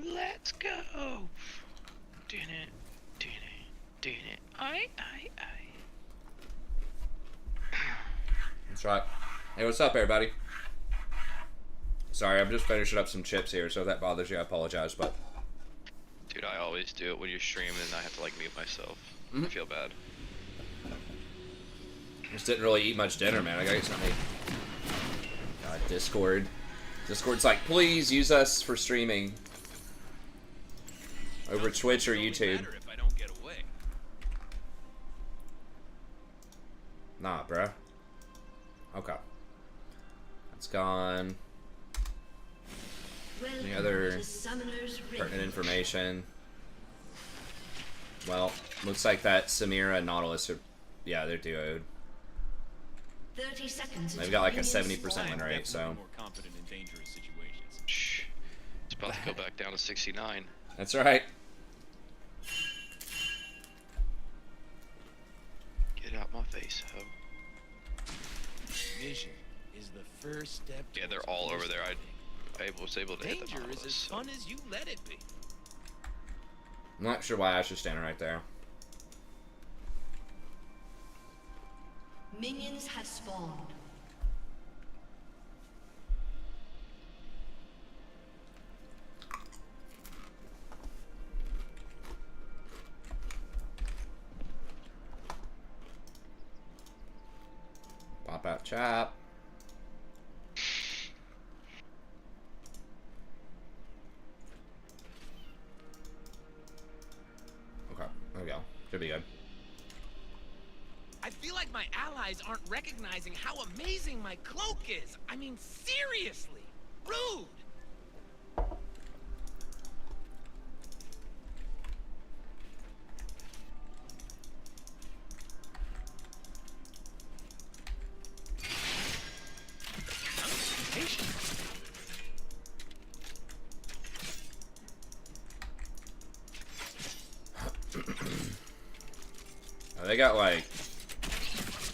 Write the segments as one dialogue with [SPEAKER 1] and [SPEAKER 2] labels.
[SPEAKER 1] Let's go. Did it. Aye.
[SPEAKER 2] That's right. Hey, what's up, everybody? Sorry, I'm just finishing up some chips here, so if that bothers you, I apologize, but...
[SPEAKER 1] Dude, I always do it when you're streaming and I have to, like, mute myself. I feel bad.
[SPEAKER 2] Just didn't really eat much dinner, man. I gotta get something. God, Discord. Discord's like, please use us for streaming. Over Twitch or YouTube. Nah, bruh. Okay. That's gone. Any other pertinent information? Well, looks like that Samira and Nautilus are... Yeah, they're duoed.
[SPEAKER 3] 30 seconds.
[SPEAKER 2] They've got like a 70% win rate, so...
[SPEAKER 1] Shh. It's about to go back down to 69.
[SPEAKER 2] That's right.
[SPEAKER 1] Get out my face, ho.
[SPEAKER 4] Vision is the first step.
[SPEAKER 1] Yeah, they're all over there. I was able to hit the
[SPEAKER 4] Danger is as fun as you let it be.
[SPEAKER 2] I'm not sure why Ash is standing right there.
[SPEAKER 3] Minions have spawned.
[SPEAKER 2] Pop out chop. Okay, there we go. Should be good.
[SPEAKER 4] I feel like my allies aren't recognizing how amazing my cloak is. I mean, seriously. Rude.
[SPEAKER 2] They got like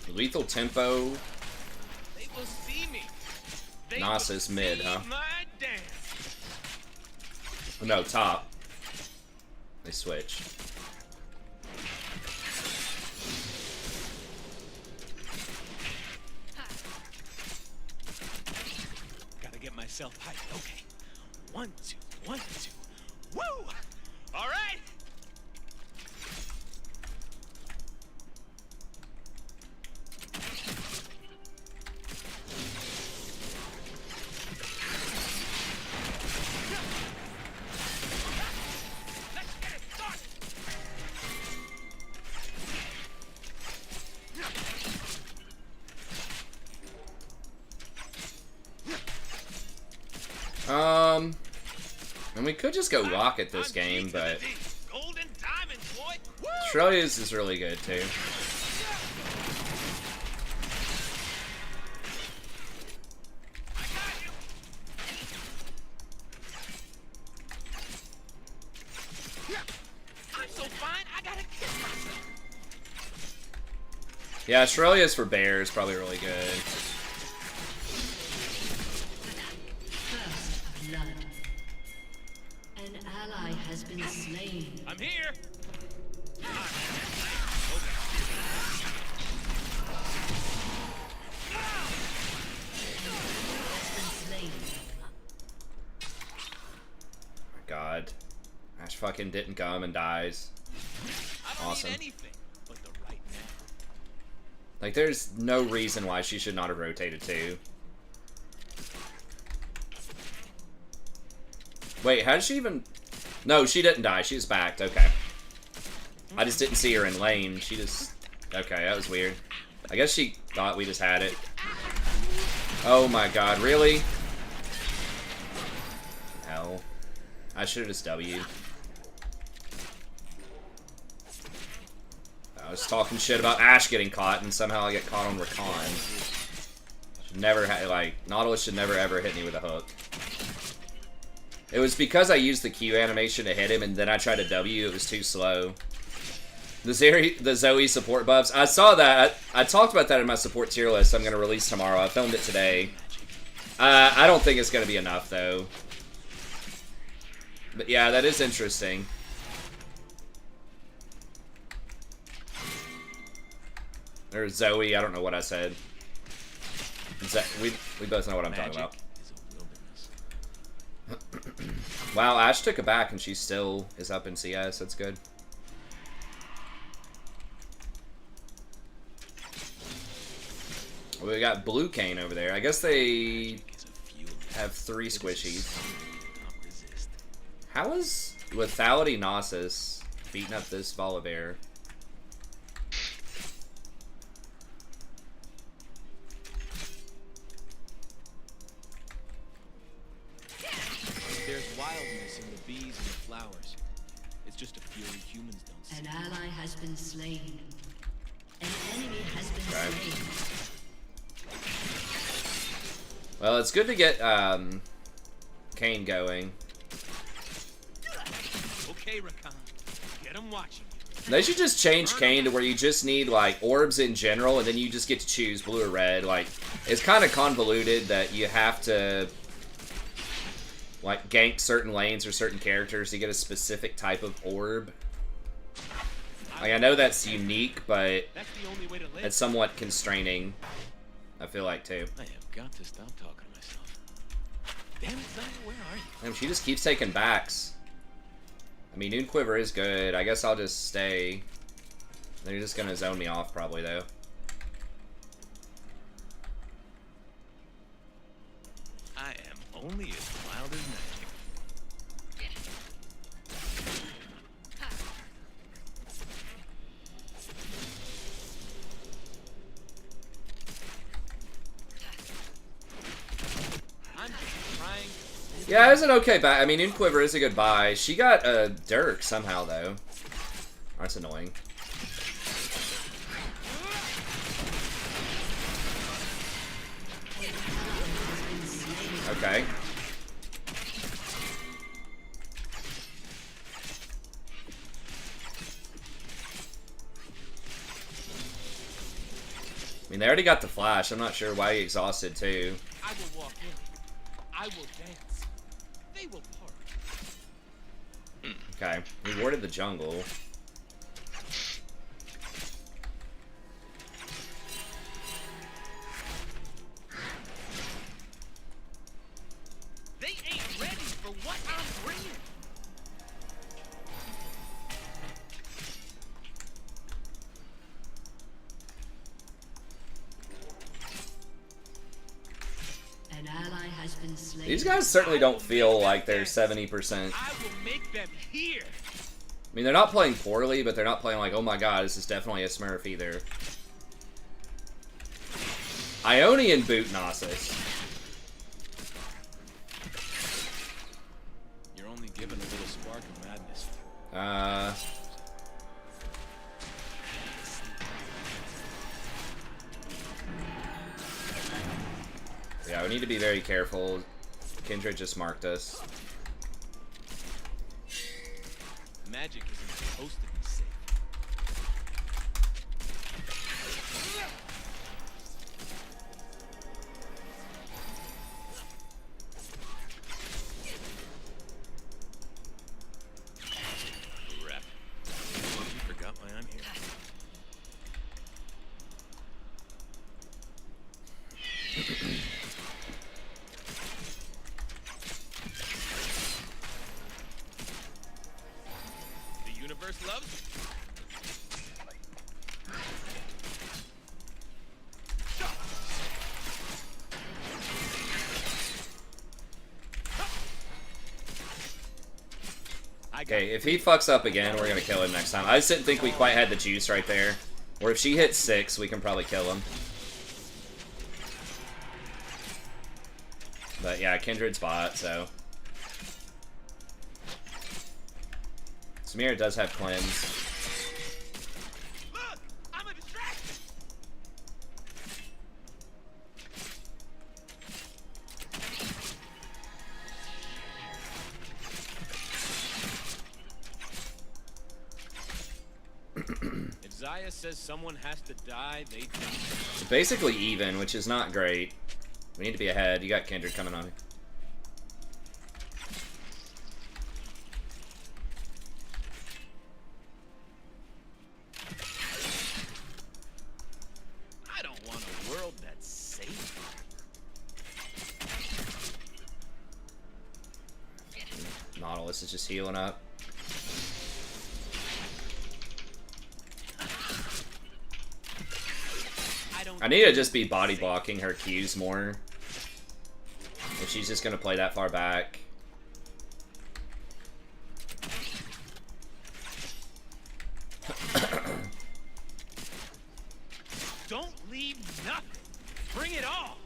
[SPEAKER 2] lethal tempo.
[SPEAKER 4] They will see me.
[SPEAKER 2] Nasus mid, huh? No, top. They switch.
[SPEAKER 4] Gotta get myself hyped. Okay. 1, 2, 1, 2. Woo! All right.
[SPEAKER 2] And we could just go rocket this game, but Australia's is really good too. Yeah, Australia's for bears, probably really good.
[SPEAKER 3] Has been slain.
[SPEAKER 4] I'm here.
[SPEAKER 2] My God, Ash fucking didn't come and dies. Awesome. Like, there's no reason why she should not have rotated too. Wait, how did she even... No, she didn't die. She was backed. Okay. I just didn't see her in lane. She just... Okay, that was weird. I guess she thought we just had it. Oh my God, really? Hell. I should have just W'd. I was talking shit about Ash getting caught, and somehow I get caught on Rakan. Should never like, Nautilus should never ever hit me with a hook. It was because I used the Q animation to hit him, and then I tried to W, it was too slow. The Zoe support buffs, I saw that. I talked about that in my support tier list I'm going to release tomorrow. I filmed it today. I don't think it's going to be enough, though. But yeah, that is interesting. There's Zoe, I don't know what I said. We both know what I'm talking about. Wow, Ash took it back and she still is up in CS. That's good. We got Blue Cane over there. I guess they have 3 squishies. How is Lethality Gnosis beating up this Volibear?
[SPEAKER 4] There's wildness in the bees and the flowers. It's just a fury humans don't see.
[SPEAKER 3] An ally has been slain. An enemy has been
[SPEAKER 2] Okay.
[SPEAKER 3] slain.
[SPEAKER 2] Well, it's good to get Kane going.
[SPEAKER 4] Okay, Rakan. Get him watching.
[SPEAKER 2] They should just change Kane to where you just need, like, orbs in general, and then you just get to choose blue or red. Like, it's kind of convoluted that you have to, like, gank certain lanes or certain characters to get a specific type of orb. Like, I know that's unique, but
[SPEAKER 4] That's the only way to live.
[SPEAKER 2] it's somewhat constraining, I feel like, too.
[SPEAKER 4] I have got to stop talking to myself. Damn it, Zaya, where are you?
[SPEAKER 2] And she just keeps taking backs. I mean, Noon Quiver is good. I guess I'll just stay. They're just gonna zone me off, probably, though.
[SPEAKER 4] I am only as wild as magic. I'm just trying.
[SPEAKER 2] Yeah, it was an okay buy. I mean, Noon Quiver is a good buy. She got a Dirk somehow, though. That's annoying. Okay. I mean, they already got the flash. I'm not sure why he exhausted, too.
[SPEAKER 4] I will walk in. I will dance. They will part.
[SPEAKER 2] Okay. We warded the jungle.
[SPEAKER 4] They ain't ready for what I'm bringing.
[SPEAKER 3] An ally has been slain.
[SPEAKER 2] These guys certainly don't feel like they're 70%.
[SPEAKER 4] I will make them hear.
[SPEAKER 2] I mean, they're not playing poorly, but they're not playing like, oh my god, this is definitely a Smurf either. Ionian boot Gnosis.
[SPEAKER 4] You're only given a little spark of madness.
[SPEAKER 2] Yeah, we need to be very careful. Kindred just marked us.
[SPEAKER 4] Magic isn't supposed to be safe. Rep. You forgot why I'm here. The universe loves you.
[SPEAKER 2] Okay, if he fucks up again, we're gonna kill him next time. I just didn't think we quite had the juice right there. Or if she hits 6, we can probably kill him. But yeah, Kindred's bot, so. Samir does have cleanse.
[SPEAKER 4] Look, I'm a distraction. If Zaya says someone has to die, they die.
[SPEAKER 2] It's basically even, which is not great. We need to be ahead. You got Kindred coming on. Nautilus is just healing up. I need to just be body blocking her Qs more. If she's just gonna play that far back.
[SPEAKER 4] Don't leave nothing. Bring it all.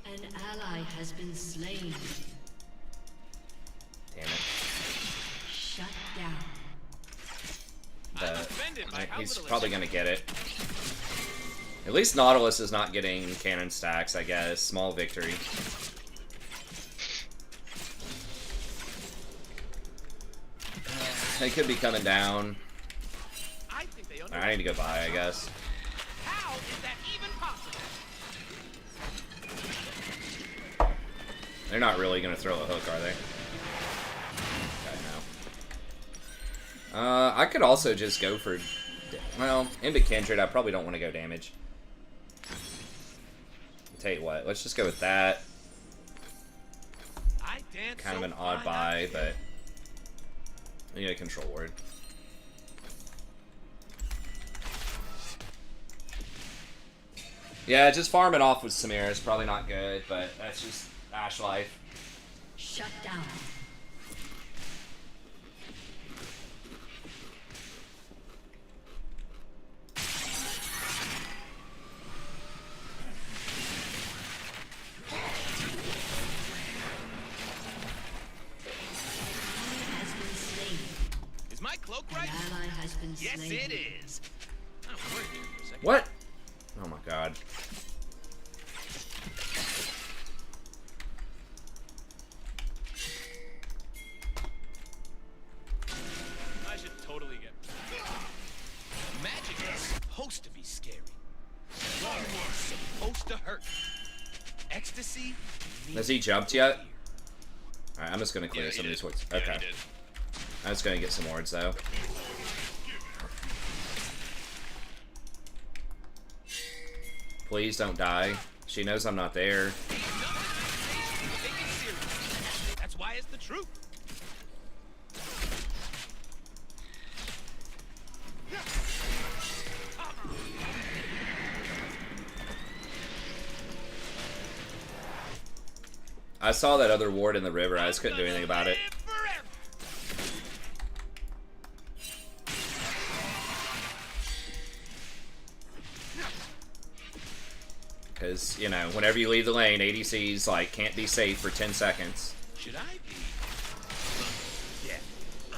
[SPEAKER 3] An ally has been slain.
[SPEAKER 2] Damn it.
[SPEAKER 3] Shut down.
[SPEAKER 2] He's probably gonna get it. At least Nautilus is not getting cannon stacks, I guess. Small victory. They could be coming down. I need to go buy, I guess.
[SPEAKER 4] How is that even possible?
[SPEAKER 2] They're not really gonna throw a hook, are they? Okay, no. I could also just go for... Well, into Kindred, I probably don't want to go damage. I'll tell you what, let's just go with that. Kind of an odd buy, but... I need a control word. Yeah, just farming off with Samira is probably not good, but that's just Ash life.
[SPEAKER 3] Shut down.
[SPEAKER 4] Is my cloak right?
[SPEAKER 3] An ally has been
[SPEAKER 4] Yes,
[SPEAKER 3] slain.
[SPEAKER 4] it is. I'm worried here for a second.
[SPEAKER 2] What? Oh my god.
[SPEAKER 4] I should totally get... Magic is supposed to be scary. It's supposed to hurt. Ecstasy...
[SPEAKER 2] Has he jumped yet? Alright, I'm just gonna clear
[SPEAKER 1] Yeah,
[SPEAKER 2] some of
[SPEAKER 1] he
[SPEAKER 2] these
[SPEAKER 1] did.
[SPEAKER 2] wards.
[SPEAKER 1] Yeah,
[SPEAKER 2] Okay.
[SPEAKER 1] he did.
[SPEAKER 2] I'm just gonna get some wards though. Please don't die. She knows I'm not there.
[SPEAKER 4] Take it serious. That's why it's the truth.
[SPEAKER 2] I saw that other ward in the river. I just couldn't do anything about it. Because, you know, whenever you leave the lane, ADCs, like, can't be safe for 10 seconds.
[SPEAKER 4] Should I be? Yeah,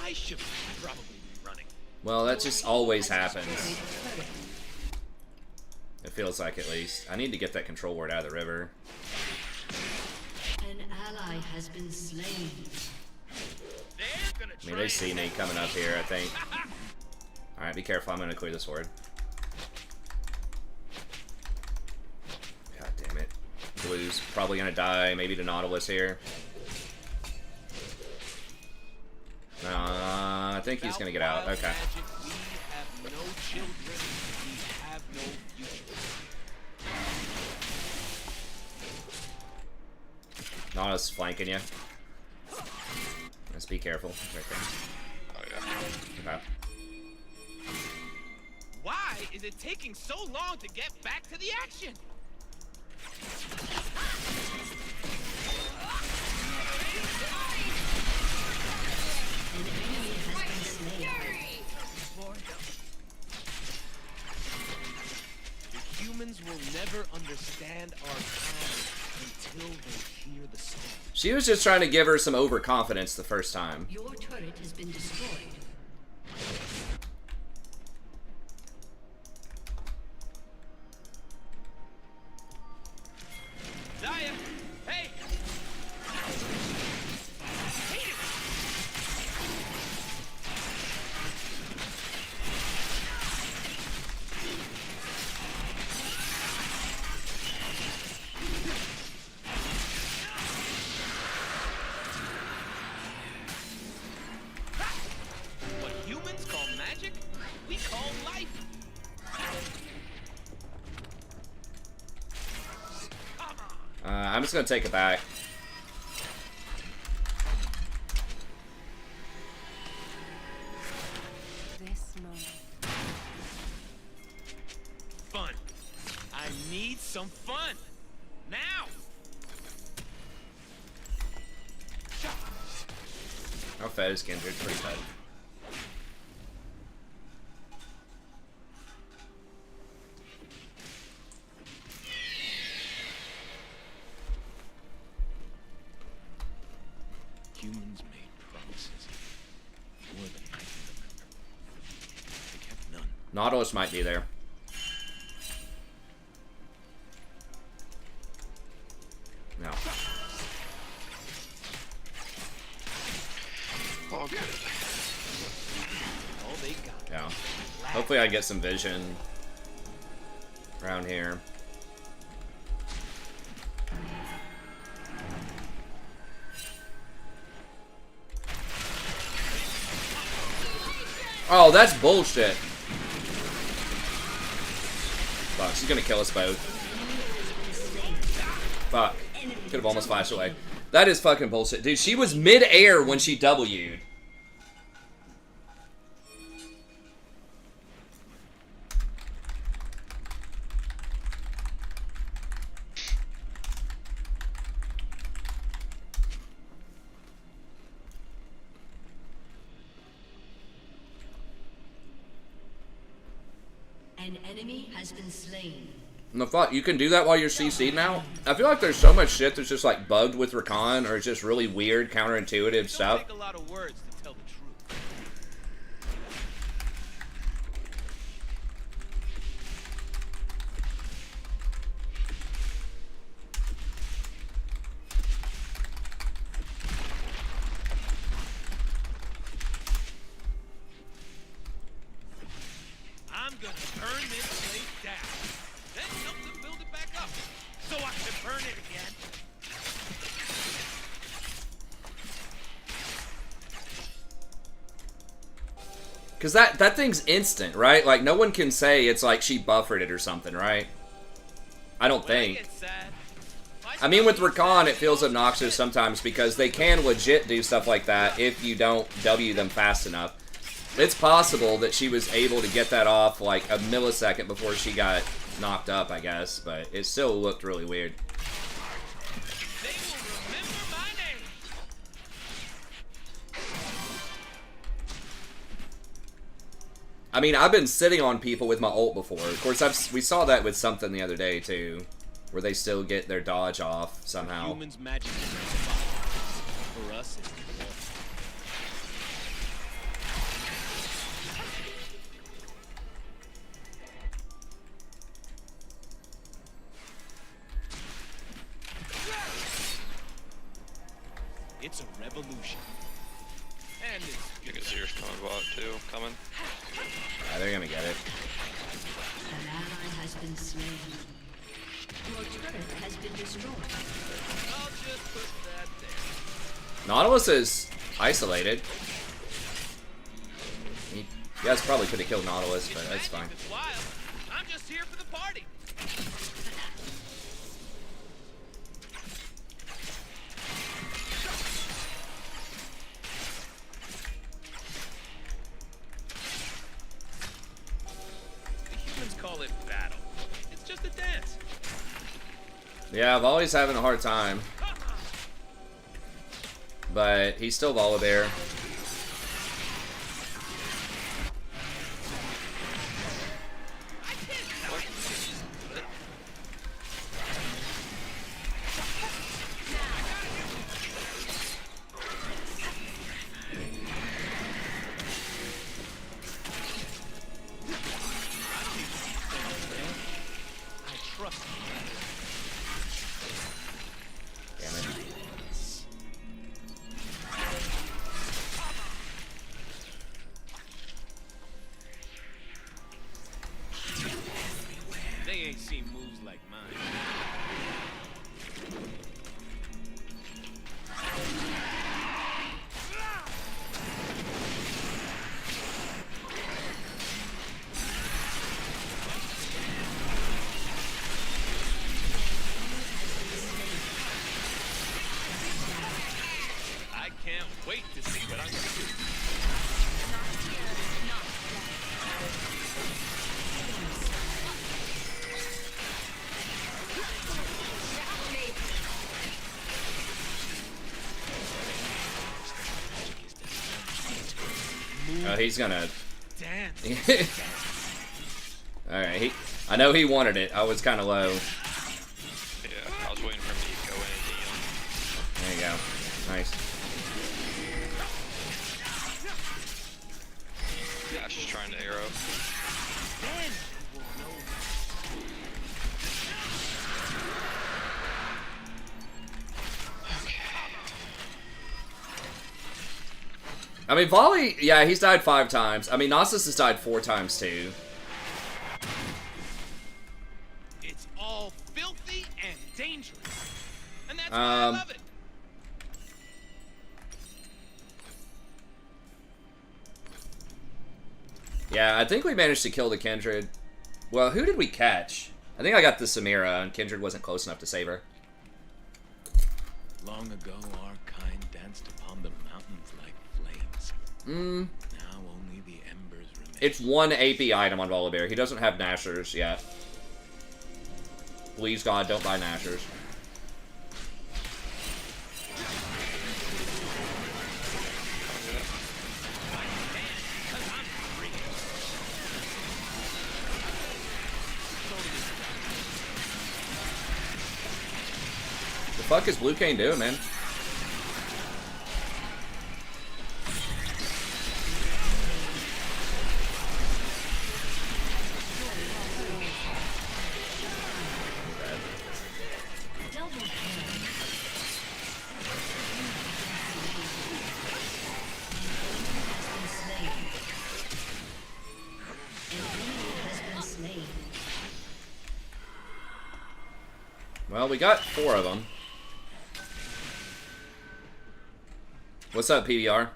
[SPEAKER 4] I should probably be running.
[SPEAKER 2] Well, that just always happens. It feels like, at least. I need to get that control ward out of the river.
[SPEAKER 3] An ally has been slain.
[SPEAKER 2] I mean, they see me coming up here, I think. Alright, be careful. I'm going to clear this ward. God damn it. Blue's probably going to die. Maybe the Nautilus here. I think he's going to get out. Okay.
[SPEAKER 4] We have no children. We have no future.
[SPEAKER 2] Nautilus flanking you. Let's be careful. Right there.
[SPEAKER 1] Oh yeah.
[SPEAKER 2] Okay.
[SPEAKER 4] Why is it taking so long to get back to the action?
[SPEAKER 3] An enemy has been slain.
[SPEAKER 4] The humans will never understand our power until they hear the song.
[SPEAKER 2] She was just trying to give her some overconfidence the first time.
[SPEAKER 3] Your turret has been destroyed.
[SPEAKER 4] Zaya, hey! Hate it!
[SPEAKER 2] I'm just gonna take it back.
[SPEAKER 5] This moment.
[SPEAKER 4] Fun. I need some fun. Now.
[SPEAKER 2] How fed is Kindred? Pretty fed.
[SPEAKER 4] Humans made promises. More than I can remember. They kept none.
[SPEAKER 2] Nautilus might be there. No.
[SPEAKER 1] All good.
[SPEAKER 4] All they got.
[SPEAKER 2] Yeah. Hopefully I get some vision around here. Oh, that's bullshit. Fuck, she's gonna kill us both. Fuck. Could have almost flashed away. That is fucking bullshit. Dude, she was mid-air when she W'd.
[SPEAKER 3] An enemy has been slain.
[SPEAKER 2] No fuck, you can do that while you're CC'd now? I feel like there's so much shit that's just like bugged with Rakan, or it's just really weird, counterintuitive stuff.
[SPEAKER 4] Don't take a lot of words to tell the truth. I'm gonna burn this place down. Then help them build it back up. So I can burn it again.
[SPEAKER 2] Cause that thing's instant, right? Like no one can say it's like she buffered it or something, right? I don't
[SPEAKER 4] When I
[SPEAKER 2] think.
[SPEAKER 4] get sad,
[SPEAKER 2] I mean, with Rakan, it feels obnoxious sometimes because they can legit do stuff like that if you don't W them fast enough. It's possible that she was able to get that off like a millisecond before she got knocked up, I guess, but it still looked really weird.
[SPEAKER 4] they will remember my name.
[SPEAKER 2] I mean, I've been sitting on people with my ult before. Of course, we saw that with something the other day, too, where they still get their dodge off somehow.
[SPEAKER 4] Humans magic is for us. It's war. It's a revolution. And it's
[SPEAKER 1] You can see your coming bot too. Coming.
[SPEAKER 2] Yeah, they're gonna get it.
[SPEAKER 3] An ally has been slain. Your turret has been destroyed.
[SPEAKER 4] I'll just put that there.
[SPEAKER 2] Nautilus is isolated. You guys probably could have killed Nautilus, but that's fine.
[SPEAKER 4] It's wild. I'm just here for the party. The humans call it battle. It's just a dance.
[SPEAKER 2] Yeah, Volley's having a hard time. But he's still Volibear.
[SPEAKER 4] I trust you.
[SPEAKER 2] Damn it.
[SPEAKER 4] can't wait to see what I'm gonna do.
[SPEAKER 2] Oh, he's gonna.
[SPEAKER 4] Dance.
[SPEAKER 2] All right, I know he wanted it. I was kind of low.
[SPEAKER 1] Yeah, I was waiting for him to go in and
[SPEAKER 2] There you go. Nice.
[SPEAKER 1] yeah, just trying to arrow.
[SPEAKER 2] I mean, Volley, yeah, he's died 5 times. I mean, Nasus has died 4 times too.
[SPEAKER 4] It's all filthy and dangerous. And that's why I love it.
[SPEAKER 2] Yeah, I think we managed to kill the Kindred. Well, who did we catch? I think I got the Samira, and Kindred wasn't close enough to save her.
[SPEAKER 4] Long ago, our kind danced upon the mountains like flames. Now only the embers remain.
[SPEAKER 2] It's 1 AP item on Volibear. He doesn't have Nashers yet. Please, God, don't buy Nashers. The fuck is Blue Cane doing, man? Well, we got 4 of them. What's up, PBR?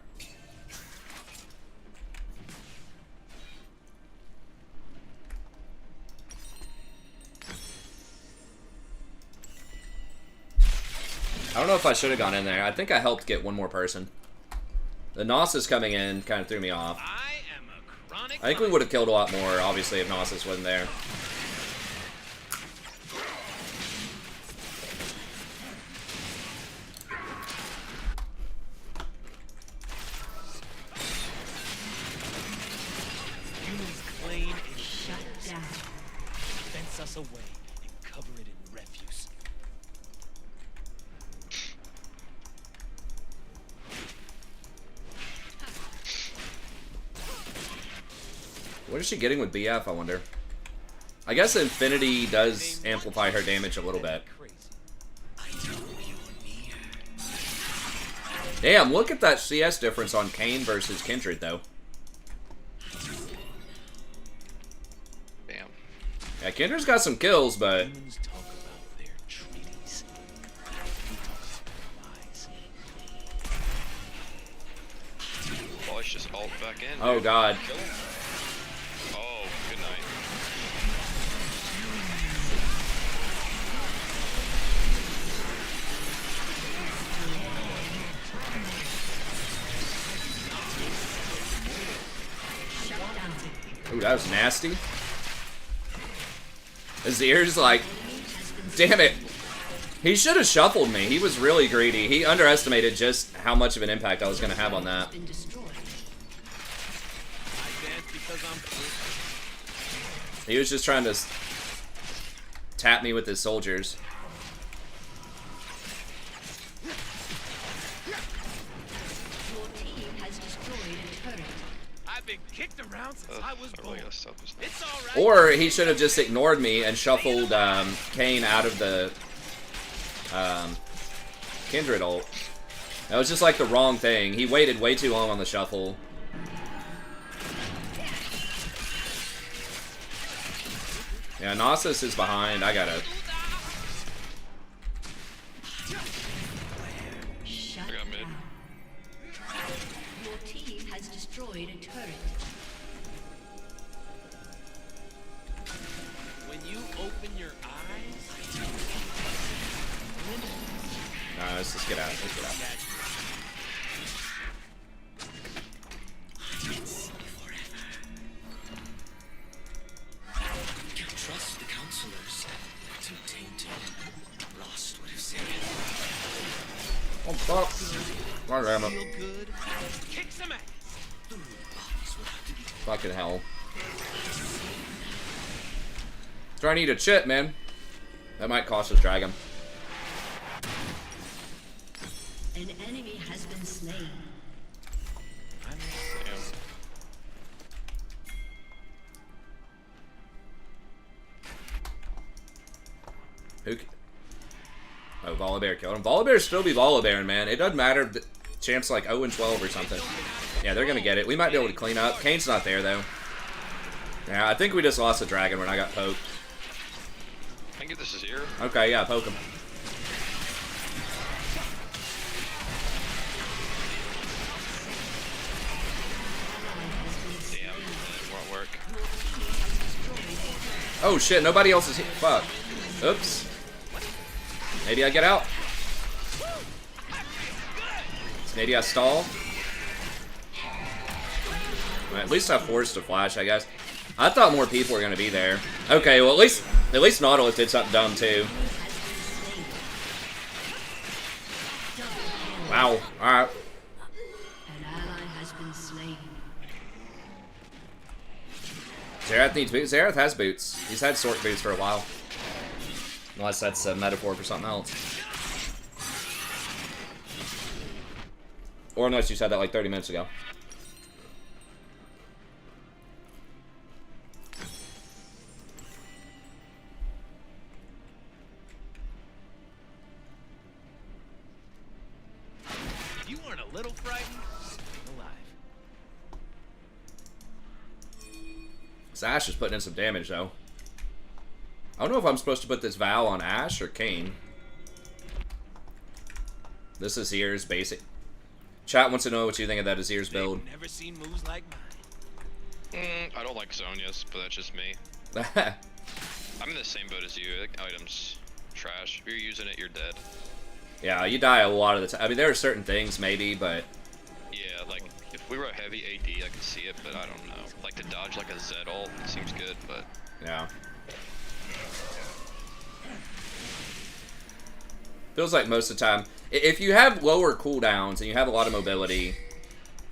[SPEAKER 2] I don't know if I should have gone in there. I think I helped get 1 more person. The Nasus coming in kind of threw me off.
[SPEAKER 4] I am a chronic.
[SPEAKER 2] I think we would have killed a lot more, obviously, if Nasus wasn't there.
[SPEAKER 4] Us away and cover it in refuse.
[SPEAKER 2] What is she getting with BF, I wonder? I guess Infinity does amplify her damage a little bit. Damn, look at that CS difference on Kayn versus Kindred, though. Yeah, Kindred's got some kills, but...
[SPEAKER 1] Well, let's just ult back in.
[SPEAKER 2] Oh,
[SPEAKER 1] dude.
[SPEAKER 2] God.
[SPEAKER 1] Oh, good night.
[SPEAKER 2] Ooh, that was nasty. Azir's like, damn it. He should have shuffled me. He was really greedy. He underestimated just how much of an impact I was going to have on that. He was just trying to tap me with his soldiers.
[SPEAKER 4] Kicked around since I was born. It's all right.
[SPEAKER 2] Or he should have just ignored me and shuffled Kayn out of the Kindred ult. That was just like the wrong thing. He waited way too long on the shuffle. Yeah, Nasus is behind. I gotta...
[SPEAKER 3] Shut down. Your team has destroyed a turret.
[SPEAKER 4] When you open your eyes,
[SPEAKER 2] Nah, let's just get out. Let's get out. Oh, fuck. God damn it.
[SPEAKER 4] Feel good. Kick some ass.
[SPEAKER 2] Fucking hell. So I need a chip, man. That might cost us dragon.
[SPEAKER 3] An enemy has been slain.
[SPEAKER 2] Who? Oh, Volibear killed him. Volibear still be Volibearing, man. It doesn't matter if the champ's like 0-12 or something. Yeah, they're gonna get it. We might be able to clean up. Kane's not there though. Yeah, I think we just lost the dragon when I got poked.
[SPEAKER 1] I think this is here.
[SPEAKER 2] Okay, yeah, poke him.
[SPEAKER 1] Damn, it won't work.
[SPEAKER 2] Oh shit, nobody else is here. Fuck. Oops. Maybe I get out. Maybe I stall. Well, at least I forced a flash, I guess. I thought more people were gonna be there. Okay, well at least Nautilus did something dumb too. Wow. Alright.
[SPEAKER 3] An ally has been slain.
[SPEAKER 2] Xerath needs boots. Xerath has boots. He's had sword boots for a while. Unless that's a metaphor for something else. Or unless you said that like 30 minutes ago.
[SPEAKER 4] You weren't a little frightened? Alive.
[SPEAKER 2] This Ashe is putting in some damage though. I don't know if I'm supposed to put this Val on Ashe or Kane. This Azir's basic. Chat wants to know what you think of that Azir's build.
[SPEAKER 4] Never seen moves like mine.
[SPEAKER 1] I don't like Zonia's, but that's just me. I'm in the same boat as you. I think item's trash. If you're using it, you're dead.
[SPEAKER 2] Yeah, you die a lot of the time. I mean, there are certain things maybe, but
[SPEAKER 1] Yeah, like if we were a heavy AD, I could see it, but I don't know. Like to dodge like a Z ult, it seems good, but
[SPEAKER 2] yeah. Feels like most of the time, if you have lower cooldowns and you have a lot of mobility,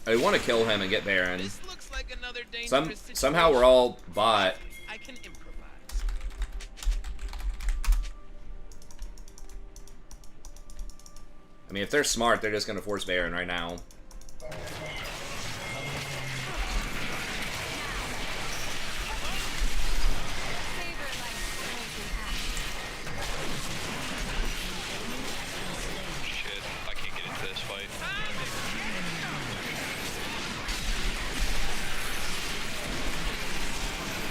[SPEAKER 2] I want to kill him and get Baron.
[SPEAKER 4] This looks like another dangerous situation.
[SPEAKER 2] Somehow we're all bot.
[SPEAKER 4] I can improvise.
[SPEAKER 2] I mean, if they're smart, they're just gonna force Baron right now.
[SPEAKER 1] shit, I can't get into this fight.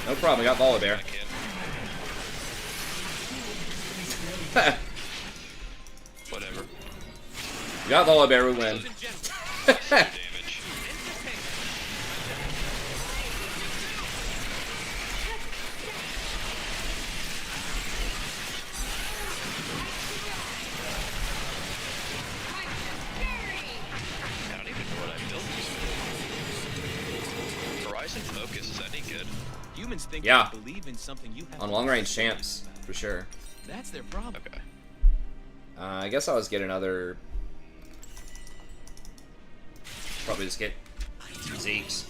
[SPEAKER 2] No problem, we got Volibear.
[SPEAKER 1] I can. Whatever.
[SPEAKER 2] We got Volibear, we win.
[SPEAKER 1] Damage. I don't even know what I built. Horizon Focus, is that any good?
[SPEAKER 4] Humans think
[SPEAKER 2] Yeah.
[SPEAKER 4] they believe in something you have
[SPEAKER 2] On long range champs, for sure.
[SPEAKER 4] That's their problem.
[SPEAKER 1] Okay.
[SPEAKER 2] I guess I'll just get another. Probably just get Zeke's.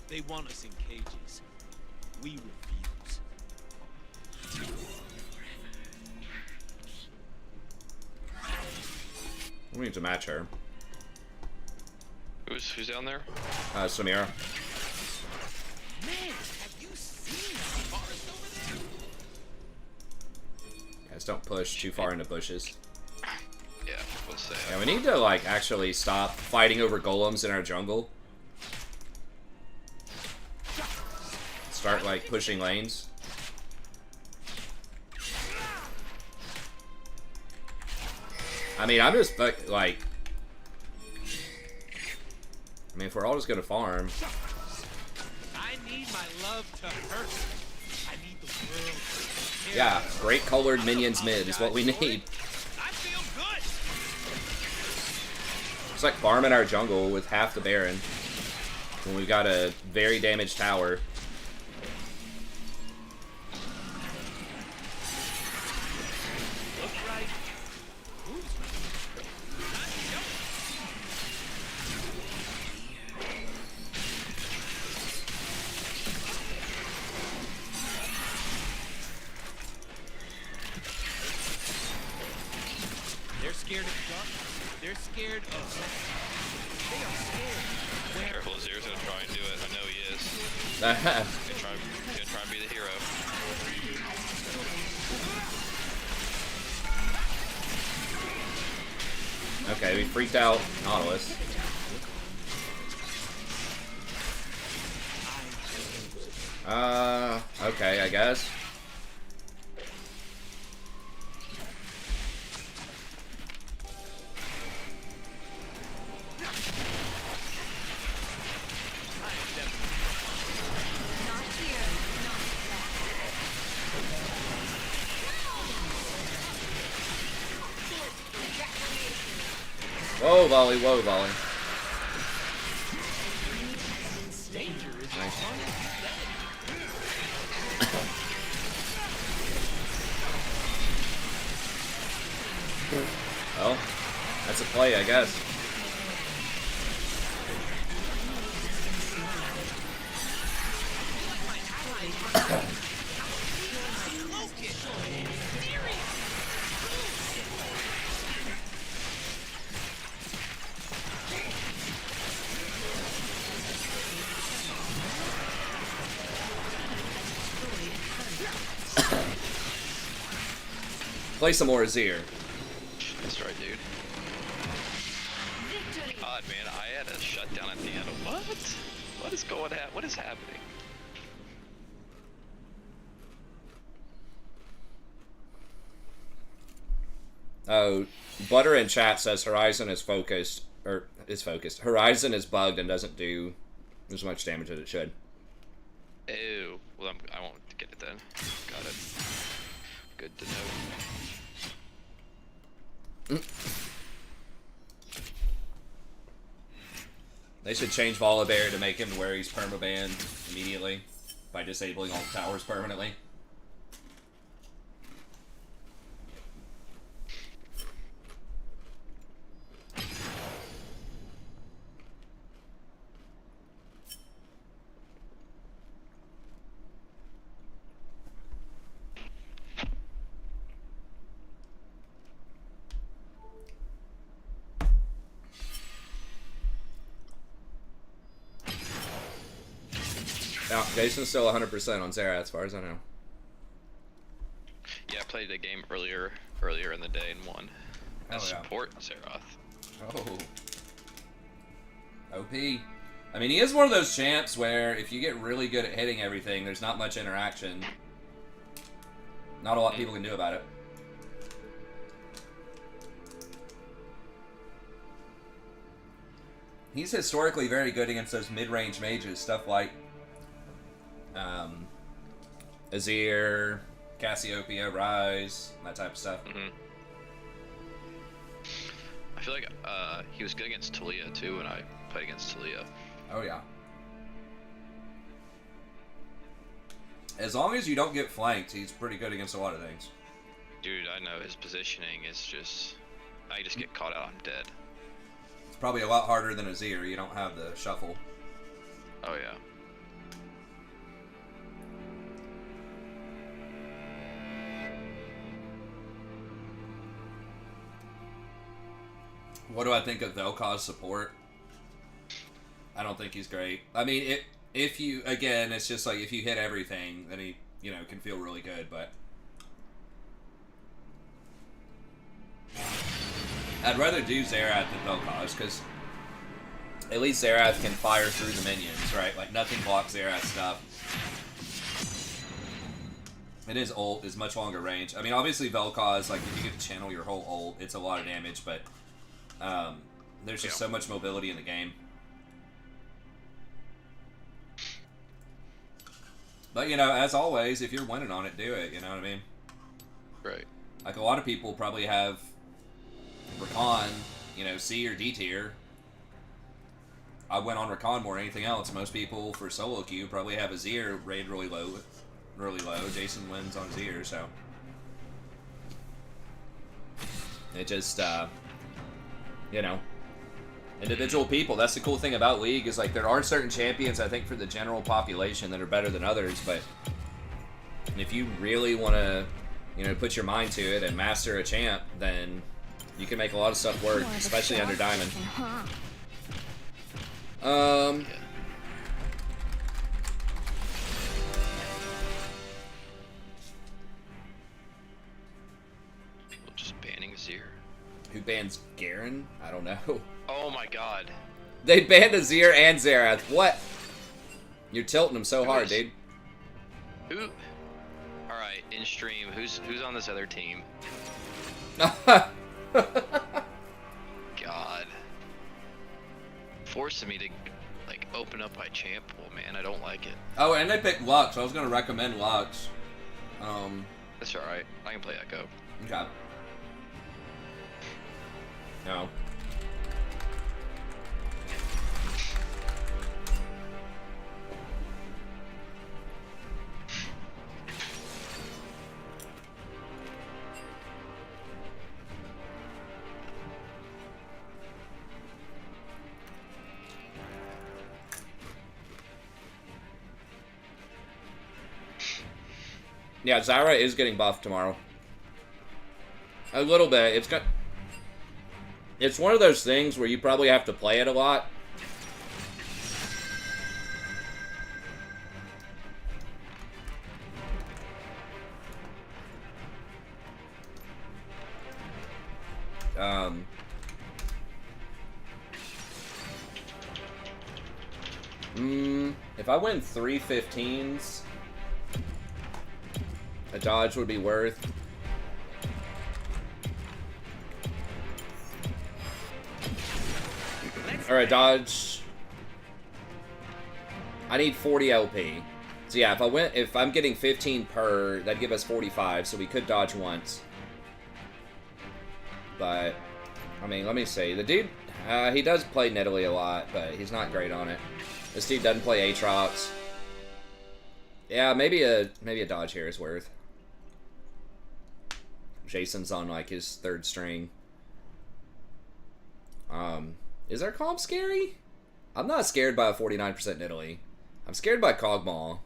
[SPEAKER 4] They want us in cages. We refuse.
[SPEAKER 2] We need to match her.
[SPEAKER 1] Who's down there?
[SPEAKER 2] Samira.
[SPEAKER 4] Man, have you seen the forest over there?
[SPEAKER 2] Guys, don't push too far into bushes.
[SPEAKER 1] Yeah, let's say.
[SPEAKER 2] Yeah, we need to like actually stop fighting over golems in our jungle. Start like pushing lanes. I mean, I'm just like. I mean, if we're all just gonna farm.
[SPEAKER 4] I need my love to hurt. I need the world to care.
[SPEAKER 2] Yeah, great colored minions mid is what we need.
[SPEAKER 4] I feel good.
[SPEAKER 2] It's like farming our jungle with half the Baron. When we've got a very damaged tower.
[SPEAKER 4] scared of darkness. They're scared of magic. They are scared.
[SPEAKER 1] Careful, Azir's gonna try and do it. I know he is. He's gonna try and be the hero.
[SPEAKER 2] Okay, we freaked out Nautilus. Okay, I guess. Whoa, volley, whoa, volley. Nice. Well, that's a play, I guess. Play some more Azir.
[SPEAKER 1] That's right, dude. God, man, I had a shutdown at the end. What? What is going on? What is happening?
[SPEAKER 2] Oh, Butter in chat says Horizon is focused, or is focused. Horizon is bugged and doesn't do as much damage as it should.
[SPEAKER 1] Ew. Well, I won't get it then. Got it. Good to know.
[SPEAKER 2] They should change Volibear to make him where he's permabanned immediately by disabling all the towers permanently. Yeah, Jason's still 100% on Zera as far as I know.
[SPEAKER 1] Yeah, I played a game earlier in the day and won. I support Zeroth.
[SPEAKER 2] Oh. OP. I mean, he is one of those champs where if you get really good at hitting everything, there's not much interaction. Not a lot people can do about it. He's historically very good against those mid-range mages, stuff like Azir, Cassiopeia, Rise, that type of stuff.
[SPEAKER 1] I feel like he was good against Talia too when I played against Talia.
[SPEAKER 2] Oh yeah. As long as you don't get flanked, he's pretty good against a lot of things.
[SPEAKER 1] Dude, I know his positioning is just... I just get caught out, I'm dead.
[SPEAKER 2] It's probably a lot harder than Azir. You don't have the shuffle.
[SPEAKER 1] Oh yeah.
[SPEAKER 2] What do I think of Vel'Koz's support? I don't think he's great. I mean, if you, again, it's just like if you hit everything, then he, you know, can feel really good, but I'd rather do Zerath than Vel'Koz, because at least Zerath can fire through the minions, right? Like, nothing blocks Zerath's stuff. And his ult is much longer range. I mean, obviously Vel'Koz, like, if you get to channel your whole ult, it's a lot of damage, but there's just so much mobility in the game. But, you know, as always, if you're winning on it, do it, you know what I mean?
[SPEAKER 1] Right.
[SPEAKER 2] Like, a lot of people probably have Rakan, you know, C or D tier. I went on Rakan more than anything else. Most people for solo queue probably have Azir rated really low. Jason wins on Azir, so it just, you know, individual people. That's the cool thing about League, is like there are certain champions, I think, for the general population that are better than others, but if you really want to, you know, put your mind to it and master a champ, then You can make a lot of stuff work, especially under diamond.
[SPEAKER 1] Yeah. People just banning Azir.
[SPEAKER 2] Who bans Garen? I don't know.
[SPEAKER 1] Oh my god.
[SPEAKER 2] They banned Azir and Xerath. What? You're tilting them so hard, dude.
[SPEAKER 1] Who? All right, in stream, who's on this other team? God. Forcing me to like open up my champ pool, man. I don't like it.
[SPEAKER 2] Oh, and they picked Lux. I was gonna recommend Lux.
[SPEAKER 1] That's all right. I can play Echo.
[SPEAKER 2] Okay. No. Yeah, Zyra is getting buffed tomorrow. A little bit. It's one of those things where you probably have to play it a lot. If I win 3 15s, a dodge would be worth. Or a dodge. I need 40 LP. So yeah, if I'm getting 15 per, that'd give us 45, so we could dodge once. But I mean, let me see. The dude, he does play Nidalee a lot, but he's not great on it. This dude doesn't play Aatrox. Yeah, maybe a dodge here is worth. Jason's on like his 3rd string. Is our comp scary? I'm not scared by a 49% Nidalee. I'm scared by Kog'Maw.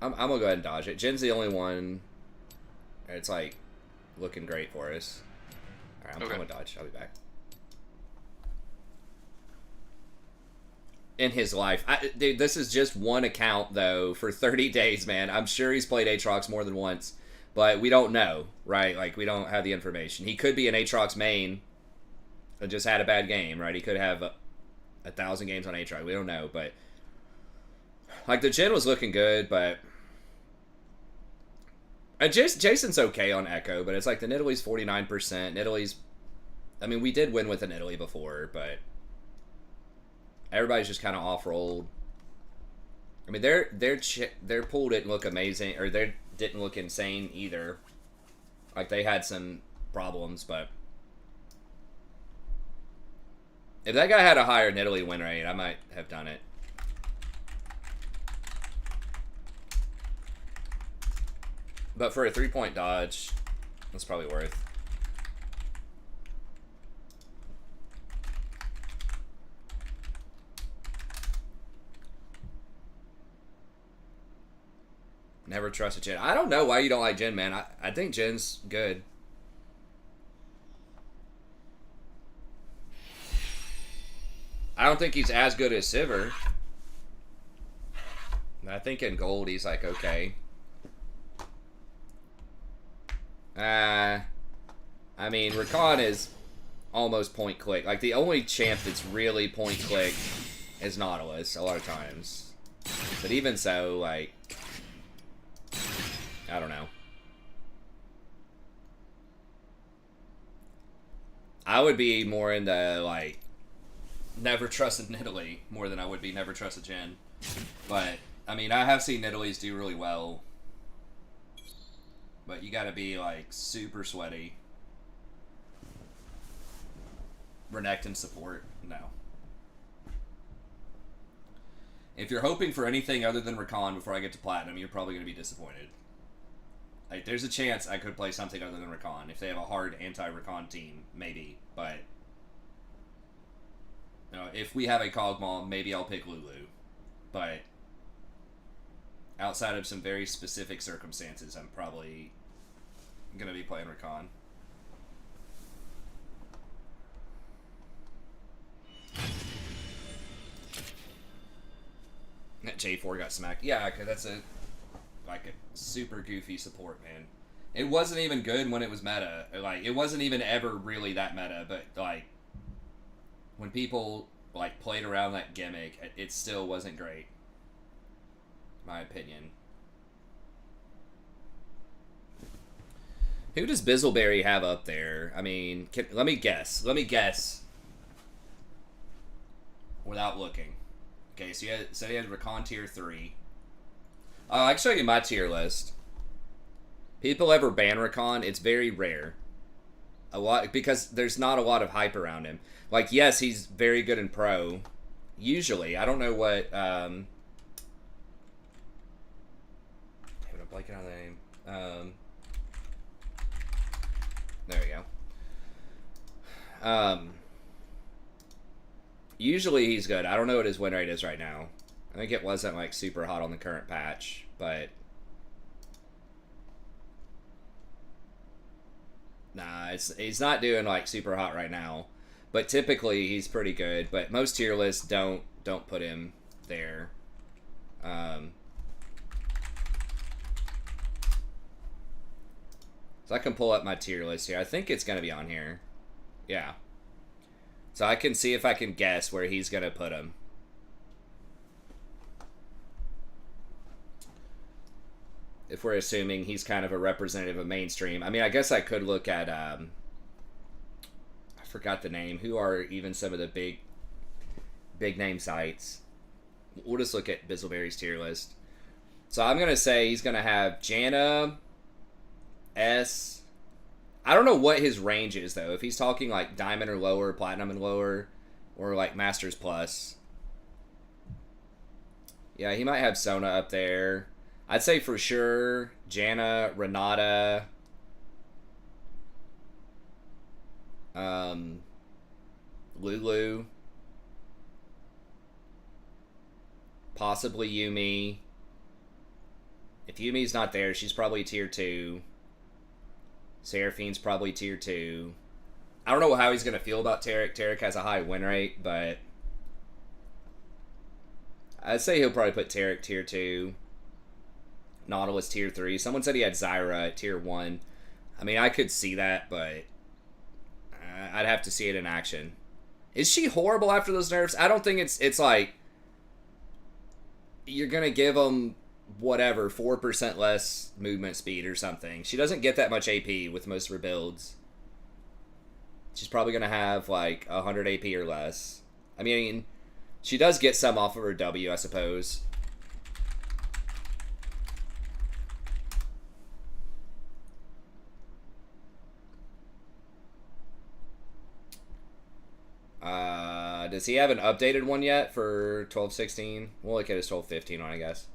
[SPEAKER 2] I'm gonna go ahead and dodge it. Jin's the only one. It's like looking great for us. Alright, I'm gonna dodge. I'll be back. In his life. Dude, this is just one account, though, for 30 days, man. I'm sure he's played Aatrox more than once, but we don't know, right? Like, we don't have the information. He could be an Aatrox main and just had a bad game, right? He could have 1,000 games on Aatrox. We don't know, but... Like, the Jhin was looking good, but... Jason's okay on Echo, but it's like the Nidalee's 49%. Nidalee's... I mean, we did win with a Nidalee before, but... Everybody's just kind of off-rolled. I mean, their pool didn't look amazing, or they didn't look insane either. Like, they had some problems, but... If that guy had a higher Nidalee win rate, I might have done it. But for a 3-point dodge, that's probably worth. Never trust a Jhin. I don't know why you don't like Jhin, man. I think Jin's good. I don't think he's as good as Sivir. I think in gold he's like okay. I mean, Rakan is almost point click. Like, the only champ that's really point click is Nautilus a lot of times. But even so, like... I don't know. I would be more into, like, never trusted Nidalee more than I would be never trusted Jhin. But, I mean, I have seen Nidalees do really well. But you gotta be, like, super sweaty. Renekton support? No. If you're hoping for anything other than Rakan before I get to Platinum, you're probably gonna be disappointed. Like, there's a chance I could play something other than Rakan. If they have a hard anti-Rakan team, maybe. But, you know, if we have a Kog'Maw, maybe I'll pick Lulu. But, outside of some very specific circumstances, I'm probably gonna be playing Rakan. That J4 got smacked. Yeah, okay, that's a super goofy support, man. It wasn't even good when it was meta. Like, it wasn't even ever really that meta, but like when people like played around that gimmick, it still wasn't great. My opinion. Who does Bizzleberry have up there? I mean, let me guess. Let me guess. Without looking. Okay, so he had Rakan tier 3. I can show you my tier list. People ever ban Rakan, it's very rare. A lot, because there's not a lot of hype around him. Like, yes, he's very good in pro. Usually. I don't know what, damn it, I'm blanking on the name. There we go. Usually he's good. I don't know what his win rate is right now. I think it wasn't like super hot on the current patch, but nah, he's not doing like super hot right now. But typically he's pretty good. But most tier lists don't put him there. So I can pull up my tier list here. I think it's going to be on here. Yeah. So I can see if I can guess where he's going to put him. If we're assuming he's kind of a representative of mainstream. I mean, I guess I could look at, I forgot the name. Who are even some of the big name sites? We'll just look at Bizzleberry's tier list. So I'm going to say he's going to have Janna, S. I don't know what his range is, though. If he's talking, like, Diamond or lower, Platinum and lower, or, like, Masters Plus. Yeah, he might have Sona up there. I'd say for sure Janna, Renata, Lulu, possibly Yuumi. If Yumi's not there, she's probably tier 2. Seraphine's probably tier 2. I don't know how he's going to feel about Taric. Taric has a high win rate, but I'd say he'll probably put Taric tier 2. Nautilus tier 3. Someone said he had Zyra at tier 1. I mean, I could see that, but I'd have to see it in action. Is she horrible after those nerfs? I don't think it's like you're going to give them whatever, 4% less movement speed or something. She doesn't get that much AP with most of her builds. She's probably going to have like 100 AP or less. I mean, she does get some off of her W, I suppose. Does he have an updated one yet for 12.16? We'll look at his 12.15 one, I guess.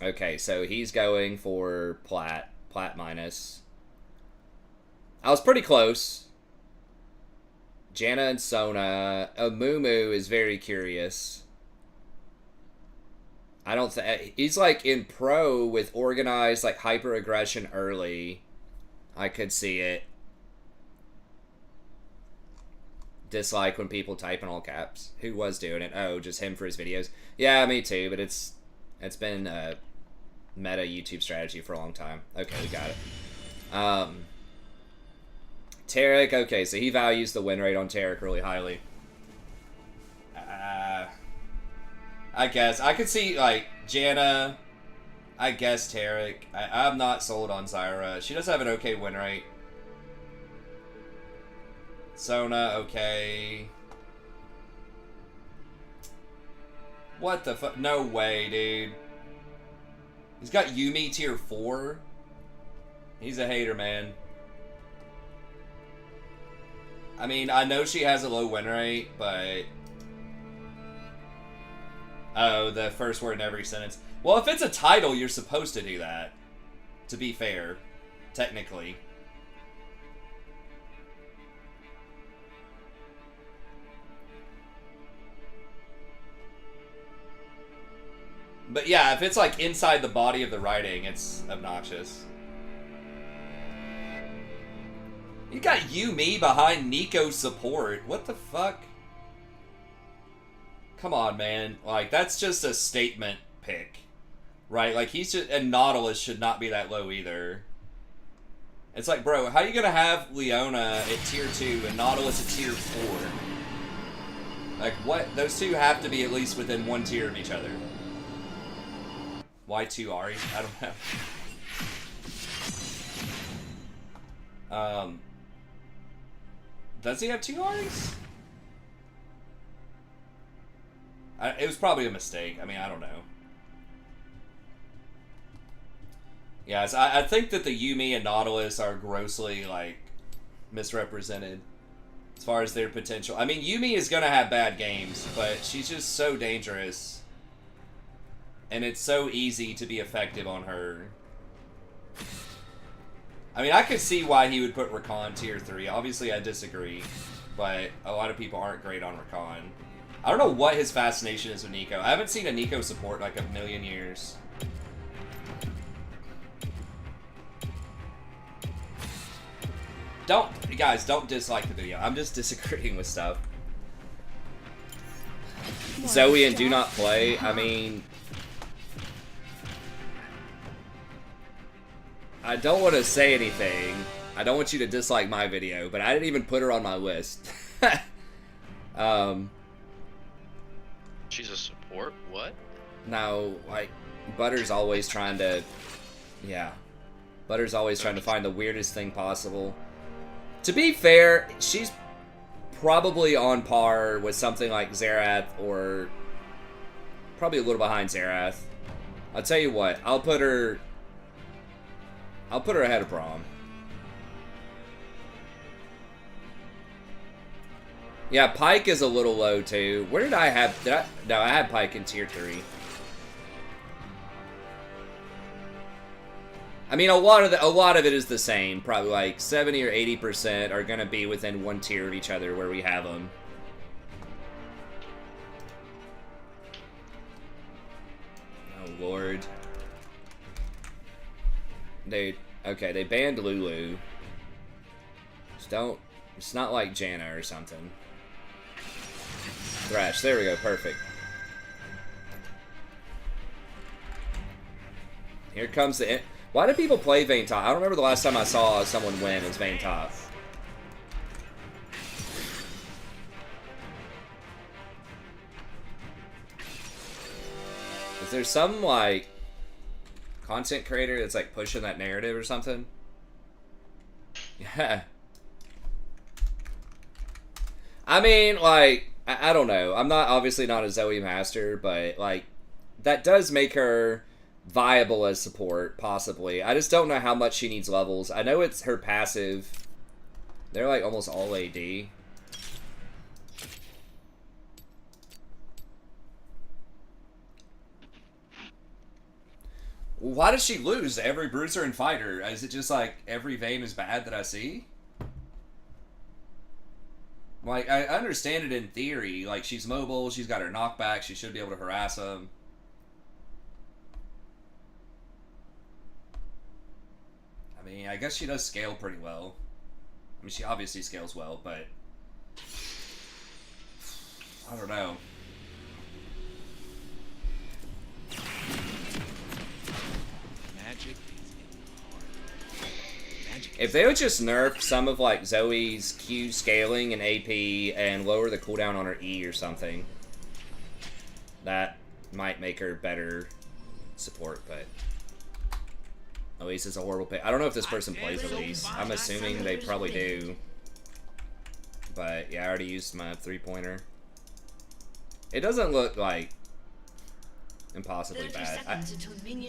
[SPEAKER 2] Okay, so he's going for Plat minus. I was pretty close. Janna and Sona. Amumu is very curious. I don't think he's like in pro with organized like hyper aggression early. I could see it. Dislike when people type in all caps. Who was doing it? Oh, just him for his videos. Yeah, me too, but it's been a meta YouTube strategy for a long time. Okay, we got it. Taric, okay, so he values the win rate on Taric really highly. I guess. I could see, like, Janna, I guess Taric. I'm not sold on Zyra. She does have an okay win rate. Sona, okay. What the fuck? No way, dude. He's got Yuumi tier 4. He's a hater, man. I mean, I know she has a low win rate, but... Oh, the first word in every sentence. Well, if it's a title, you're supposed to do that. To be fair. Technically. But yeah, if it's like inside the body of the writing, it's obnoxious. You got Yumi behind Nico support. What the fuck? Come on, man. Like, that's just a statement pick. Right? Like, he's just... And Nautilus should not be that low either. It's like, bro, how are you gonna have Leona at tier 2 and Nautilus at tier 4? Like, what? Those two have to be at least within one tier of each other. Why 2 Aries? I don't know. Does he have 2 Aries? It was probably a mistake. I mean, I don't know. Yes, I think that the Yumi and Nautilus are grossly, like, misrepresented as far as their potential. I mean, Yumi is going to have bad games, but she's just so dangerous. And it's so easy to be effective on her. I mean, I could see why he would put Rakan tier 3. Obviously, I disagree. But a lot of people aren't great on Rakan. I don't know what his fascination is with Nico. I haven't seen a Nico support like a million years. Guys, don't dislike the video. I'm just disagreeing with stuff. Zoe and Do Not Play, I mean... I don't want to say anything. I don't want you to dislike my video, but I didn't even put her on my list.
[SPEAKER 1] She's a support? What?
[SPEAKER 2] No, like, Butter's always trying to... Yeah. Butter's always trying to find the weirdest thing possible. To be fair, she's probably on par with something like Xerath, or probably a little behind Xerath. I'll tell you what, I'll put her ahead of Braum. Yeah, Pyke is a little low too. Where did I have? No, I had Pyke in tier 3. I mean, a lot of it is the same. Probably like 70 or 80% are gonna be within one tier of each other where we have them. Oh Lord. Okay, they banned Lulu. It's not like Janna or something. Thrash, there we go, perfect. Here comes the... Why do people play Vayne Top? I don't remember the last time I saw someone win as Vayne Top. Is there some, like, content creator that's, like, pushing that narrative or something? Yeah. I mean, like, I don't know. I'm obviously not a Zoe master, but, like, that does make her viable as support, possibly. I just don't know how much she needs levels. I know it's her passive. They're, like, almost all AD. Why does she lose every Bruiser and Fighter? Is it just, like, every Vayne is bad that I see? Like, I understand it in theory. Like, she's mobile, she's got her knockback, she should be able to harass him. I mean, I guess she does scale pretty well. I mean, she obviously scales well, but... I don't know. If they would just nerf some of, like, Zoe's Q scaling and AP and lower the cooldown on her E or something, that might make her better support, but... Elise is a horrible pick. I don't know if this person plays Elise. I'm assuming they probably do. But, yeah, I already used my 3-pointer. It doesn't look, like, impossibly bad.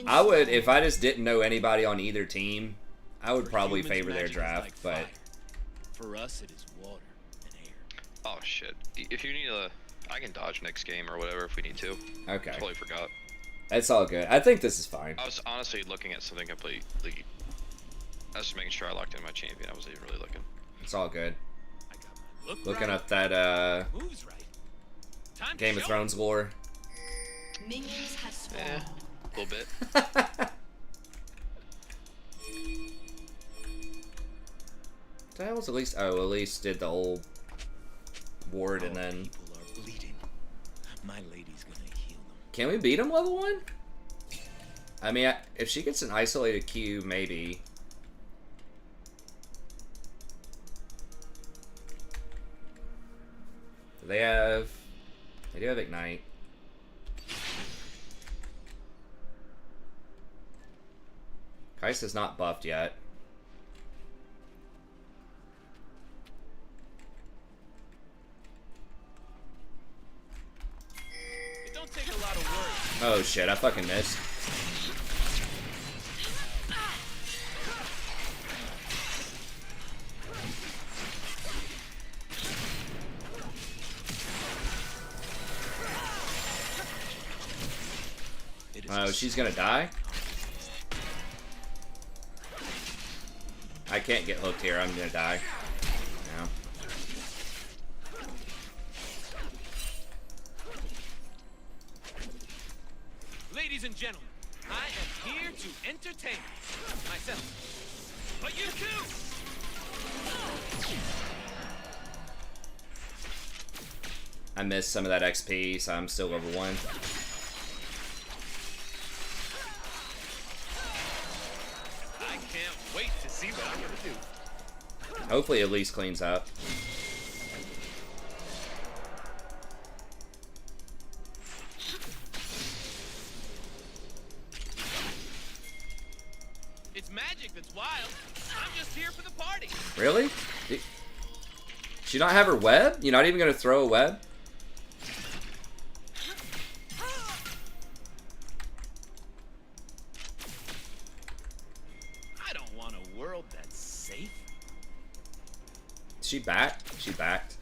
[SPEAKER 2] I would, if I just didn't know anybody on either team... I would probably favor their draft, but...
[SPEAKER 4] For us, it is water and air.
[SPEAKER 1] Oh, shit. If you need I can dodge next game or whatever if we need to.
[SPEAKER 2] Okay.
[SPEAKER 1] Totally forgot.
[SPEAKER 2] That's all good. I think this is fine.
[SPEAKER 1] I was honestly looking at something completely... I was just making sure I locked in my champion. I wasn't even really looking.
[SPEAKER 2] It's all good.
[SPEAKER 4] I got my look
[SPEAKER 2] Looking
[SPEAKER 4] right.
[SPEAKER 2] up that,
[SPEAKER 4] Moves right. Time
[SPEAKER 2] Game of Thrones lore.
[SPEAKER 3] Minions have
[SPEAKER 1] Yeah,
[SPEAKER 3] spawned.
[SPEAKER 1] a little bit.
[SPEAKER 2] The hell was at least? Oh, at least did the old ward and then.
[SPEAKER 4] People are bleeding. My lady's gonna heal them.
[SPEAKER 2] Can we beat him level 1? I mean, if she gets an isolated Q, maybe. They do have Ignite. Kai'Sa's not buffed yet.
[SPEAKER 4] It don't take a lot of work.
[SPEAKER 2] Oh shit, I fucking missed. Oh, she's gonna die? I can't get hooked here, I'm gonna die. Yeah.
[SPEAKER 4] Ladies and gentlemen, I am here to entertain myself. But you too!
[SPEAKER 2] I missed some of that XP, so I'm still level 1.
[SPEAKER 4] I can't wait to see what I'm gonna do.
[SPEAKER 2] Hopefully at least cleans up.
[SPEAKER 4] It's magic that's wild. I'm just here for the party.
[SPEAKER 2] Really? Did she not have her web? You're not even gonna throw a web?
[SPEAKER 4] I don't want a world that's safe.
[SPEAKER 2] Is she back? She backed.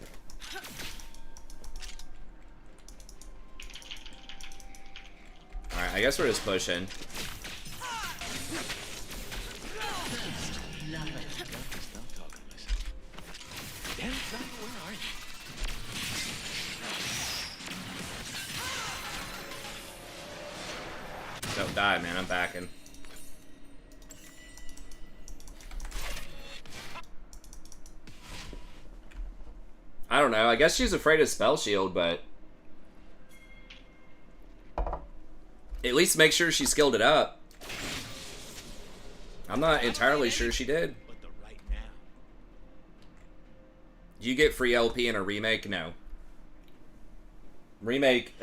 [SPEAKER 2] Alright, I guess we're just pushing.
[SPEAKER 4] Stop talking to myself. Damn, Zion, where are you?
[SPEAKER 2] Don't die, man. I'm backing. I don't know. I guess she's afraid of Spell Shield, but at least make sure she skilled it up. I'm not entirely sure she did.
[SPEAKER 4] But the right now.
[SPEAKER 2] Do you get free LP in a remake? No. Remake,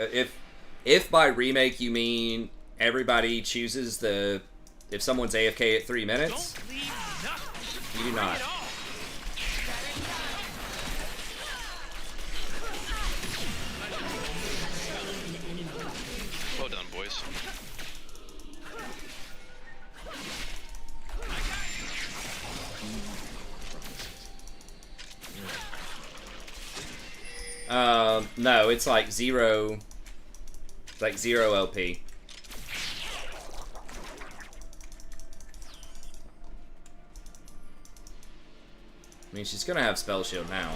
[SPEAKER 2] if by remake you mean everybody chooses the, if someone's AFK at 3 minutes,
[SPEAKER 4] Don't leave nothing.
[SPEAKER 2] you do not.
[SPEAKER 4] Bring it on.
[SPEAKER 1] Well done, boys.
[SPEAKER 2] No, it's like zero LP. I mean, she's gonna have Spell Shield now.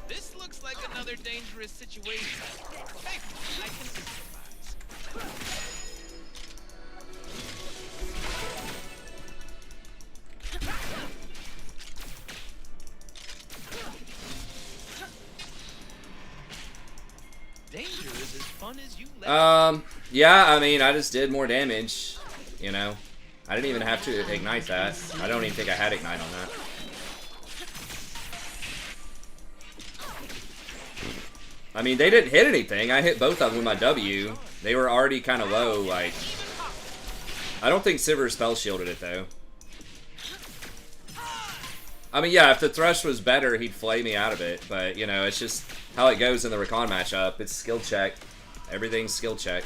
[SPEAKER 4] This looks like another dangerous situation. Hey, I can improvise. Danger is as fun as you let
[SPEAKER 2] Yeah, I mean, I just did more damage, you know. I didn't even have to ignite that. I don't even think I had ignite on that. I mean, they didn't hit anything. I hit both of them with my W. They were already kind of low, like... I don't think Sivir spell shielded it, though. I mean, yeah, if the Thresh was better, he'd flay me out of it. But, you know, it's just how it goes in the Rakan matchup. It's skill check. Everything's skill check.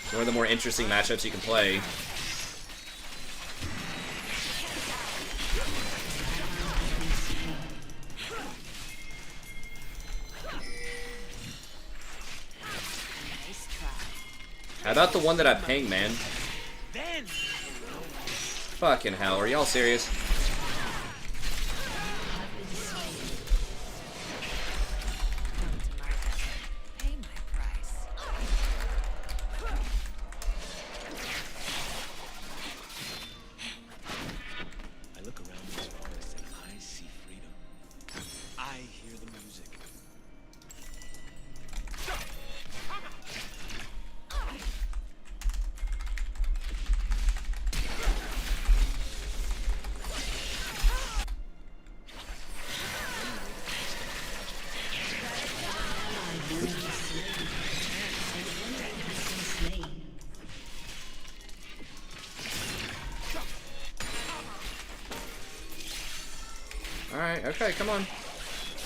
[SPEAKER 2] It's one of the more interesting matchups you can play. How about the one that I pinged, man?
[SPEAKER 4] then.
[SPEAKER 2] Fucking hell, are y'all serious? okay, come on.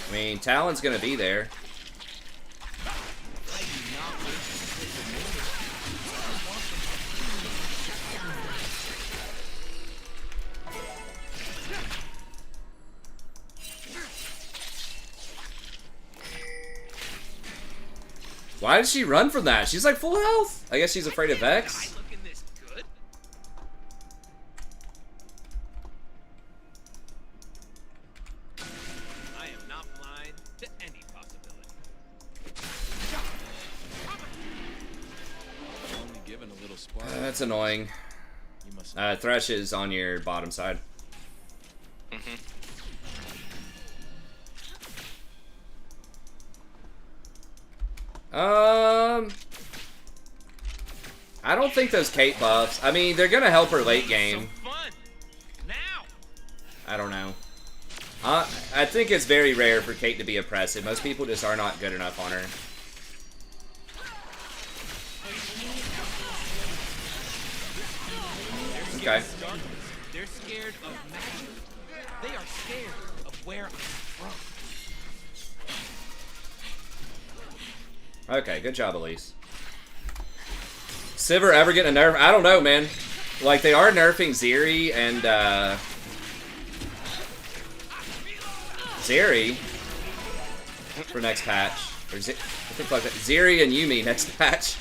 [SPEAKER 2] I mean, Talon's gonna be there. Why did she run from that? She's like full health. I guess she's afraid of Vex.
[SPEAKER 4] I am not blind to any possibility. Only given a little spark.
[SPEAKER 2] That's annoying.
[SPEAKER 4] You must
[SPEAKER 2] Thresh is on your bottom side. I don't think those Kate buffs. I mean, they're gonna help her late game.
[SPEAKER 4] fun. Now.
[SPEAKER 2] I don't know. I think it's very rare for Kate to be oppressive. Most people just are not good enough on her. Okay.
[SPEAKER 4] They're scared of magic. They are scared of where I'm from.
[SPEAKER 2] Okay, good job, Elise. Sivir ever getting a nerf? I don't know, man. Like, they are nerfing Zeri and, Zeri for next patch. Or I think like that. Zeri and Yumi next patch.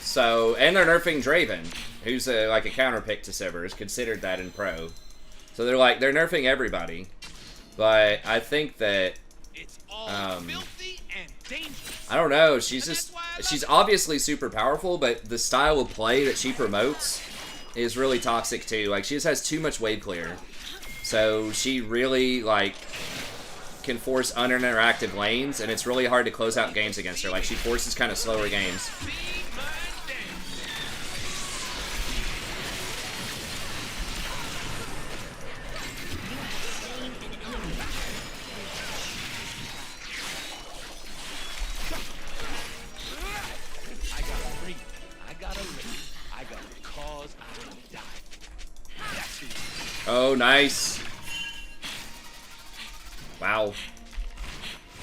[SPEAKER 2] So, and they're nerfing Draven, who's like a counter pick to Sivir, is considered that in pro. So they're nerfing everybody. But I think that,
[SPEAKER 4] It's all filthy and dangerous.
[SPEAKER 2] I don't know, she's obviously super powerful, but the style of play that she promotes is really toxic too. Like, she just has too much wave clear. So she really, like, can force uninteractive lanes, and it's really hard to close out games against her. Like, she forces kind of slower games. Oh, nice. Wow. It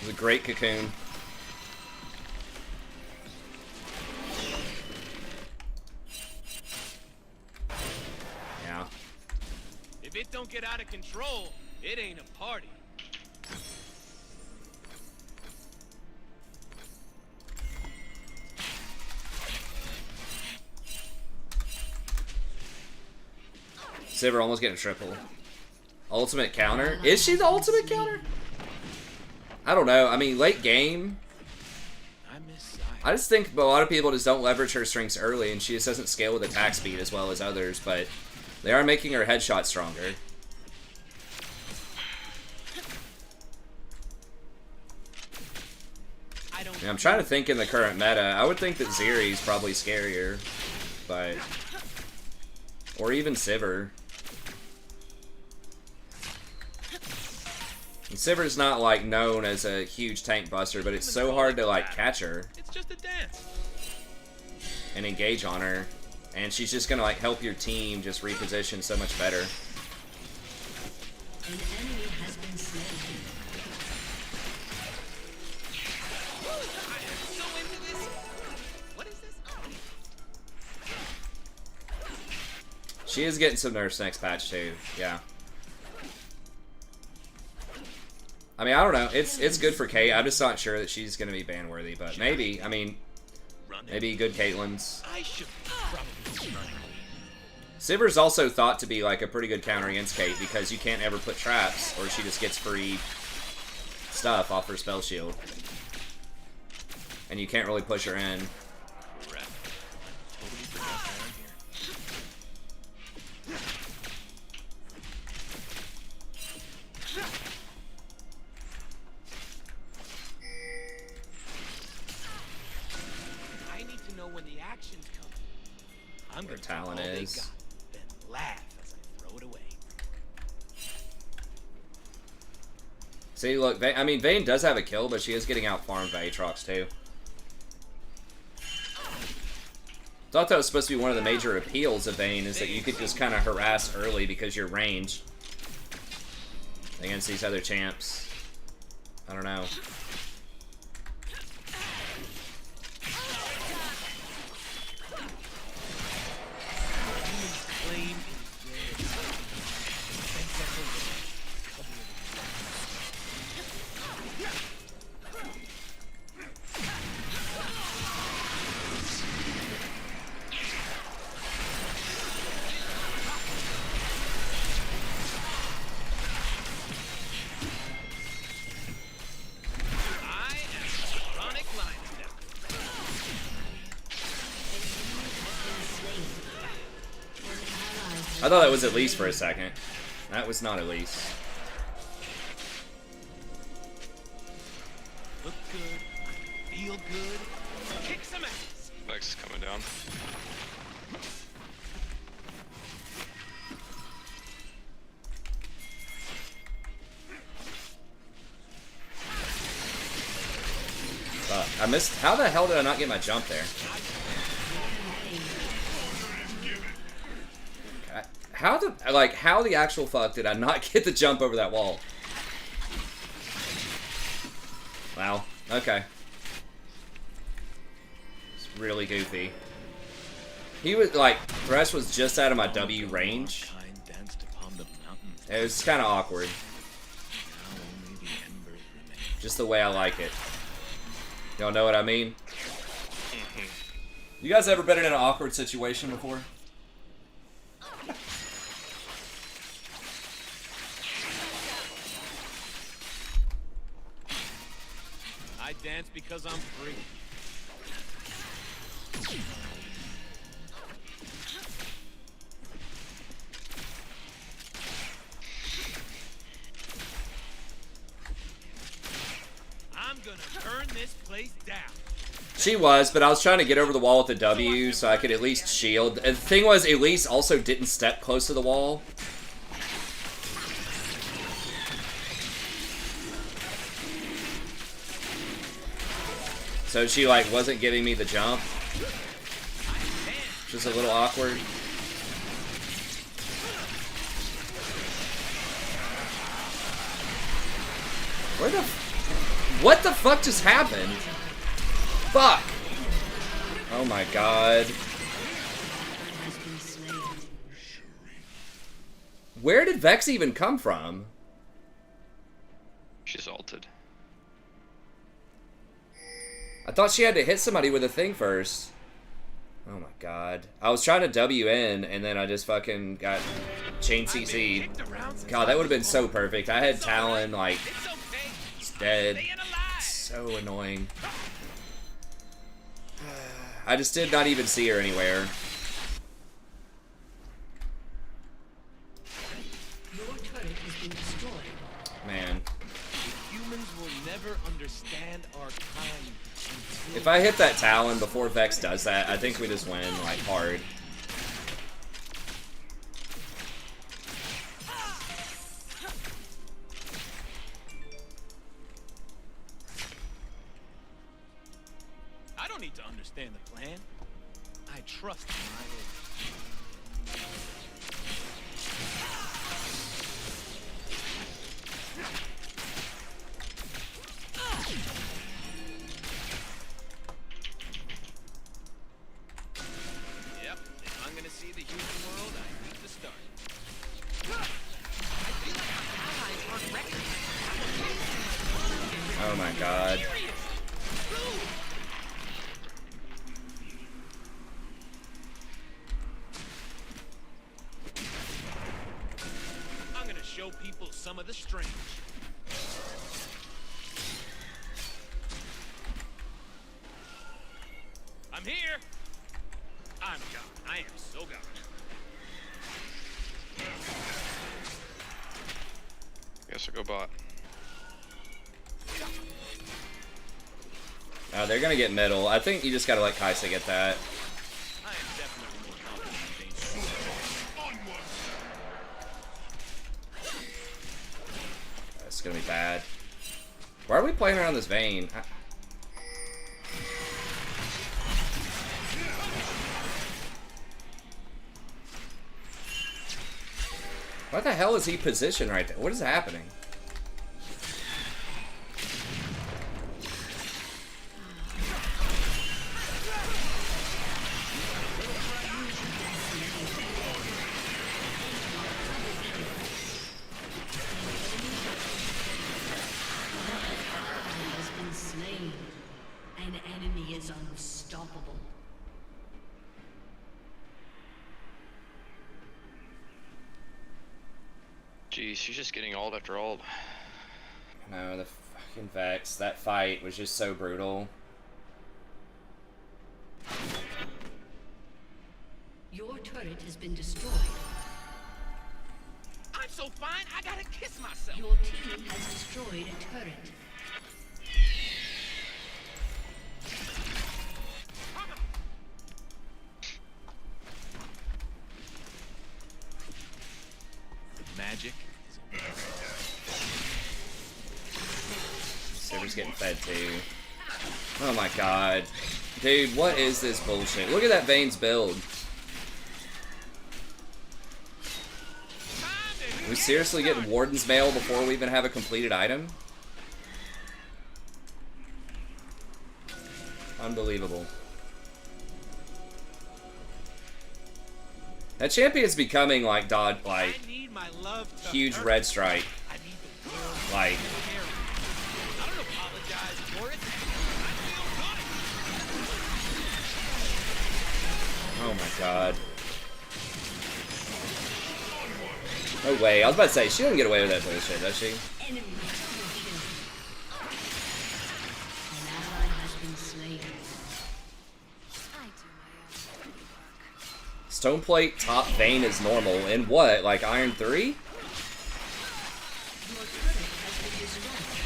[SPEAKER 2] was a great cocoon. Yeah.
[SPEAKER 4] If it don't get out of control, it ain't a party.
[SPEAKER 2] Sivir almost getting a triple. Ultimate counter? Is she the ultimate counter? I don't know. I mean, late game. I just think a lot of people just don't leverage her strengths early, and she just doesn't scale with attack speed as well as others, but they are making her headshot stronger. Yeah, I'm trying to think in the current meta. I would think that Zeri's probably scarier, but... Or even Sivir. And Sivir's not, like, known as a huge tank buster, but it's so hard to, like, catch her.
[SPEAKER 4] It's just a dance.
[SPEAKER 2] And engage on her. And she's just gonna, like, help your team just reposition so much better.
[SPEAKER 3] An enemy has been slain.
[SPEAKER 4] I am so into this. What is this?
[SPEAKER 2] She is getting some nerfs next patch, too. Yeah. I mean, I don't know. It's good for Kate. I'm just not sure that she's going to be ban-worthy, but maybe. I mean, maybe good Caitlyn's.
[SPEAKER 4] I should probably run.
[SPEAKER 2] Sivir's also thought to be like a pretty good counter against Kate because you can't ever put traps or she just gets free stuff off her spell shield. And you can't really push her in.
[SPEAKER 4] I'm
[SPEAKER 2] Where
[SPEAKER 4] gonna
[SPEAKER 2] Talon
[SPEAKER 4] take all they
[SPEAKER 2] is.
[SPEAKER 4] got, then laugh as I throw it away.
[SPEAKER 2] See, look, I mean, Vayne does have a kill, but she is getting out farmed by Aatrox too. Thought that was supposed to be one of the major appeals of Vayne, is that you could just kind of harass early because you're ranged against these other champs. I don't know. I thought that was Elise for a second. That was not Elise.
[SPEAKER 4] Look good, feel good, kick some ass.
[SPEAKER 1] Vex is coming down.
[SPEAKER 2] I missed. How the hell did I not get my jump there? How the actual fuck did I not get the jump over that wall? Wow. Okay. It's really goofy. He was like, Thresh was just out of my W range. It was kind of awkward. Just the way I like it. Y'all know what I mean? You guys ever been in an awkward situation before?
[SPEAKER 4] I dance because I'm free. I'm gonna turn this place down.
[SPEAKER 2] She was, but I was trying to get over the wall with the W so I could at least shield. And the thing was, Elise also didn't step close to the wall. So she, like, wasn't giving me the jump. Which was a little awkward. What the fuck just happened? Fuck! Oh my god. Where did Vex even come from?
[SPEAKER 1] She's ulted.
[SPEAKER 2] I thought she had to hit somebody with a thing first. Oh my god. I was trying to W in, and then I just fucking got chain CC'd. God, that would have been so perfect. I had Talon, like, it's dead. It's so annoying. I just did not even see her anywhere.
[SPEAKER 3] Your turret has been destroyed.
[SPEAKER 2] Man.
[SPEAKER 4] Humans will never understand our kind.
[SPEAKER 2] If I hit that Talon before Vex does that, I think we just win, like, hard.
[SPEAKER 4] I don't need to understand the plan. I trust in my own. Yep, if I'm gonna see the human world, I need to start. I feel like my allies aren't ready.
[SPEAKER 2] Oh my god.
[SPEAKER 4] I'm gonna show people some of the strange. I'm here. I'm gone. I am so gone.
[SPEAKER 1] Guess I'll go bot.
[SPEAKER 2] They're gonna get middle. I think you just gotta let Kaisa get that.
[SPEAKER 4] I am definitely more confident than dangerous.
[SPEAKER 2] It's gonna be bad. Why are we playing around this Vayne? What the hell is he positioned right there? What is happening?
[SPEAKER 3] An enemy is unstoppable.
[SPEAKER 1] Jeez, she's just getting ult after ult.
[SPEAKER 2] No, the fucking Vex. That fight was just so brutal.
[SPEAKER 3] Your turret has been destroyed.
[SPEAKER 4] I'm so fine, I gotta kiss myself.
[SPEAKER 3] Your team has destroyed a turret.
[SPEAKER 4] Magic.
[SPEAKER 2] Silver's getting fed too. Oh my god. Dude, what is this bullshit? Look at that Vayne's build. We seriously getting Warden's Mail before we even have a completed item? Unbelievable. That champion's becoming like huge red strike. Like, oh my god. No way. I was about to say, she doesn't get away with that bullshit, does she?
[SPEAKER 3] Enemy double kill. An ally has been slain.
[SPEAKER 2] Stoneplate top Vayne is normal. In what? Like Iron 3?
[SPEAKER 3] Your turret has been destroyed.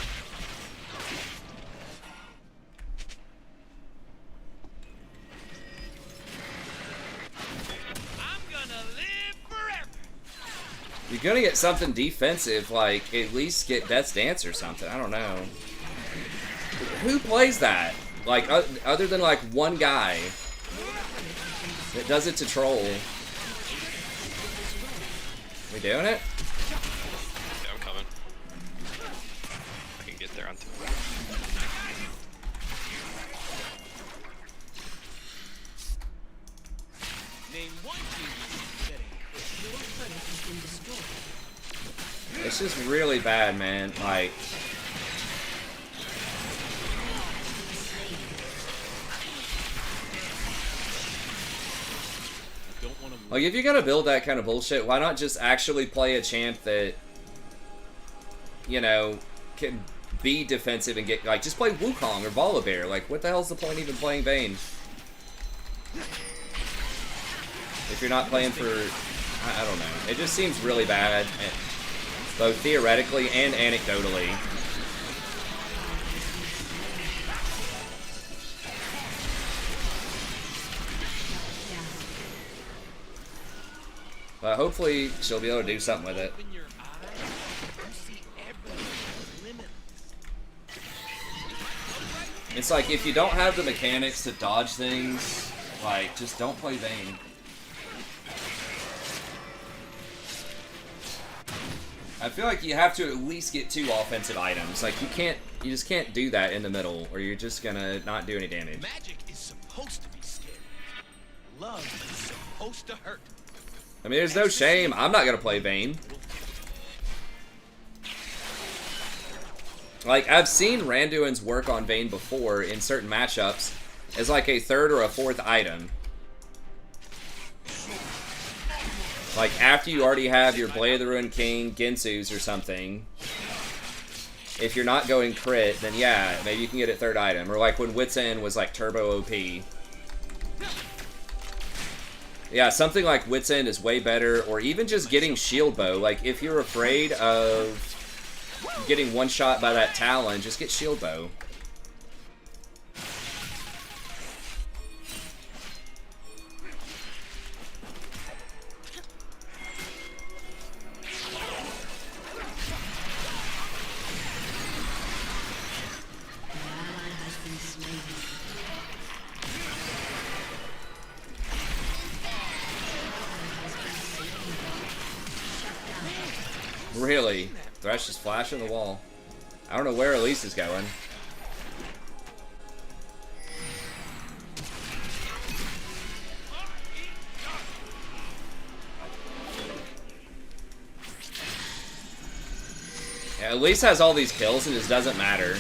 [SPEAKER 4] I'm gonna live forever.
[SPEAKER 2] You're gonna get something defensive, like at least get Death's Dance or something. I don't know. Who plays that? Like, other than like one guy that does it to troll. We doing it?
[SPEAKER 1] Yeah, I'm coming. I can get there on time.
[SPEAKER 4] Name one team that ain't quit.
[SPEAKER 3] Your turret has been destroyed.
[SPEAKER 2] It's just really bad, man. Like,
[SPEAKER 4] Don't want to
[SPEAKER 2] like if you're gonna build that kind of bullshit, why not just actually play a champ that, you know, can be defensive and get, like, just play Wukong or Volibear. Like, what the hell's the point even playing Vayne? If you're not playing for, I don't know. It just seems really bad, both theoretically and anecdotally. But hopefully she'll be able to do something with it.
[SPEAKER 4] open your eyes. You see everything limitless.
[SPEAKER 2] It's like, if you don't have the mechanics to dodge things, like, just don't play Vayne. I feel like you have to at least get 2 offensive items. Like, you just can't do that in the middle, or you're just gonna not do any damage.
[SPEAKER 4] Magic is supposed to be scary. Love is supposed to hurt.
[SPEAKER 2] I mean, there's no shame. I'm not gonna play Vayne. Like, I've seen Randuin's work on Vayne before in certain matchups as like a 3rd or a 4th item. Like, after you already have your Blade of the Ruined King, Ginsu's or something, if you're not going crit, then yeah, maybe you can get it 3rd item. Or like when Wit's End was like turbo OP. Yeah, something like Wit's End is way better, or even just getting Shield Bow. Like, if you're afraid of getting one shot by that Talon, just get Shield Bow. Really? Thresh is flashing the wall. I don't know where Elise is going. Yeah, Elise has all these kills and it just doesn't matter.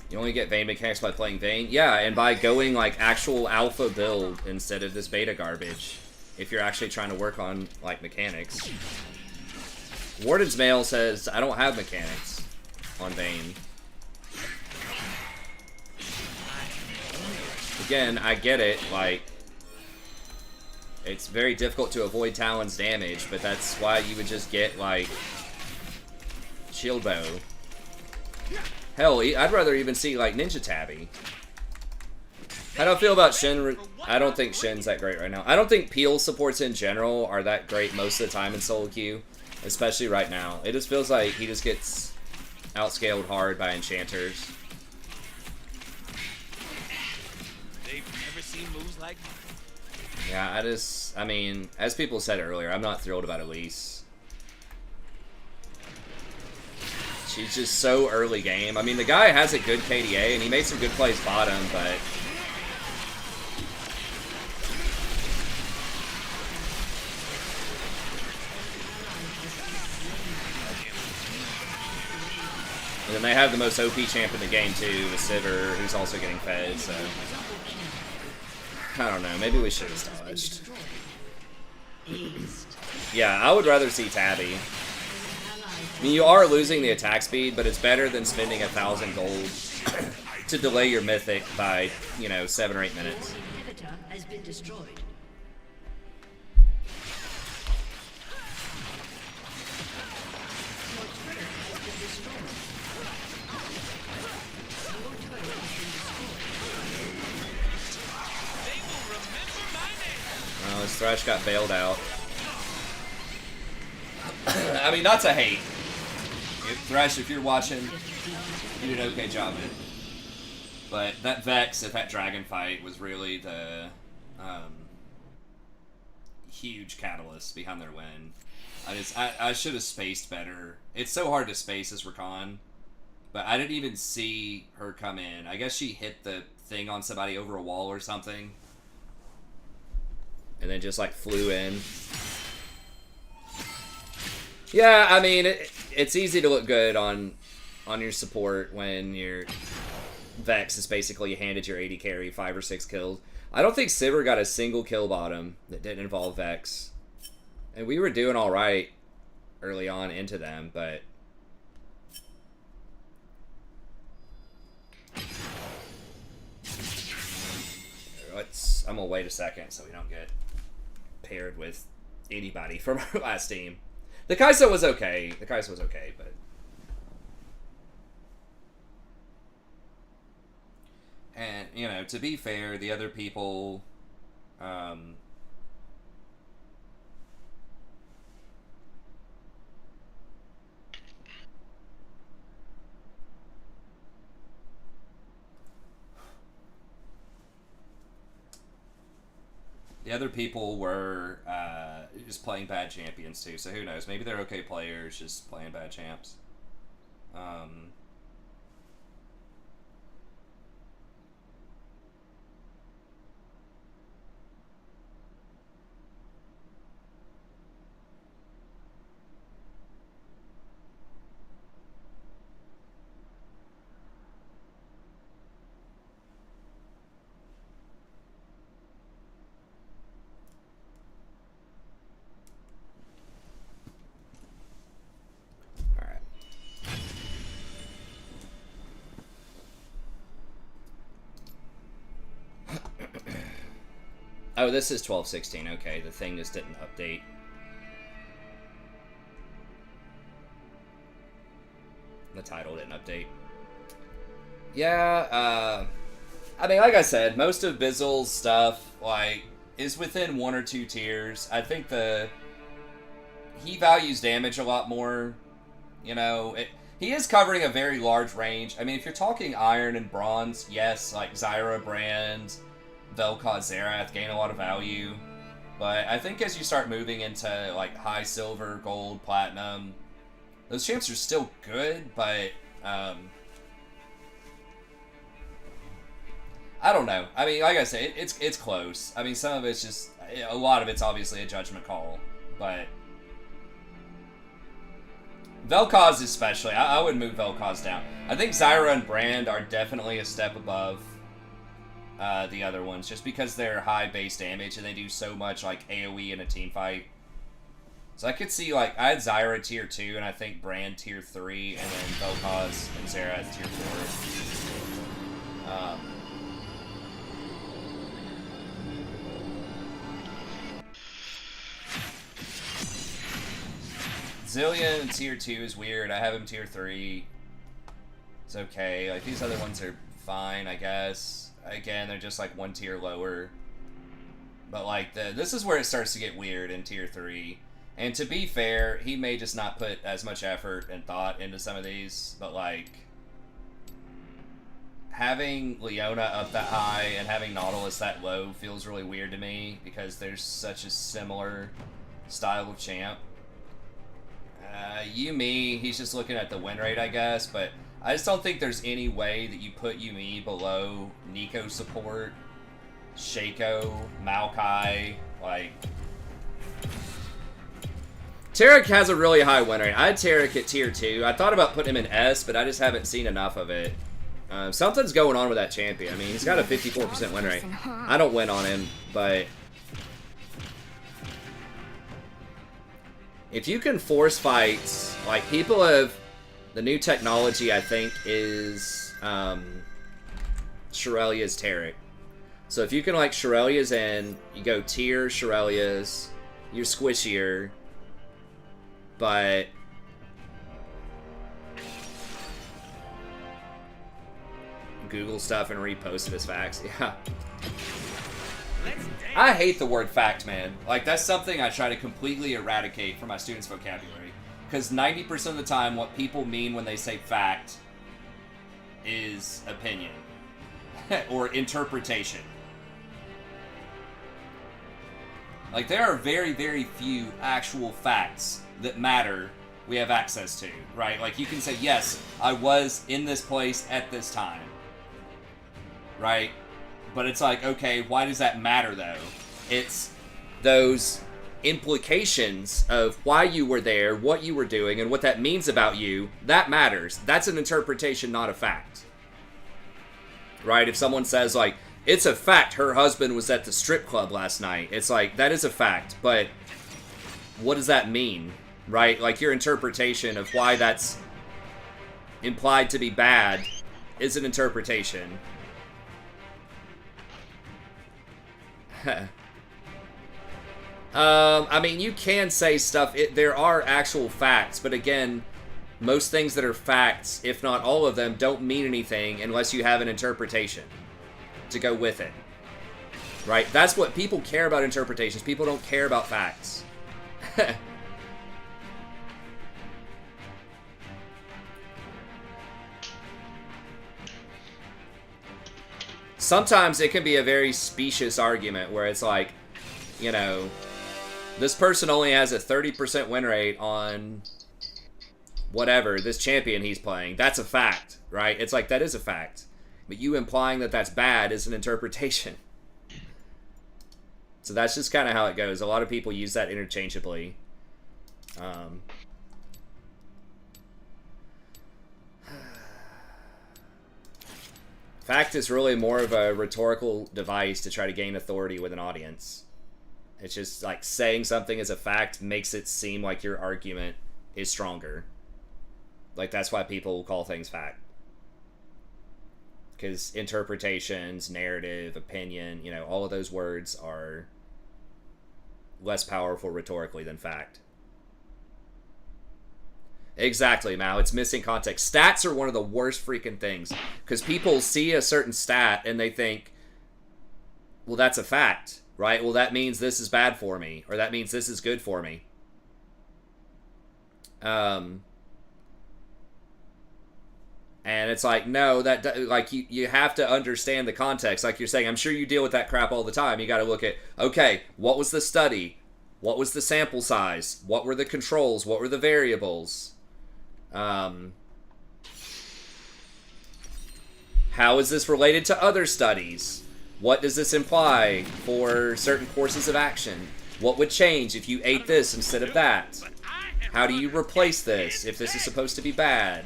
[SPEAKER 2] You only get Vayne mechanics by playing Vayne? Yeah, and by going like actual alpha build instead of this beta garbage. If you're actually trying to work on like mechanics. Warden's Mail says, I don't have mechanics on Vayne. Again, I get it, like, it's very difficult to avoid Talon's damage, but that's why you would just get, like, Shield Bow. Hell, I'd rather even see, like, Ninja Tabby. How do I feel about Shin? I don't think Shin's that great right now. I don't think Peel supports in general are that great most of the time in solo queue, especially right now. It just feels like he just gets outscaled hard by enchanters.
[SPEAKER 4] Moves like
[SPEAKER 2] Yeah, I mean, as people said earlier, I'm not thrilled about Elise. She's just so early game. I mean, the guy has a good KDA, and he made some good plays bottom, but... And then they have the most OP champ in the game, too, with Sivir, who's also getting fed, so... I don't know, maybe we should have dodged. Yeah, I would rather see Tabby. I mean, you are losing the attack speed, but it's better than spending 1,000 gold to delay your mythic by, you know, 7 or 8 minutes. Well, his Thresh got bailed out. I mean, not to hate. Thresh, if you're watching, you did an okay job of it. But that Vex at that dragon fight was really the huge catalyst behind their win. I should have spaced better. It's so hard to space as Rakan, but I didn't even see her come in. I guess she hit the thing on somebody over a wall or something. And then just like flew in. Yeah, I mean, it's easy to look good on your support when your Vex is basically handed your AD carry 5 or 6 kills. I don't think Sivir got a single kill bottom that didn't involve Vex. And we were doing alright early on into them, but... I'm gonna wait a second so we don't get paired with anybody from our last team. The Kai'Sa was okay. The Kai'Sa was okay, but... And, you know, to be fair, the other people... the other people were just playing bad champions too, so who knows? Maybe they're okay players, just playing bad champs. Oh, this is 12:16. Okay, the thing just didn't update. The title didn't update. Yeah, I mean, like I said, most of Bizzle's stuff, like, is within 1 or 2 tiers. I think he values damage a lot more. You know, He is covering a very large range. I mean, if you're talking iron and bronze, yes, like Zyra, Brand, Vel'Koz, Xerath gain a lot of value. But I think as you start moving into like high silver, gold, platinum, those champs are still good, but I don't know. I mean, like I say, it's close. I mean, some of it's just, a lot of it's obviously a judgment call, but Vel'Koz especially, I would move Vel'Koz down. I think Zyra and Brand are definitely a step above the other ones, just because they're high base damage and they do so much like AoE in a team fight. So I could see, like, I had Zyra tier 2 and I think Brand tier 3 and then Vel'Koz and Xerath tier 4. Zillion tier 2 is weird. I have him tier 3. It's okay. Like, these other ones are fine, I guess. Again, they're just like one tier lower. But like, this is where it starts to get weird in tier 3. And to be fair, he may just not put as much effort and thought into some of these, but like, having Leona up that high and having Nautilus that low feels really weird to me, because there's such a similar style of champ. Yuumi, he's just looking at the win rate, I guess, but I just don't think there's any way that you put Yuumi below Nico support, Shaco, Maokai, like... Taric has a really high win rate. I had Taric at tier 2. I thought about putting him in S, but I just haven't seen enough of it. Something's going on with that champion. I mean, he's got a 54% win rate. I don't win on him, but... if you can force fights, like, people have... the new technology, I think, is Shirelia's Taric. So if you can, like, Shirelia's in, you go tier Shirelia's, you're squishier, but... Google stuff and repost it as facts, yeah. I hate the word fact, man. Like, that's something I try to completely eradicate from my students' vocabulary. Because 90% of the time, what people mean when they say fact is opinion. Or interpretation. Like, there are very, very few actual facts that matter we have access to, right? Like, you can say, yes, I was in this place at this time. Right? But it's like, okay, why does that matter, though? It's those implications of why you were there, what you were doing, and what that means about you. That matters. That's an interpretation, not a fact. Right? If someone says, like, it's a fact her husband was at the strip club last night. It's like, that is a fact, but what does that mean? Right? Like, your interpretation of why that's implied to be bad is an interpretation. I mean, you can say stuff, there are actual facts, but again, most things that are facts, if not all of them, don't mean anything unless you have an interpretation to go with it. Right? That's what people care about, interpretations. People don't care about facts. Sometimes it can be a very specious argument where it's like, you know, this person only has a 30% win rate on whatever, this champion he's playing. That's a fact, right? It's like, that is a fact. But you implying that that's bad is an interpretation. So that's just kind of how it goes. A lot of people use that interchangeably. Fact is really more of a rhetorical device to try to gain authority with an audience. It's just like saying something as a fact makes it seem like your argument is stronger. Like, that's why people call things fact. Because interpretations, narrative, opinion, you know, all of those words are less powerful rhetorically than fact. Exactly, Mao. It's missing context. Stats are one of the worst freaking things. Because people see a certain stat and they think, well, that's a fact, right? Well, that means this is bad for me. Or that means this is good for me. And it's like, no, that like you have to understand the context. Like you're saying, I'm sure you deal with that crap all the time. You got to look at, okay, what was the study? What was the sample size? What were the controls? What were the variables? How is this related to other studies? What does this imply for certain courses of action? What would change if you ate this instead of that? How do you replace this if this is supposed to be bad?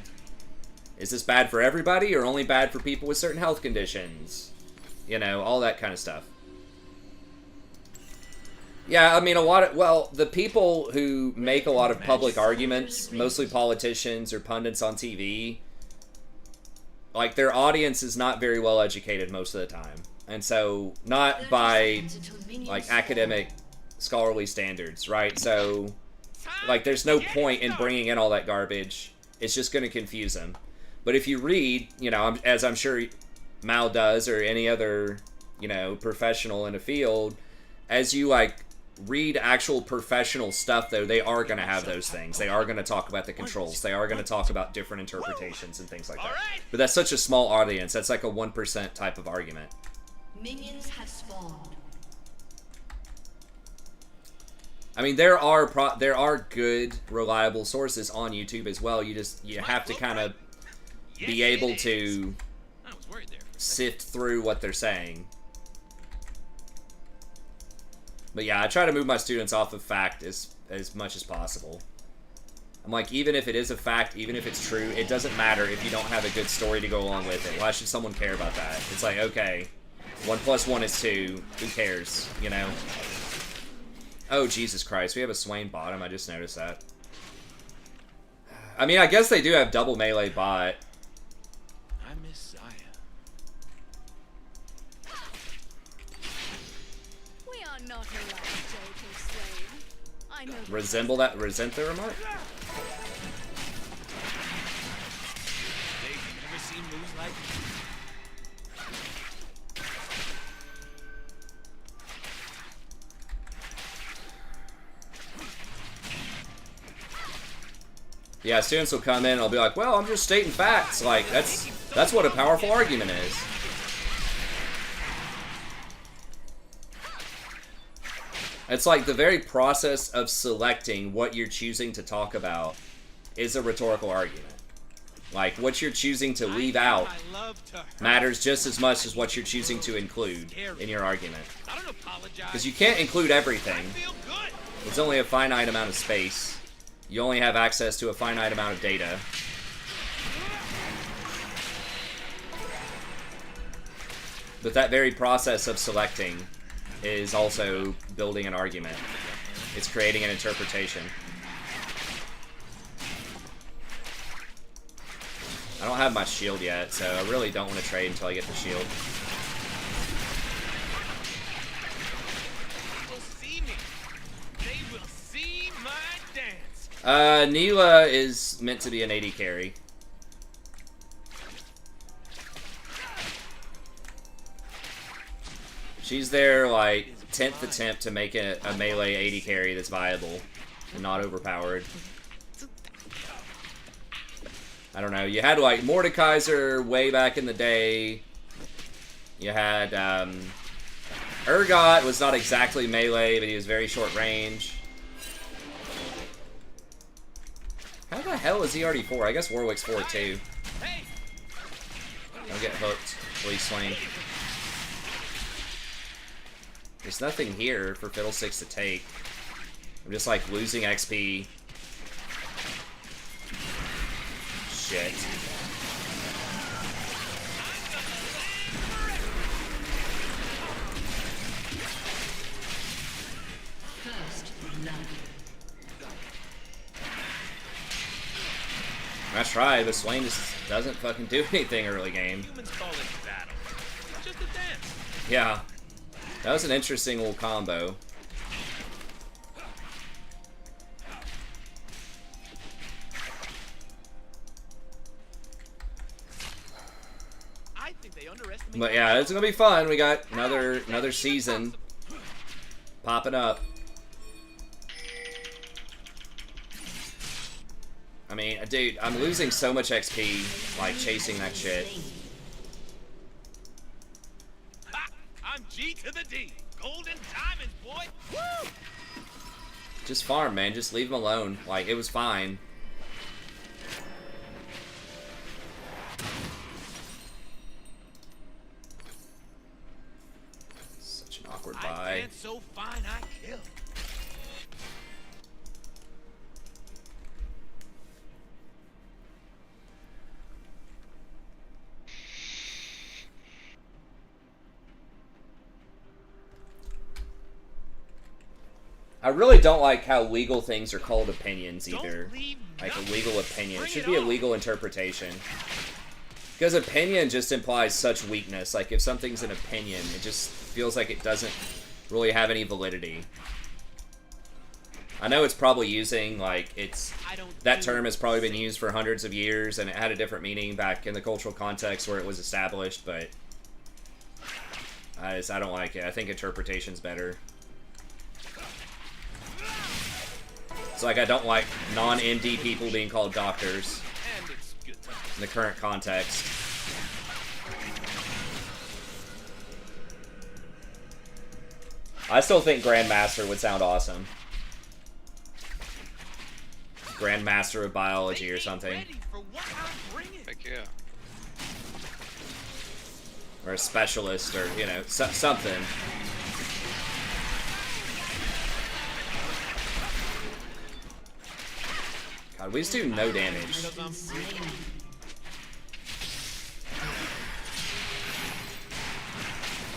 [SPEAKER 2] Is this bad for everybody or only bad for people with certain health conditions? You know, all that kind of stuff. Yeah, I mean, the people who make a lot of public arguments, mostly politicians or pundits on TV, like, their audience is not very well educated most of the time. And so, not by, like, academic, scholarly standards, right? So, like, there's no point in bringing in all that garbage. It's just going to confuse them. But if you read, you know, as I'm sure Mal does, or any other, you know, professional in a field, as you, like, read actual professional stuff, though, they are going to have those things. They are going to talk about the controls. They are going to talk about different interpretations and things like that. But that's such a small audience. That's like a 1% type of argument.
[SPEAKER 3] Minions have spawned.
[SPEAKER 2] I mean, there are good, reliable sources on YouTube as well. You have to kind of be able to sift through what they're saying. But yeah, I try to move my students off of fact as much as possible. I'm like, even if it is a fact, even if it's true, it doesn't matter if you don't have a good story to go along with it. Why should someone care about that? It's like, okay, 1 + 1 is 2. Who cares, you know? Oh, Jesus Christ, we have a Swain bottom. I just noticed that. I mean, I guess they do have double melee bot.
[SPEAKER 4] I miss Zaya.
[SPEAKER 5] We are not allowed to slave. I know.
[SPEAKER 2] Resent the remark?
[SPEAKER 4] They've never seen moves like this.
[SPEAKER 2] Yeah, students will come in and I'll be like, well, I'm just stating facts. Like, that's what a powerful argument is. It's like the very process of selecting what you're choosing to talk about is a rhetorical argument. Like, what you're choosing to leave out matters just as much as what you're choosing to include in your argument. Because you can't include everything. There's only a finite amount of space. You only have access to a finite amount of data. But that very process of selecting is also building an argument. It's creating an interpretation. I don't have my shield yet, so I really don't want to trade until I get the shield. Neela is meant to be an AD carry. She's their, like, 10th attempt to make a melee AD carry that's viable and not overpowered. I don't know. You had, like, Mordekaiser way back in the day. You had, Urgot was not exactly melee, but he was very short range. How the hell is he already 4? I guess Warwick's 4 too. Don't get hooked, please, Swain. There's nothing here for Fiddlesticks to take. I'm just like losing XP. Shit. I tried, but Swain just doesn't fucking do anything early game. Yeah. That was an interesting little combo. But yeah, it's gonna be fun. We got another season popping up. I mean, dude, I'm losing so much XP, like, chasing that shit.
[SPEAKER 4] Ha! I'm G to the D. Golden diamonds, boy. Woo!
[SPEAKER 2] Just farm, man. Just leave him alone. Like, it was fine. Such an awkward
[SPEAKER 4] I
[SPEAKER 2] buy.
[SPEAKER 4] dance so fine I kill.
[SPEAKER 2] I really don't like how legal things are called opinions either.
[SPEAKER 4] Don't leave
[SPEAKER 2] Like a
[SPEAKER 4] nothing.
[SPEAKER 2] legal opinion. It
[SPEAKER 4] Bring
[SPEAKER 2] should
[SPEAKER 4] it
[SPEAKER 2] be a
[SPEAKER 4] on.
[SPEAKER 2] legal interpretation. Because opinion just implies such weakness. Like if something's an opinion, it just feels like it doesn't really have any validity. I know it's probably using, like, it's...
[SPEAKER 4] I don't
[SPEAKER 2] That
[SPEAKER 4] do
[SPEAKER 2] term has probably been used for hundreds of years, and it had a different meaning back in the cultural context where it was established, but... I don't like it. I think interpretation's better. It's like I don't like non-MD people being called doctors
[SPEAKER 4] And it's good times.
[SPEAKER 2] in the current context. I still think Grandmaster would sound awesome. Grandmaster of Biology or something.
[SPEAKER 4] Ready for what I'm bringing.
[SPEAKER 1] Heck yeah.
[SPEAKER 2] Or a specialist, or, you know, something. God, we just do no damage.
[SPEAKER 4] Because I'm free.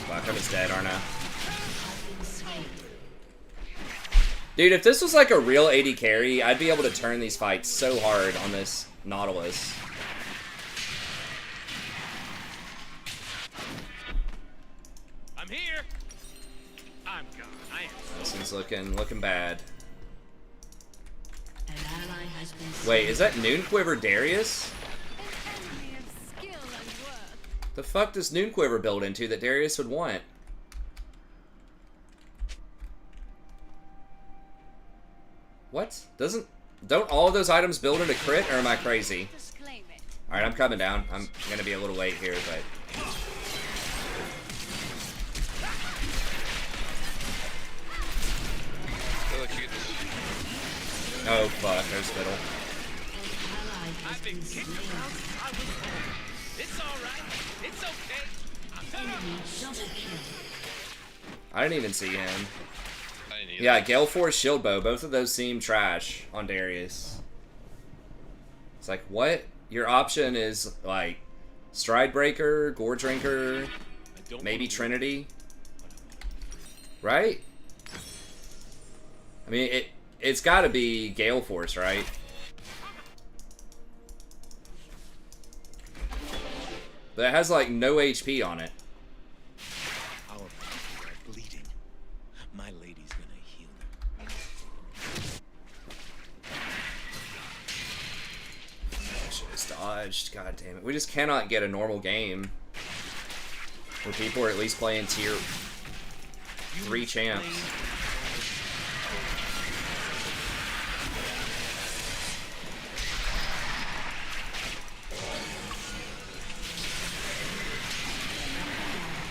[SPEAKER 2] Fuck, I'm just dead, aren't I? Dude, if this was like a real AD carry, I'd be able to turn these fights so hard on this Nautilus.
[SPEAKER 4] I'm here. I'm gone. I am
[SPEAKER 2] This is looking bad.
[SPEAKER 3] An ally has been slain.
[SPEAKER 2] Wait, is that Noon Quiver Darius?
[SPEAKER 5] An enemy of skill and work.
[SPEAKER 2] The fuck does Noon Quiver build into that Darius would want? What? Don't all of those items build into crit, or am I crazy?
[SPEAKER 5] Disclaim it.
[SPEAKER 2] Alright, I'm coming down. I'm gonna be a little late here, but...
[SPEAKER 1] I feel like you get this.
[SPEAKER 2] Oh fuck, there's Fiddle.
[SPEAKER 3] An ally has
[SPEAKER 4] I've been
[SPEAKER 3] been
[SPEAKER 4] kicked
[SPEAKER 3] slain.
[SPEAKER 4] around since I was born. It's alright. It's okay. I'm
[SPEAKER 3] Enemy double kill.
[SPEAKER 2] I didn't even see him.
[SPEAKER 1] I didn't either.
[SPEAKER 2] Yeah, Gale Force Shield Bow, both of those seem trash on Darius. It's like, what? Your option is, like, Stride Breaker, Gore Drinker,
[SPEAKER 4] I don't
[SPEAKER 2] maybe
[SPEAKER 4] wanna
[SPEAKER 2] Trinity? Right? I mean, it's gotta be Gale Force, right? But it has, like, no HP on it.
[SPEAKER 4] Our people are bleeding. My lady's gonna heal them.
[SPEAKER 2] I should have dodged. God damn it. We just cannot get a normal game where people are at least playing tier 3 champs.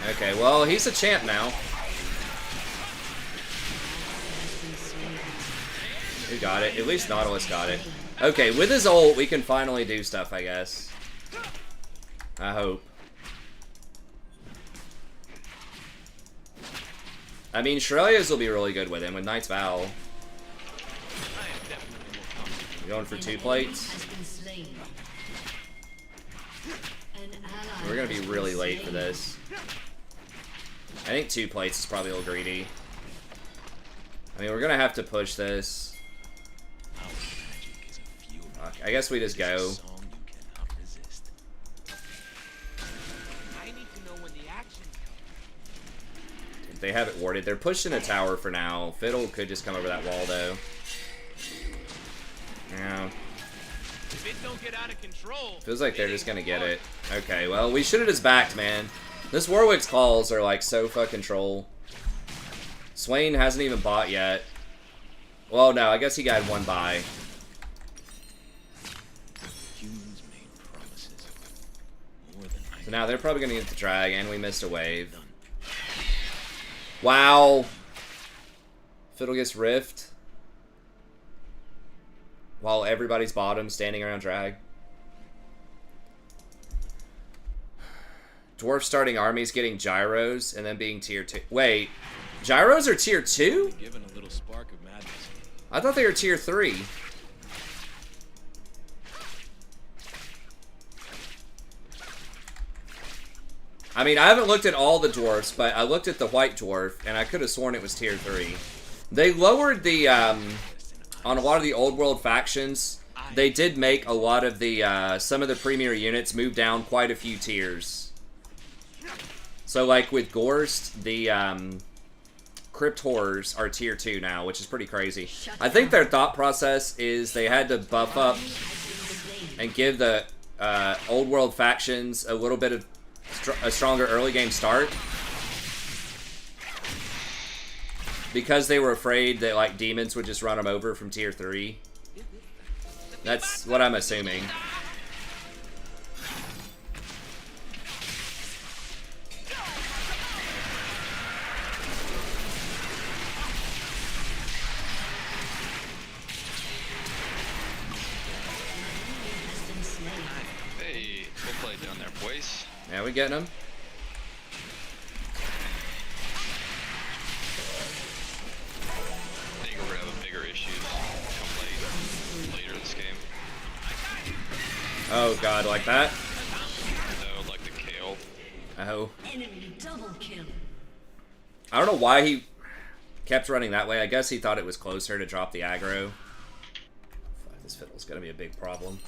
[SPEAKER 2] Okay, well, he's a champ now. Who got it? At least Nautilus got it. Okay, with his ult, we can finally do stuff, I guess. I hope. I mean, Shrelia's will be really good with him, with Knight's Vow.
[SPEAKER 4] I am definitely more confident.
[SPEAKER 2] You going for 2 plates?
[SPEAKER 3] Has been slain. An ally
[SPEAKER 2] We're gonna be
[SPEAKER 3] has been
[SPEAKER 2] really late for
[SPEAKER 3] slain.
[SPEAKER 2] this. I think 2 plates is probably a little greedy. I mean, we're gonna have to push this.
[SPEAKER 4] Our magic is a fury.
[SPEAKER 2] Fuck, I guess we just
[SPEAKER 4] It is
[SPEAKER 2] go.
[SPEAKER 4] a song you cannot resist. I need to know when the action's coming.
[SPEAKER 2] They have it warded. They're pushing a tower for now. Fiddle could just come over that wall, though. Yeah.
[SPEAKER 4] If it don't get out of control,
[SPEAKER 2] Feels like they're
[SPEAKER 4] it
[SPEAKER 2] just
[SPEAKER 4] ain't
[SPEAKER 2] gonna get
[SPEAKER 4] fun.
[SPEAKER 2] it. Okay, well, we should have just backed, man. This Warwick's calls are, like, so fucking troll. Swain hasn't even bought yet. Well, no, I guess he got 1 buy. So now they're probably gonna get the drag, and we missed a wave. Wow. Fiddle gets rift. While everybody's bottom standing around drag. Dwarf starting armies getting gyros and then being tier 2. Wait, gyros are tier 2?
[SPEAKER 4] Given a little spark of madness.
[SPEAKER 2] I thought they were tier 3. I mean, I haven't looked at all the dwarfs, but I looked at the white dwarf, and I could have sworn it was tier 3. They lowered the, on a lot of the old world factions, they did make a lot of the, some of the premier units move down quite a few tiers. So, like, with Gorst, the, Crypt Horrors are tier 2 now, which is pretty crazy. I think their thought process is they had to buff up and give the, old world factions a little bit of a stronger early game start. Because they were afraid that, like, demons would just run them over from tier 3. That's what I'm assuming.
[SPEAKER 1] Hey, we'll play down there, boys.
[SPEAKER 2] Yeah, we getting them.
[SPEAKER 1] I think we're gonna have bigger issues come later this game.
[SPEAKER 2] Oh god, like that?
[SPEAKER 1] No, like the kale.
[SPEAKER 2] Oh.
[SPEAKER 3] Enemy double kill.
[SPEAKER 2] I don't know why he kept running that way. I guess he thought it was closer to drop the aggro. Fuck, this fiddle's gonna be a big problem.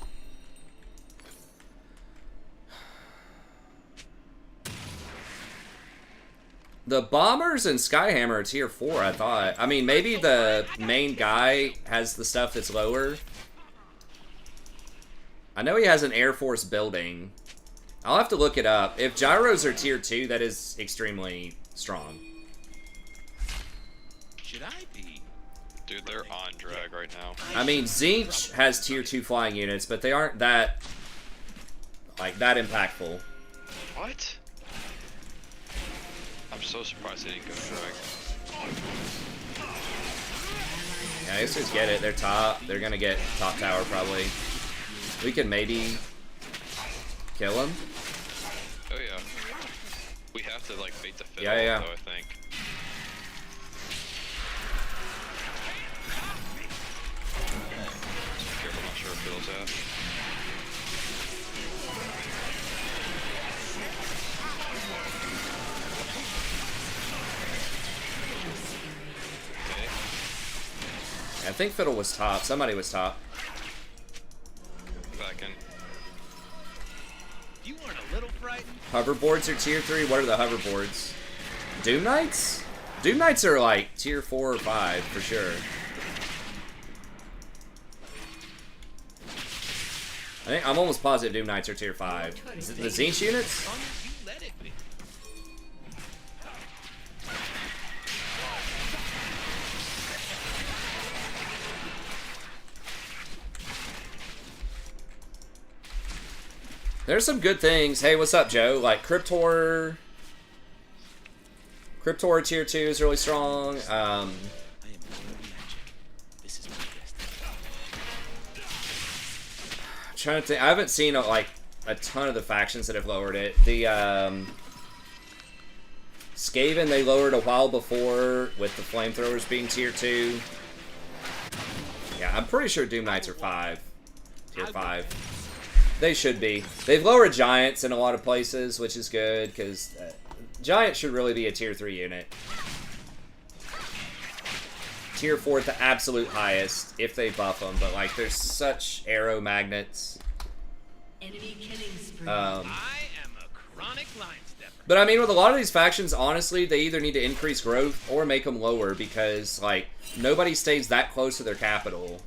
[SPEAKER 2] The Bombers and Skyhammer are tier 4, I thought. I mean, maybe the main guy has the stuff that's lower. I know he has an Air Force building. I'll have to look it up. If gyros are tier 2, that is extremely strong.
[SPEAKER 4] Should I be?
[SPEAKER 1] Dude, they're on drag right now.
[SPEAKER 2] I mean, Zinch has tier 2 flying units, but they aren't that, like, that impactful.
[SPEAKER 1] What? I'm so surprised they didn't go drag.
[SPEAKER 2] Yeah, I guess just get it. They're top. They're gonna get top tower, probably. We can maybe kill them.
[SPEAKER 1] Oh yeah. We have to like bait the fiddle,
[SPEAKER 2] Yeah.
[SPEAKER 1] though, I think. Careful, I'm not sure where fiddle's at. Okay.
[SPEAKER 2] I think Fiddle was top. Somebody was top.
[SPEAKER 1] Back in.
[SPEAKER 4] You weren't a little frightened?
[SPEAKER 2] Hoverboards are tier 3. What are the hoverboards? Doom Knights? Doom Knights are like tier 4 or 5 for sure. I'm almost positive Doom Knights are tier 5. Is it the Zinch units?
[SPEAKER 4] As long as you let it be.
[SPEAKER 2] There's some good things. Hey, what's up, Joe? Like Crypt Horror. Crypt Horror tier 2 is really strong.
[SPEAKER 4] I am more magic. This is my destiny.
[SPEAKER 2] I'm trying to think. I haven't seen like a ton of the factions that have lowered it. The Skaven they lowered a while before with the flamethrowers being tier 2. Yeah, I'm pretty sure Doom Knights are 5. Tier 5. They should be. They've lowered Giants in a lot of places, which is good, because Giants should really be a tier 3 unit. Tier 4 at the absolute highest, if they buff them, but like, there's such arrow magnets.
[SPEAKER 3] Enemy killing spree.
[SPEAKER 4] I am a chronic line stepper.
[SPEAKER 2] But I mean, with a lot of these factions, honestly, they either need to increase growth or make them lower, because, like, nobody stays that close to their capital.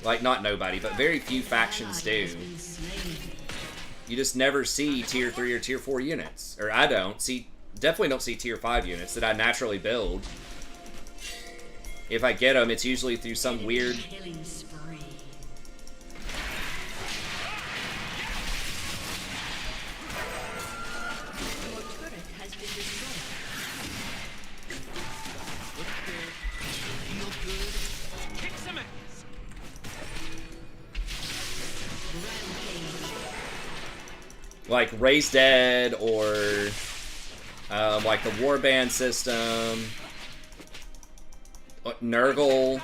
[SPEAKER 2] Like, not nobody, but very few factions do. You just never see tier 3 or tier 4 units. Or I definitely don't see tier 5 units that I naturally build. If I get them, it's usually through some weird... like Raise Dead or like the Warband system. Nurgle,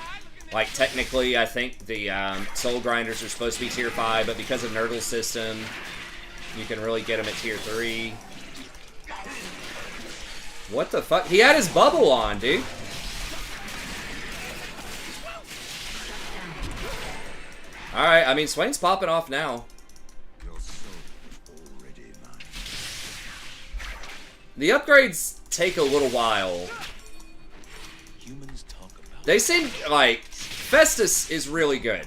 [SPEAKER 2] like technically I think the Soul Grinders are supposed to be tier 5, but because of Nurgle's system, you can really get them at tier 3. What the fuck? He had his bubble on, dude. Alright, I mean, Swain's popping off now. The upgrades take a little while. They seem like Festus is really good,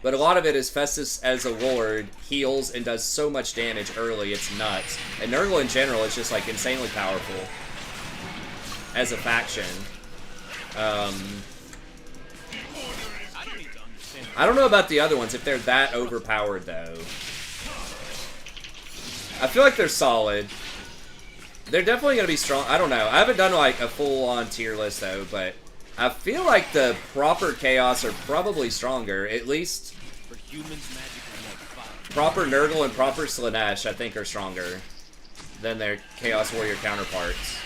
[SPEAKER 2] but a lot of it is Festus as a lord heals and does so much damage early, it's nuts. And Nurgle in general is just like insanely powerful as a faction. I don't know about the other ones, if they're that overpowered, though. I feel like they're solid. They're definitely going to be strong. I don't know. I haven't done, like, a full-on tier list, though, but I feel like the proper Chaos are probably stronger. At least proper Nurgle and proper Slaanesh, I think, are stronger than their Chaos Warrior counterparts.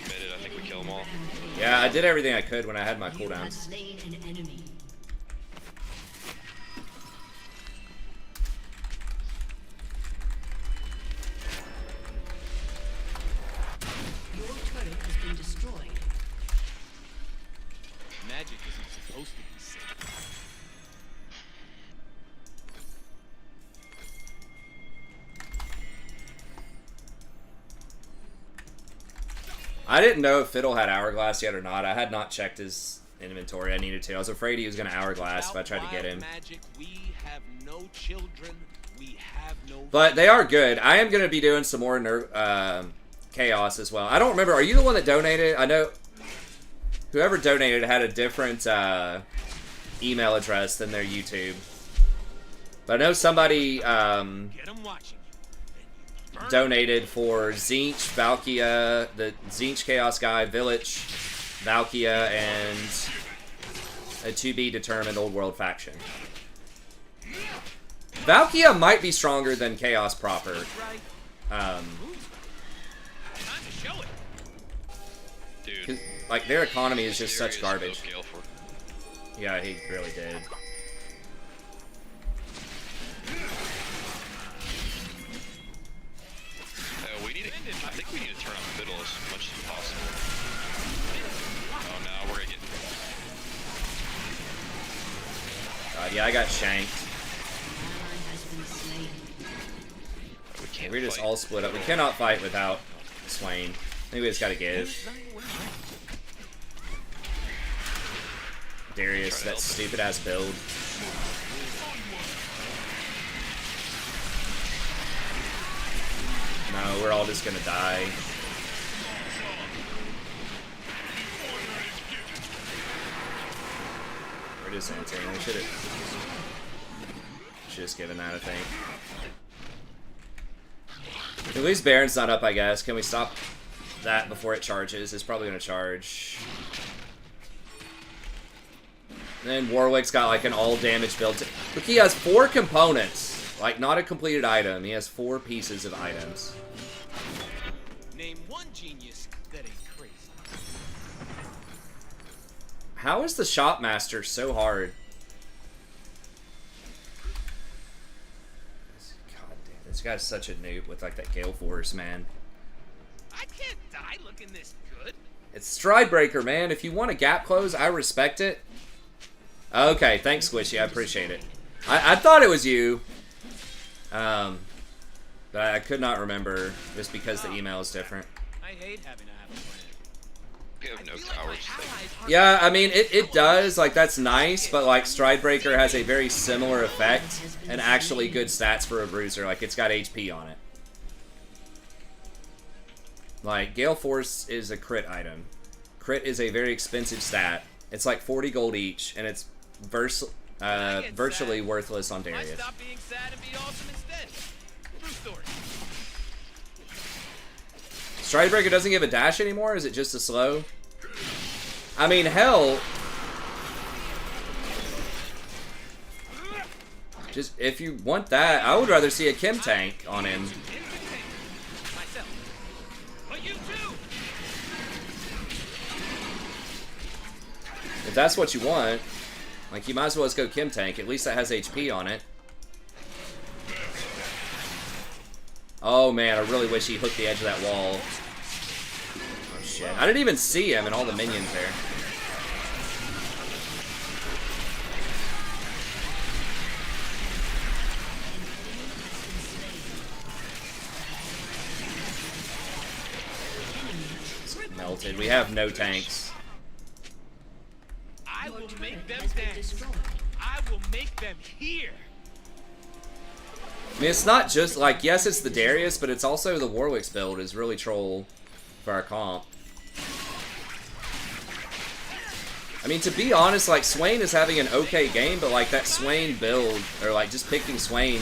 [SPEAKER 1] Committed. I think we kill them all.
[SPEAKER 2] Yeah, I did everything I could when I had my cooldowns.
[SPEAKER 3] Slain an enemy. Your turret has been destroyed.
[SPEAKER 4] Magic isn't supposed to be safe.
[SPEAKER 2] I didn't know if Fiddle had Hourglass yet or not. I had not checked his inventory. I needed to. I was afraid he was going to Hourglass if I tried to get him.
[SPEAKER 4] Magic, we have no children. We have no.
[SPEAKER 2] But they are good. I am going to be doing some more Chaos as well. I don't remember. Are you the one that donated? I know whoever donated had a different email address than their YouTube. But I know somebody donated for Zinch, Valkia, the Zinch Chaos guy, Village, Valkia, and a to-be-determined Old World faction. Valkia might be stronger than Chaos proper.
[SPEAKER 1] Dude,
[SPEAKER 2] like, their economy is just such garbage. Yeah, he really did.
[SPEAKER 1] I think we need to turn on Fiddle as much as possible. Oh no, we're gonna get...
[SPEAKER 2] Yeah, I got shanked. We're just all split up. We cannot fight without Swain. I think we just gotta give. Darius, that stupid ass build. No, we're all just gonna die. We're just entering. We should have just given that, I think. At least Baron's not up, I guess. Can we stop that before it charges? It's probably gonna charge. And then Warwick's got like an all damage build. Look, he has 4 components. Like, not a completed item. He has 4 pieces of items.
[SPEAKER 4] Name one genius that ain't crazy.
[SPEAKER 2] How is the Shopmaster so hard? God damn, this guy's such a noob with like that Gale Force, man.
[SPEAKER 4] I can't die looking this good.
[SPEAKER 2] It's Stridebreaker, man. If you want a gap close, I respect it. Okay, thanks, Squishy. I appreciate it. I thought it was you. But I could not remember just because the email is different.
[SPEAKER 4] I hate having to have a plan.
[SPEAKER 1] We have no towers.
[SPEAKER 2] Yeah, I mean, it does. Like, that's nice, but, like, Stridebreaker has a very similar effect and actually good stats for a bruiser. Like, it's got HP on it. Like, Gale Force is a crit item. Crit is a very expensive stat. It's like 40 gold each, and it's virtually worthless on
[SPEAKER 4] I
[SPEAKER 2] Darius.
[SPEAKER 4] stop being sad and be awesome instead. True story.
[SPEAKER 2] Stridebreaker doesn't give a dash anymore? Is it just a slow? I mean, hell... Just, if you want that, I would rather see a Chem tank on him.
[SPEAKER 4] Myself. But you too.
[SPEAKER 2] If that's what you want, like, you might as well just go Chem tank. At least that has HP on it. Oh, man, I really wish he hooked the edge of that wall. Oh, shit. I didn't even see him and all the minions there. Melted. We have no tanks.
[SPEAKER 4] I
[SPEAKER 3] Your
[SPEAKER 4] will
[SPEAKER 3] turret
[SPEAKER 4] make them
[SPEAKER 3] has been
[SPEAKER 4] dance.
[SPEAKER 3] destroyed.
[SPEAKER 4] I will make them hear.
[SPEAKER 2] I mean, it's not just, like, yes, it's the Darius, but it's also the Warwick's build is really troll for our comp. I mean, to be honest, like, Swain is having an okay game, but, like, that Swain build, or, like, just picking Swain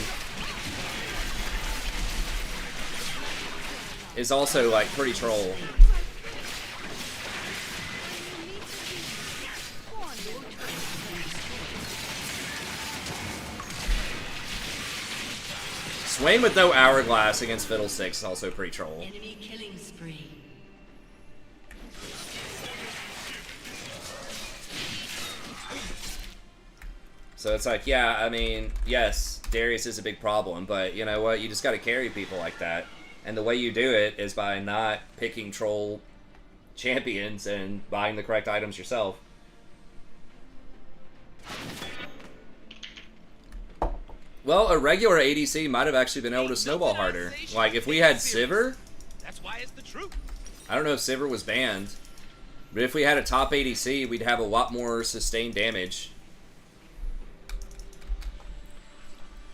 [SPEAKER 2] is also, like, pretty troll. Swain with no hourglass against Fiddlesticks is also pretty troll.
[SPEAKER 3] Enemy killing spree.
[SPEAKER 2] So it's like, yeah, I mean, yes, Darius is a big problem, but you know what? You just gotta carry people like that. And the way you do it is by not picking troll champions and buying the correct items yourself. Well, a regular ADC might have actually been able to snowball harder. Like, if we had Sivir,
[SPEAKER 4] That's why it's the truth.
[SPEAKER 2] I don't know if Sivir was banned, but if we had a top ADC, we'd have a lot more sustained damage.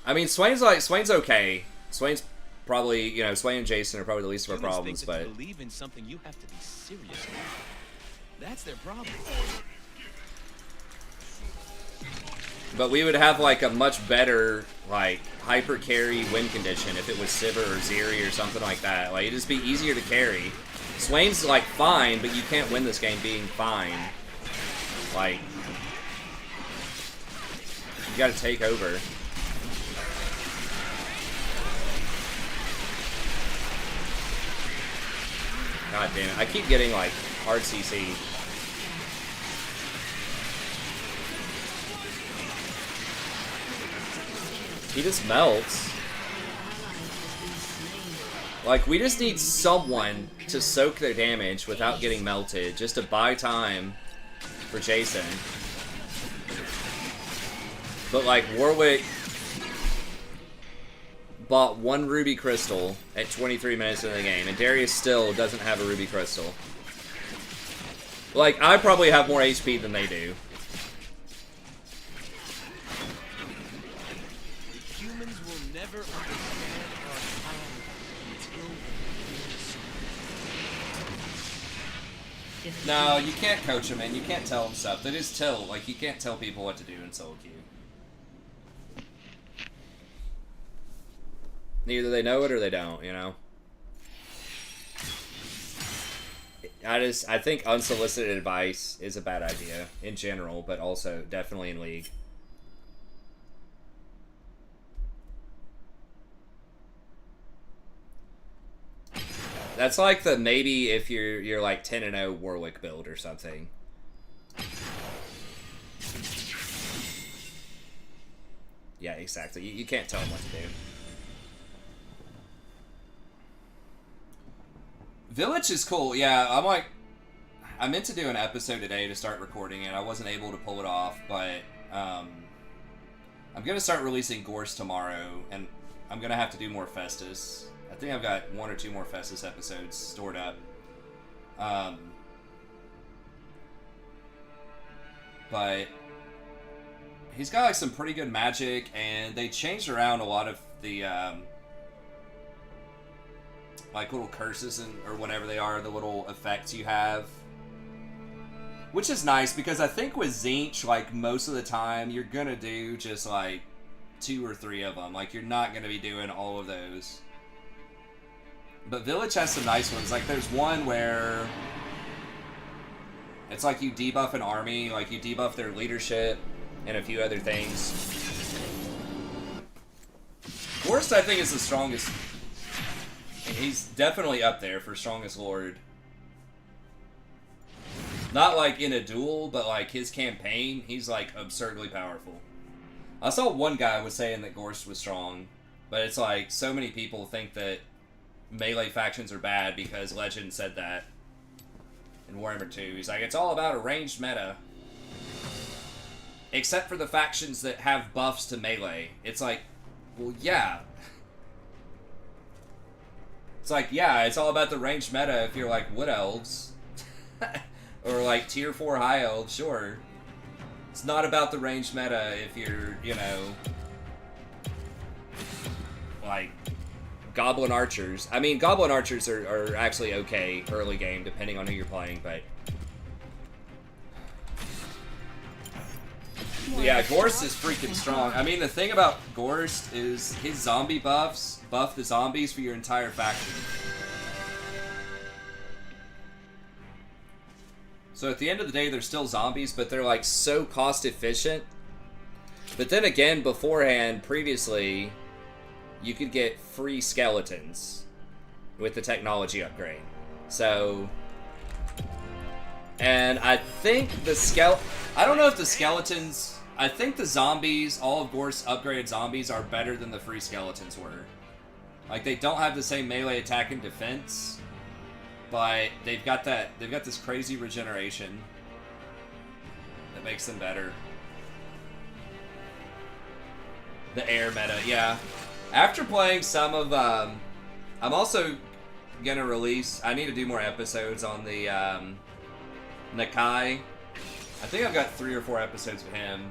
[SPEAKER 2] I mean, Swain's okay. Swain's probably, you know, Swain and Jason are probably the least of our
[SPEAKER 4] Humans
[SPEAKER 2] problems,
[SPEAKER 4] think that
[SPEAKER 2] but...
[SPEAKER 4] to believe in something, you have to be serious about. That's their problem.
[SPEAKER 2] But we would have, like, a much better, like, hyper carry win condition if it was Sivir or Zeri or something like that. Like, it'd just be easier to carry. Swain's, like, fine, but you can't win this game being fine. Like, you gotta take over. God damn it. I keep getting, like, hard CC. He just melts. Like, we just need someone to soak their damage without getting melted, just to buy time for Jason. But, like, Warwick bought one Ruby Crystal at 23 minutes into the game, and Darius still doesn't have a Ruby Crystal. Like, I probably have more HP than they do.
[SPEAKER 4] Humans will never understand our power until they lose.
[SPEAKER 2] No, you can't coach them, and you can't tell them stuff. That is tilt. Like, you can't tell people what to do in solo queue. Either they know it or they don't, you know? I think unsolicited advice is a bad idea in general, but also definitely in League. That's like the maybe if you're like 10-0 Warwick build or something. Yeah, exactly. You can't tell them what to do. Village is cool. Yeah, I meant to do an episode today to start recording it. I wasn't able to pull it off, but I'm gonna start releasing Gorse tomorrow, and I'm gonna have to do more Festus. I think I've got 1 or 2 more Festus episodes stored up. But he's got like some pretty good magic, and they changed around a lot of the like little curses or whatever they are, the little effects you have. Which is nice, because I think with Zinch, like, most of the time, you're gonna do just, like, 2 or 3 of them. Like, you're not gonna be doing all of those. But Village has some nice ones. Like, there's one where it's like you debuff an army, like, you debuff their leadership and a few other things. Gorst, I think, is the strongest. And he's definitely up there for strongest lord. Not like in a duel, but like his campaign, he's like absurdly powerful. I saw one guy was saying that Gorst was strong, but it's like so many people think that melee factions are bad because Legend said that in Warhammer 2. He's like, it's all about a ranged meta. Except for the factions that have buffs to melee. It's like, well, yeah. It's like, yeah, it's all about the ranged meta if you're like Wood Elves. Or like tier 4 high elves, sure. It's not about the ranged meta if you're, you know, like Goblin Archers. I mean, Goblin Archers are actually okay early game, depending on who you're playing, but yeah, Gorst is freaking strong. I mean, the thing about Gorst is his zombie buffs buff the zombies for your entire faction. So at the end of the day, they're still zombies, but they're like so cost efficient. But then again, beforehand, previously, you could get free skeletons with the technology upgrade. So, and I think I don't know if the skeletons, I think the zombies, all of Gorst's upgraded zombies are better than the free skeletons were. Like, they don't have the same melee attack and defense, but they've got this crazy regeneration that makes them better. The air meta, yeah. After playing some of, I'm also gonna release, I need to do more episodes on the, Nakai. I think I've got 3 or 4 episodes with him.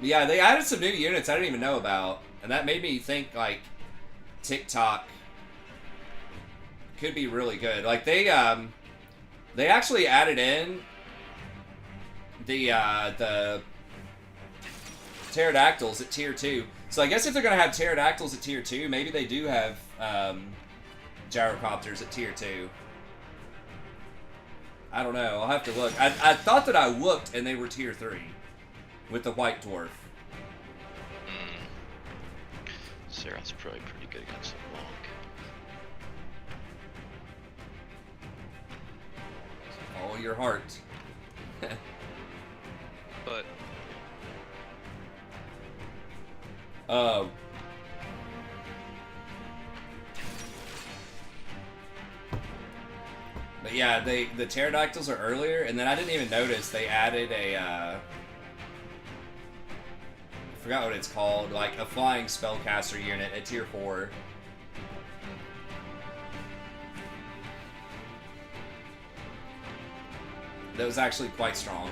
[SPEAKER 2] Yeah, they added some new units I didn't even know about, and that made me think, like, TikTok could be really good. Like, they actually added in the pterodactyls at tier 2. So I guess if they're gonna have pterodactyls at tier 2, maybe they do have gyrocopters at tier 2. I don't know. I'll have to look. I thought that I looked and they were tier 3 with the white dwarf.
[SPEAKER 1] Seraph's probably pretty good against the monk.
[SPEAKER 2] Follow your heart.
[SPEAKER 1] But
[SPEAKER 2] but yeah, the pterodactyls are earlier, and then I didn't even notice they added a I forgot what it's called, like a flying spellcaster unit at tier 4. That was actually quite strong.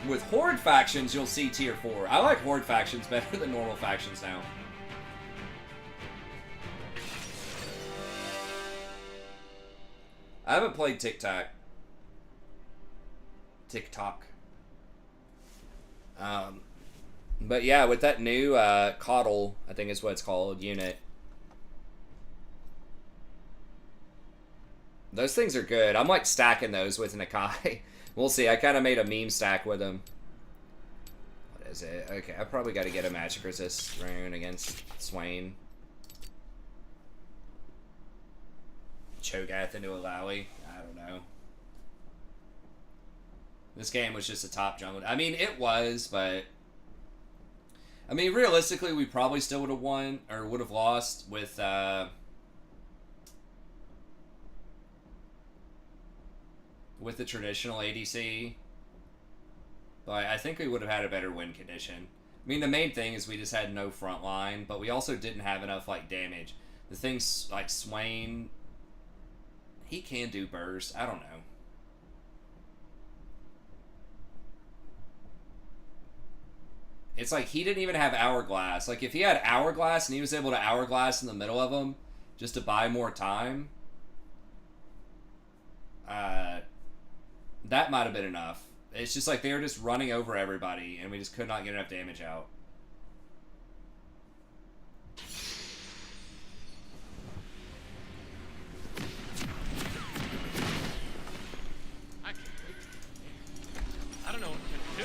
[SPEAKER 2] With Horde factions, you'll see tier 4. I like Horde factions better than normal factions now. I haven't played TikTok. But yeah, with that new Coddle, I think is what it's called, unit. Those things are good. I'm like stacking those with Nakai. We'll see. I kind of made a meme stack with them. What is it? Okay, I probably got to get a magic resist rune against Swain. Cho'Gath into a Lowy. I don't know. This game was just a top jump. I mean, it was, but I mean, realistically, we probably still would have won or would have lost with the traditional ADC. But I think we would have had a better win condition. I mean, the main thing is we just had no front line, but we also didn't have enough like damage. The things like Swain, he can do burst. I don't know. It's like he didn't even have Hourglass. Like, if he had Hourglass and he was able to Hourglass in the middle of them just to buy more time, That might have been enough. It's just like they were just running over everybody, and we just could not get enough damage out.
[SPEAKER 4] I can't wait. I don't know what I'm gonna do,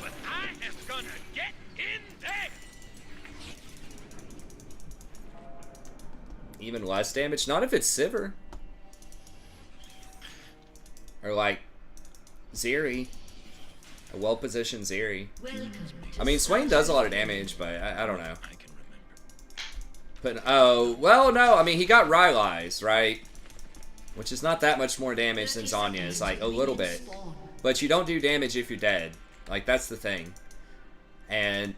[SPEAKER 4] but I am gonna get in there.
[SPEAKER 2] Even less damage? Not if it's Sivir. Or like Zeri. A well-positioned Zeri. I mean, Swain does a lot of damage, but I don't know.
[SPEAKER 4] I can remember.
[SPEAKER 2] But, oh, well, no, I mean, he got Rylai's, right? Which is not that much more damage than Zanya's, like, a little bit. But you don't do damage if you're dead. Like, that's the thing. And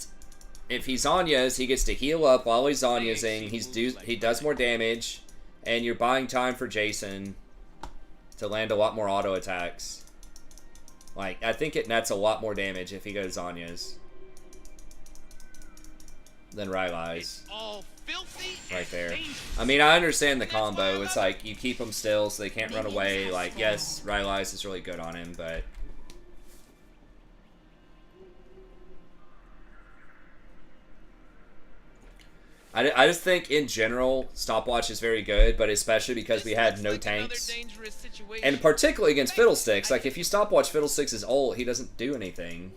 [SPEAKER 2] if he's Zanya's, he gets to heal up while he's Zanya'sing. He does more damage, and you're buying time for Jason to land a lot more auto attacks. Like, I think it nets a lot more damage if he goes Zanya's than Rylai's.
[SPEAKER 4] All filthy
[SPEAKER 2] Right there.
[SPEAKER 4] and dangerous.
[SPEAKER 2] I mean, I understand the combo. It's like, you keep them still so they can't run away. Like, yes, Rylai's is really good on him, but... I just think, in general, Stopwatch is very good, but especially because we had no tanks. And particularly against Fiddlesticks. Like, if you Stopwatch Fiddlesticks' ult, he doesn't do anything.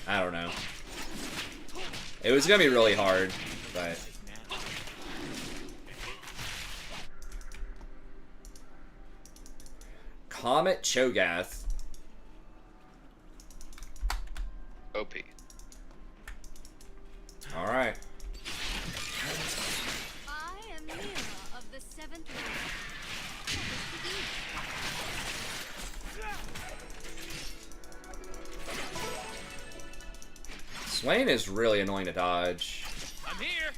[SPEAKER 2] I don't know. It was gonna be really hard, but... Comet Cho'Gath.
[SPEAKER 1] OP.
[SPEAKER 2] Alright.
[SPEAKER 5] I am Mira of the Seventh Wave.
[SPEAKER 2] Swain is really annoying to dodge.
[SPEAKER 4] I'm here.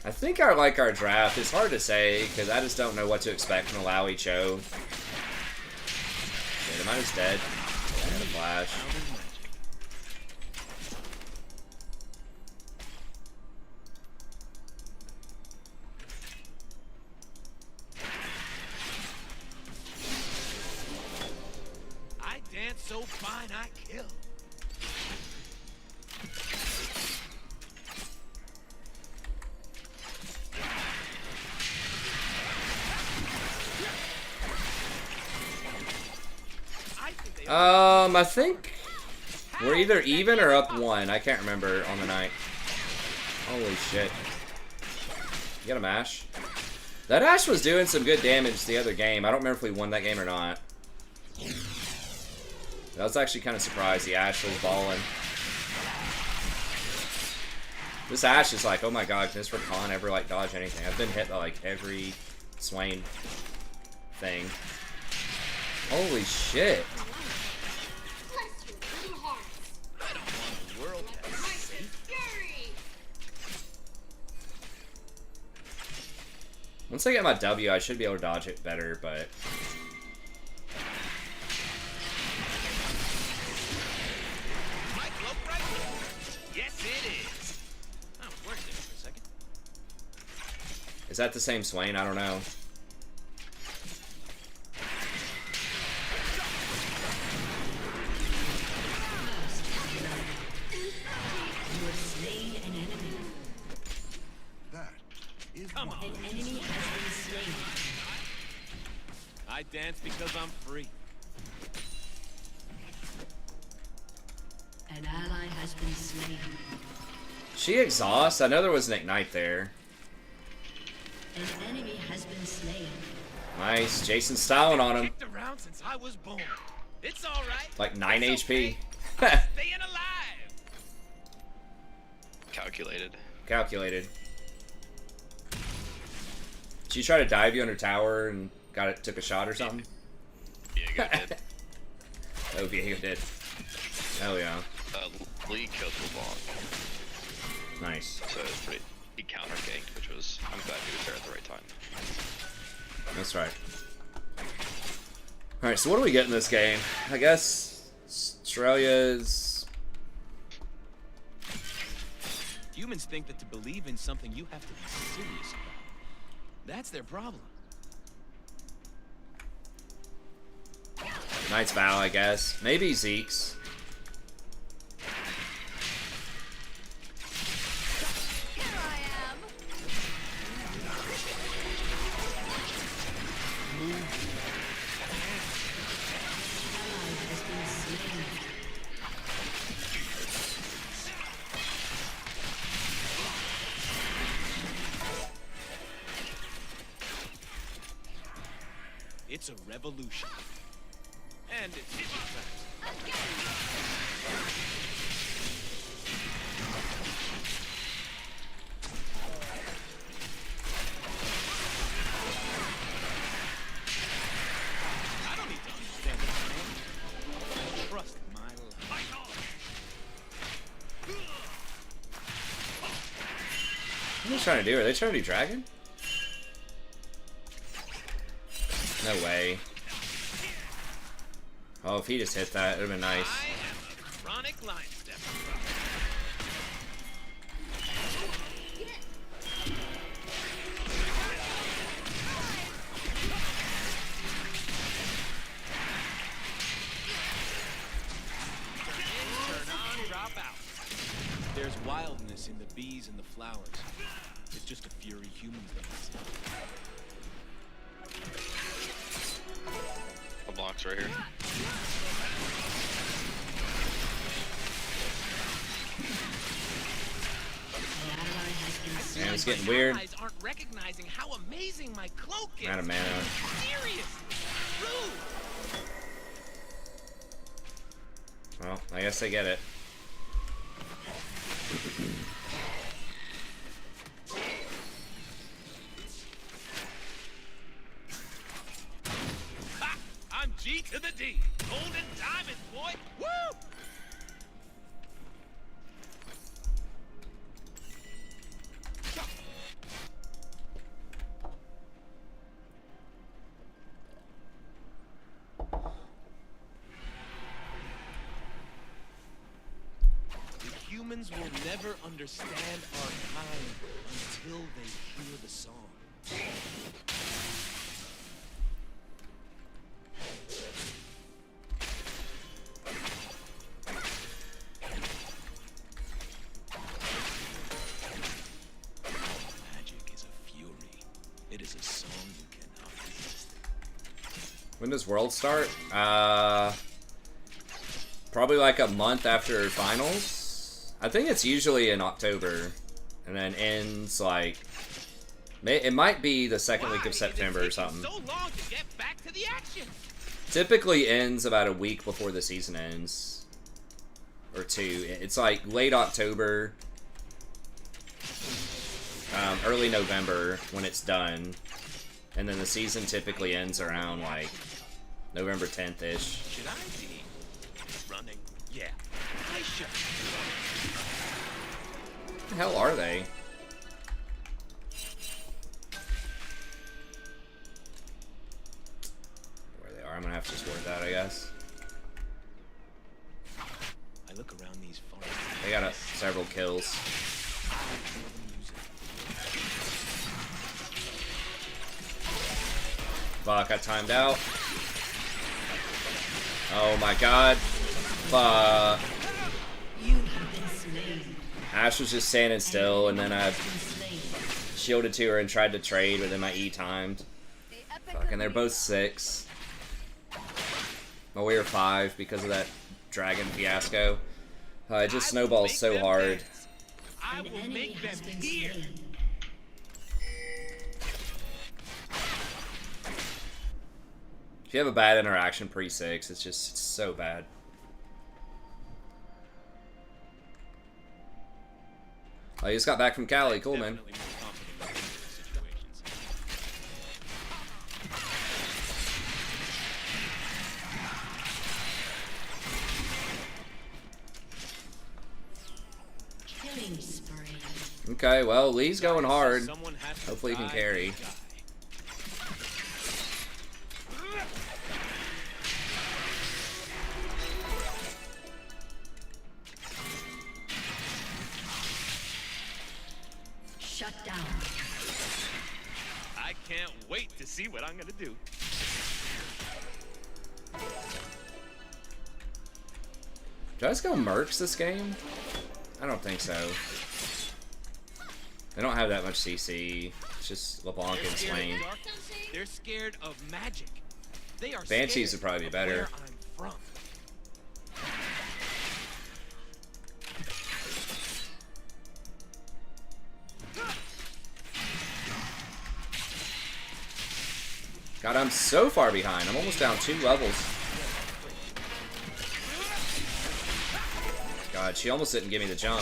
[SPEAKER 2] I think I like our draft. It's hard to say, because I just don't know what to expect from Alawi Cho. Okay, the mine's dead. I had a flash.
[SPEAKER 4] I dance so fine I kill.
[SPEAKER 2] I think we're either even or up 1. I can't remember on the night. Holy shit. You got a mash? That Ashe was doing some good damage the other game. I don't remember if we won that game or not. I was actually kind of surprised the Ashe was balling. This Ashe is like, oh my god, can this Rakan ever like dodge anything? I've been hit by like every Swain thing. Holy shit. Once I get my W, I should be able to dodge it better, but...
[SPEAKER 4] Yes, it is. Oh, where's it for a second?
[SPEAKER 2] Is that the same Swain? I don't know.
[SPEAKER 4] Come on.
[SPEAKER 3] An enemy has been slain.
[SPEAKER 4] I dance because I'm free.
[SPEAKER 3] An ally has been slain.
[SPEAKER 2] She exhausts? I know there was an Ignite there.
[SPEAKER 3] An enemy has been slain.
[SPEAKER 2] Nice. Jason's styling on him.
[SPEAKER 4] Kicked around since I was born. It's all right.
[SPEAKER 2] Like 9
[SPEAKER 4] It's
[SPEAKER 2] HP.
[SPEAKER 4] okay. I'm staying alive.
[SPEAKER 1] Calculated.
[SPEAKER 2] Calculated. Did you try to dive you under tower and took a shot or something?
[SPEAKER 1] Diego did.
[SPEAKER 2] Oh, Diego did. Hell yeah.
[SPEAKER 1] Lee killed LeBlanc.
[SPEAKER 2] Nice.
[SPEAKER 1] So it was pretty. He counter ganked, which was. I'm glad he was there at the right time.
[SPEAKER 2] That's right. Alright, so what do we get in this game? I guess Australia's...
[SPEAKER 4] Humans think that to believe in something, you have to be serious about it. That's their problem.
[SPEAKER 2] Knight's Vow, I guess. Maybe Zeke's.
[SPEAKER 5] Here I am.
[SPEAKER 4] It's a revolution. And it's fast. I don't need to understand this, man. Trust my life.
[SPEAKER 2] What are they trying to do? Are they trying to do Dragon? No way. Oh, if he just hit that, it would have been nice.
[SPEAKER 4] I am a chronic line stepper. Turn on, drop out. There's wildness in the bees and the flowers. It's just a fury humans don't see.
[SPEAKER 1] The block's right here.
[SPEAKER 2] Man, it's getting weird.
[SPEAKER 4] Guys aren't recognizing how amazing my cloak is.
[SPEAKER 2] I'm out of mana.
[SPEAKER 4] Serious. Rude.
[SPEAKER 2] Well, I guess I get it.
[SPEAKER 4] Ha! I'm G to the D. Golden diamond, boy. Woo! Humans will never understand our kind until they hear the song. Magic is a fury. It is a song you cannot resist.
[SPEAKER 2] When does World start? Probably like a month after finals. I think it's usually in October, and then ends like it might be the second week of September or something.
[SPEAKER 4] So long to get back to the action.
[SPEAKER 2] Typically ends about a week before the season ends, or two. It's like late October, early November when it's done, and then the season typically ends around like November 10th ish.
[SPEAKER 4] Should I be running? Yeah, I should.
[SPEAKER 2] What the hell are they? Where they are, I'm gonna have to sort that, I guess.
[SPEAKER 4] I look around these forests.
[SPEAKER 2] They got several kills. Fuck, I timed out. Oh my god. Fuck.
[SPEAKER 3] You have been slain.
[SPEAKER 2] Ash was just standing still, and then I shielded to her and tried to trade, but then my E timed. Fucking, they're both 6. But we were 5 because of that dragon fiasco. It just snowballs so hard.
[SPEAKER 4] I
[SPEAKER 3] An
[SPEAKER 4] will
[SPEAKER 3] enemy
[SPEAKER 4] make them
[SPEAKER 3] has been
[SPEAKER 4] here.
[SPEAKER 3] slain.
[SPEAKER 2] If you have a bad interaction pre-6, it's just so bad. Oh, you just got back from Cali. Cool, man.
[SPEAKER 4] Definitely more confident in these situations.
[SPEAKER 3] Killing spree.
[SPEAKER 2] Okay, well, Lee's going hard.
[SPEAKER 4] Someone has to
[SPEAKER 2] Hopefully he can
[SPEAKER 4] die
[SPEAKER 2] carry.
[SPEAKER 4] and die. wait to see what I'm gonna do.
[SPEAKER 2] Do I just go Mercs this game? I don't think so. They don't have that much CC. It's just LeBlanc and Swain.
[SPEAKER 4] They're scared of magic. They are
[SPEAKER 2] Banshees
[SPEAKER 4] scared
[SPEAKER 2] would probably be
[SPEAKER 4] of
[SPEAKER 2] better.
[SPEAKER 4] where I'm from.
[SPEAKER 2] God, I'm so far behind. I'm almost down 2 levels. God, she almost didn't give me the jump.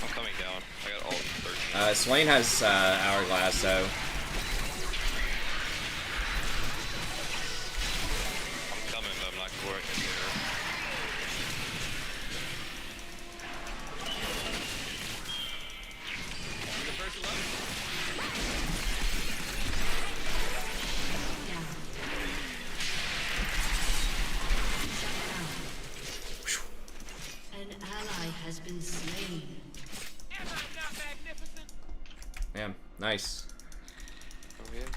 [SPEAKER 1] I'm coming down. I got all 13.
[SPEAKER 2] Swain has Hourglass, so...
[SPEAKER 1] I'm coming, but I'm not quite here.
[SPEAKER 4] The first 11.
[SPEAKER 3] An ally has been slain.
[SPEAKER 4] Am I not magnificent?
[SPEAKER 2] Man, nice.
[SPEAKER 1] Oh, yeah.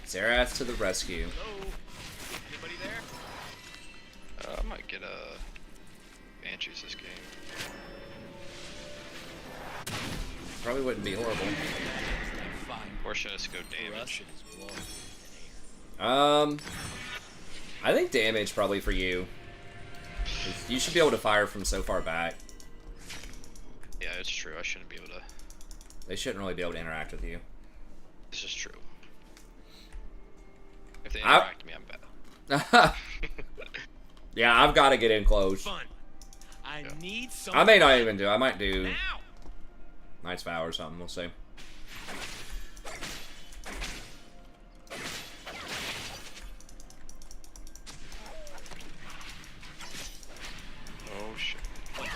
[SPEAKER 2] Xerath to the rescue.
[SPEAKER 4] Hello? Anybody there?
[SPEAKER 1] I might get a Banshees this game.
[SPEAKER 2] Probably wouldn't be horrible.
[SPEAKER 1] Or should I just go damage?
[SPEAKER 2] I think damage probably for you. You should be able to fire from so far back.
[SPEAKER 1] Yeah, it's true. I shouldn't be able to.
[SPEAKER 2] They shouldn't really be able to interact with you.
[SPEAKER 1] This is true. If they interact with me, I'm bad.
[SPEAKER 2] Yeah, I've got to get in close.
[SPEAKER 4] Fun. I need some.
[SPEAKER 2] I may not even do. I might do
[SPEAKER 4] now.
[SPEAKER 2] Knight's Vow or something. We'll see.
[SPEAKER 1] Oh shit.
[SPEAKER 4] What you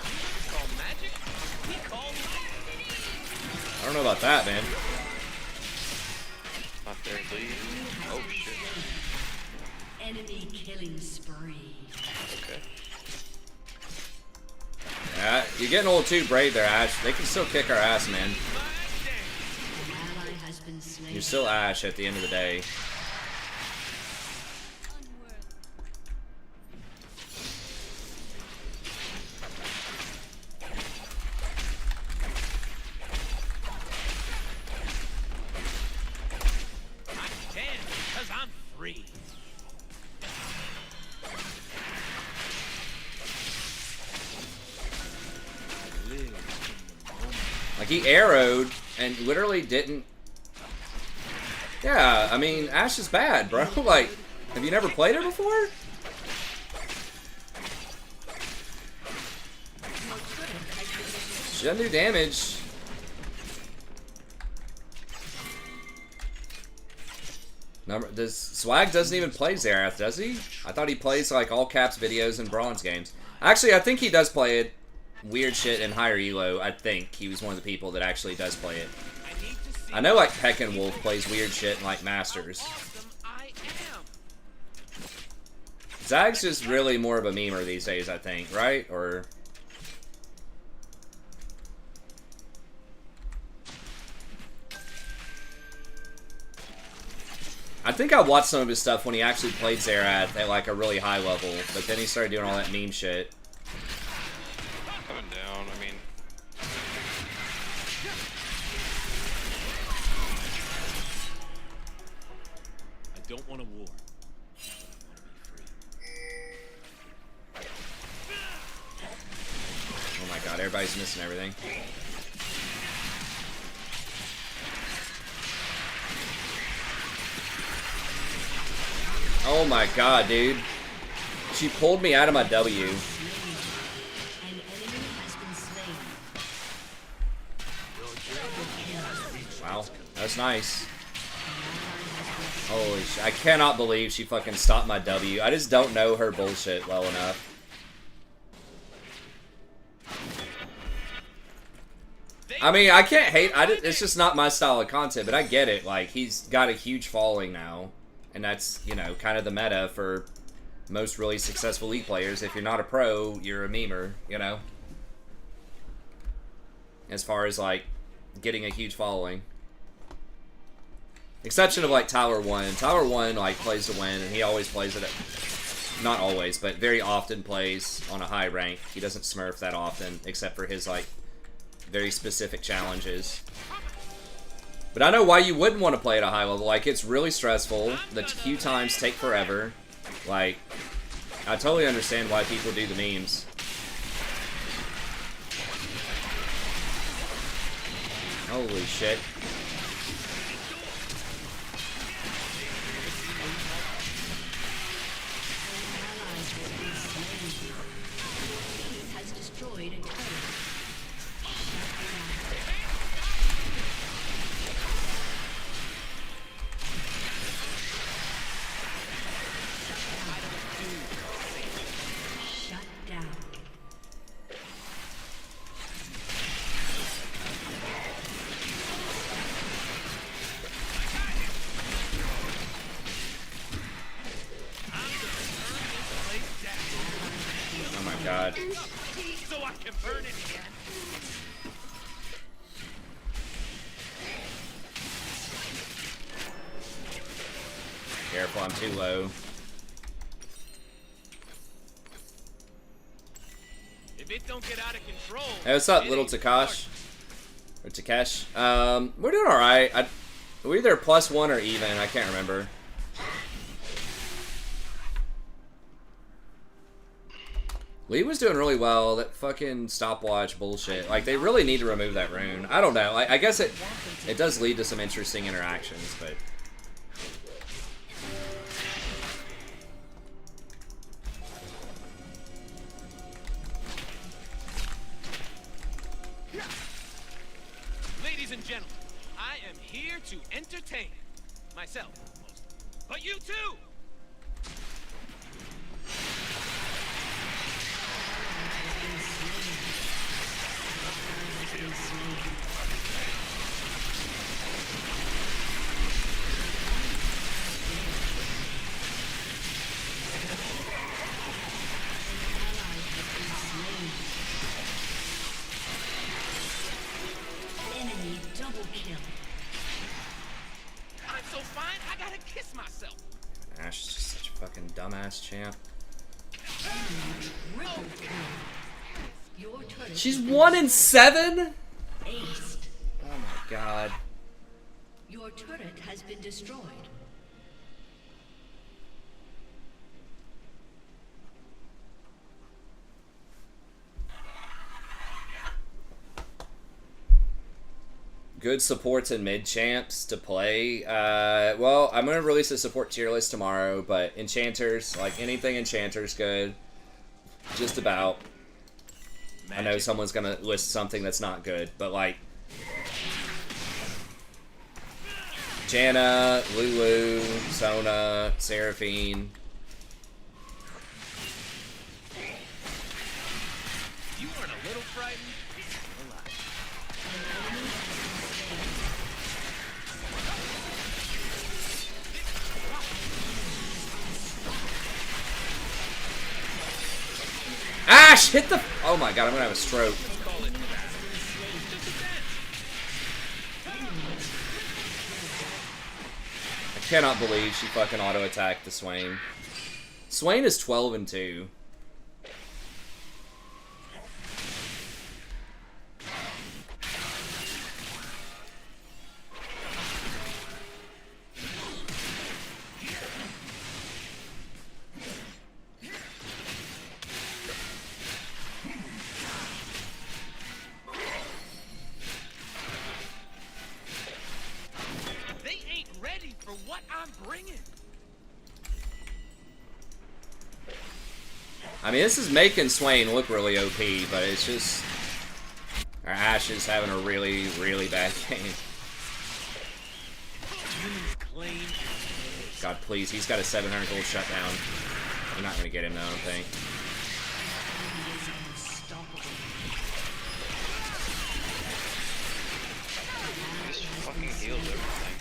[SPEAKER 4] call magic? We call lightning.
[SPEAKER 2] I don't know about that, man.
[SPEAKER 1] Not there, lead. Oh shit.
[SPEAKER 3] Enemy killing spree.
[SPEAKER 1] Okay.
[SPEAKER 2] Yeah, you're getting a little too brave there, Ash. They can still kick our ass, man.
[SPEAKER 3] An ally has been slain.
[SPEAKER 2] You're still Ash at the end of the day.
[SPEAKER 4] I can because I'm free.
[SPEAKER 2] Like, he arrowed and literally didn't... Yeah, I mean, Ash is bad, bro. Like, have you never played her before? She doesn't do damage. Swag doesn't even play Xerath, does he? I thought he plays, like, all caps videos and bronze games. Actually, I think he does play it. Weird shit in higher elo. I think he was one of the people that actually does play it. I know, like, Heckenwolf plays weird shit in, like, Masters.
[SPEAKER 4] Awesome I am.
[SPEAKER 2] Zag's just really more of a memer these days, I think, right? Or... I think I watched some of his stuff when he actually played Xerath at, like, a really high level, but then he started doing all that meme shit.
[SPEAKER 1] Coming down, I mean.
[SPEAKER 4] I don't want a war. But I want to be free.
[SPEAKER 2] Oh my god, everybody's missing everything. Oh my god, dude. She pulled me out of my W.
[SPEAKER 3] An enemy has been slain.
[SPEAKER 2] Wow, that's nice. Holy shit, I cannot believe she fucking stopped my W. I just don't know her bullshit well enough. I mean, I can't hate, it's just not my style of content, but I get it. Like, he's got a huge following now. And that's, you know, kind of the meta for most really successful League players. If you're not a pro, you're a memer, you know? As far as, like, getting a huge following. Exception of, like, Tyler 1. Tyler 1, like, plays to win, and he always plays it at... Not always, but very often plays on a high rank. He doesn't smurf that often, except for his, like, very specific challenges. But I know why you wouldn't want to play at a high level. Like, it's really stressful. The queue times take forever. Like, I totally understand why people do the memes. Holy shit.
[SPEAKER 3] Has destroyed a turret. Shut down.
[SPEAKER 2] Oh my god.
[SPEAKER 4] So I can burn it again.
[SPEAKER 2] Careful, I'm too low.
[SPEAKER 4] If it don't get out of control.
[SPEAKER 2] Hey, what's up,
[SPEAKER 4] it
[SPEAKER 2] little
[SPEAKER 4] ain't
[SPEAKER 2] Takash? Or Takesh? We're doing alright. We're either +1 or even, I can't remember. Lee was doing really well. That fucking stopwatch bullshit. Like, they really need to remove that rune. I don't know. I guess it does lead to some interesting interactions, but...
[SPEAKER 4] Ladies and gentlemen, I am here to entertain myself, mostly. But you too!
[SPEAKER 3] Enemy double kill.
[SPEAKER 4] I'm so fine, I gotta kiss myself.
[SPEAKER 2] Ash is just such a fucking dumbass champ.
[SPEAKER 3] Triple kill. Your turret
[SPEAKER 2] She's
[SPEAKER 3] has been
[SPEAKER 2] 1 in 7?
[SPEAKER 3] aced.
[SPEAKER 2] Oh my god.
[SPEAKER 3] Your turret has been destroyed.
[SPEAKER 2] Good supports and mid champs to play. Well, I'm gonna release a support tier list tomorrow, but enchanters, like anything enchanters, good. Just about. I know someone's gonna list something that's not good, but like Janna, Lulu, Sona, Seraphine.
[SPEAKER 4] You weren't a little frightened? A lot.
[SPEAKER 2] Ash, hit the... Oh my god, I'm gonna have a stroke.
[SPEAKER 4] Call it that. Just a dance.
[SPEAKER 2] I cannot believe she fucking auto-attacked the Swain. Swain is 12 and 2.
[SPEAKER 4] They ain't ready for what I'm bringing.
[SPEAKER 2] I mean, this is making Swain look really OP, but it's just... Our Ash is having a really, really bad game.
[SPEAKER 4] Humans claim
[SPEAKER 2] God, please, he's got a 700 gold shutdown. I'm not gonna get him, though, I don't think.
[SPEAKER 1] He just fucking heals everything.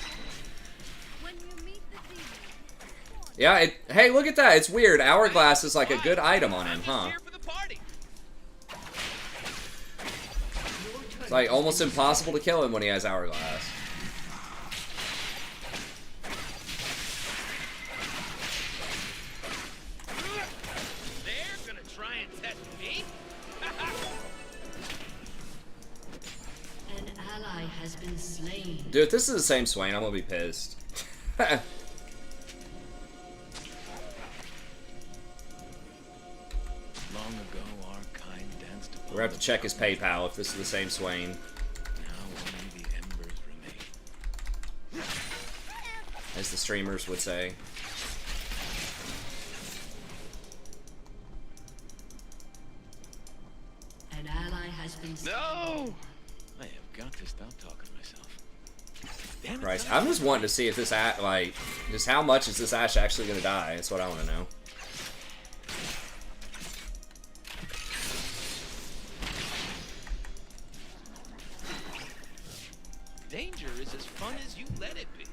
[SPEAKER 5] When you meet the demon,
[SPEAKER 2] Yeah, hey, look at that. It's weird. Hourglass is like a good item on him, huh?
[SPEAKER 4] Here for the party.
[SPEAKER 2] It's like almost impossible to kill him when he has Hourglass.
[SPEAKER 4] They're gonna try and test me.
[SPEAKER 3] An ally has been slain.
[SPEAKER 2] Dude, if this is the same Swain, I'm gonna be pissed.
[SPEAKER 4] Long ago, our kind danced upon
[SPEAKER 2] We're gonna have to check his PayPal if this is the same Swain.
[SPEAKER 4] Now only the embers remain.
[SPEAKER 2] As the streamers would say.
[SPEAKER 3] An ally has been slain.
[SPEAKER 1] No!
[SPEAKER 4] I have got to stop talking to myself. Damn it,
[SPEAKER 2] Christ,
[SPEAKER 4] son.
[SPEAKER 2] I'm just wanting to see if this like, just how much is this Ashe actually gonna die? That's what I want to know.
[SPEAKER 4] Danger is as fun as you let it be.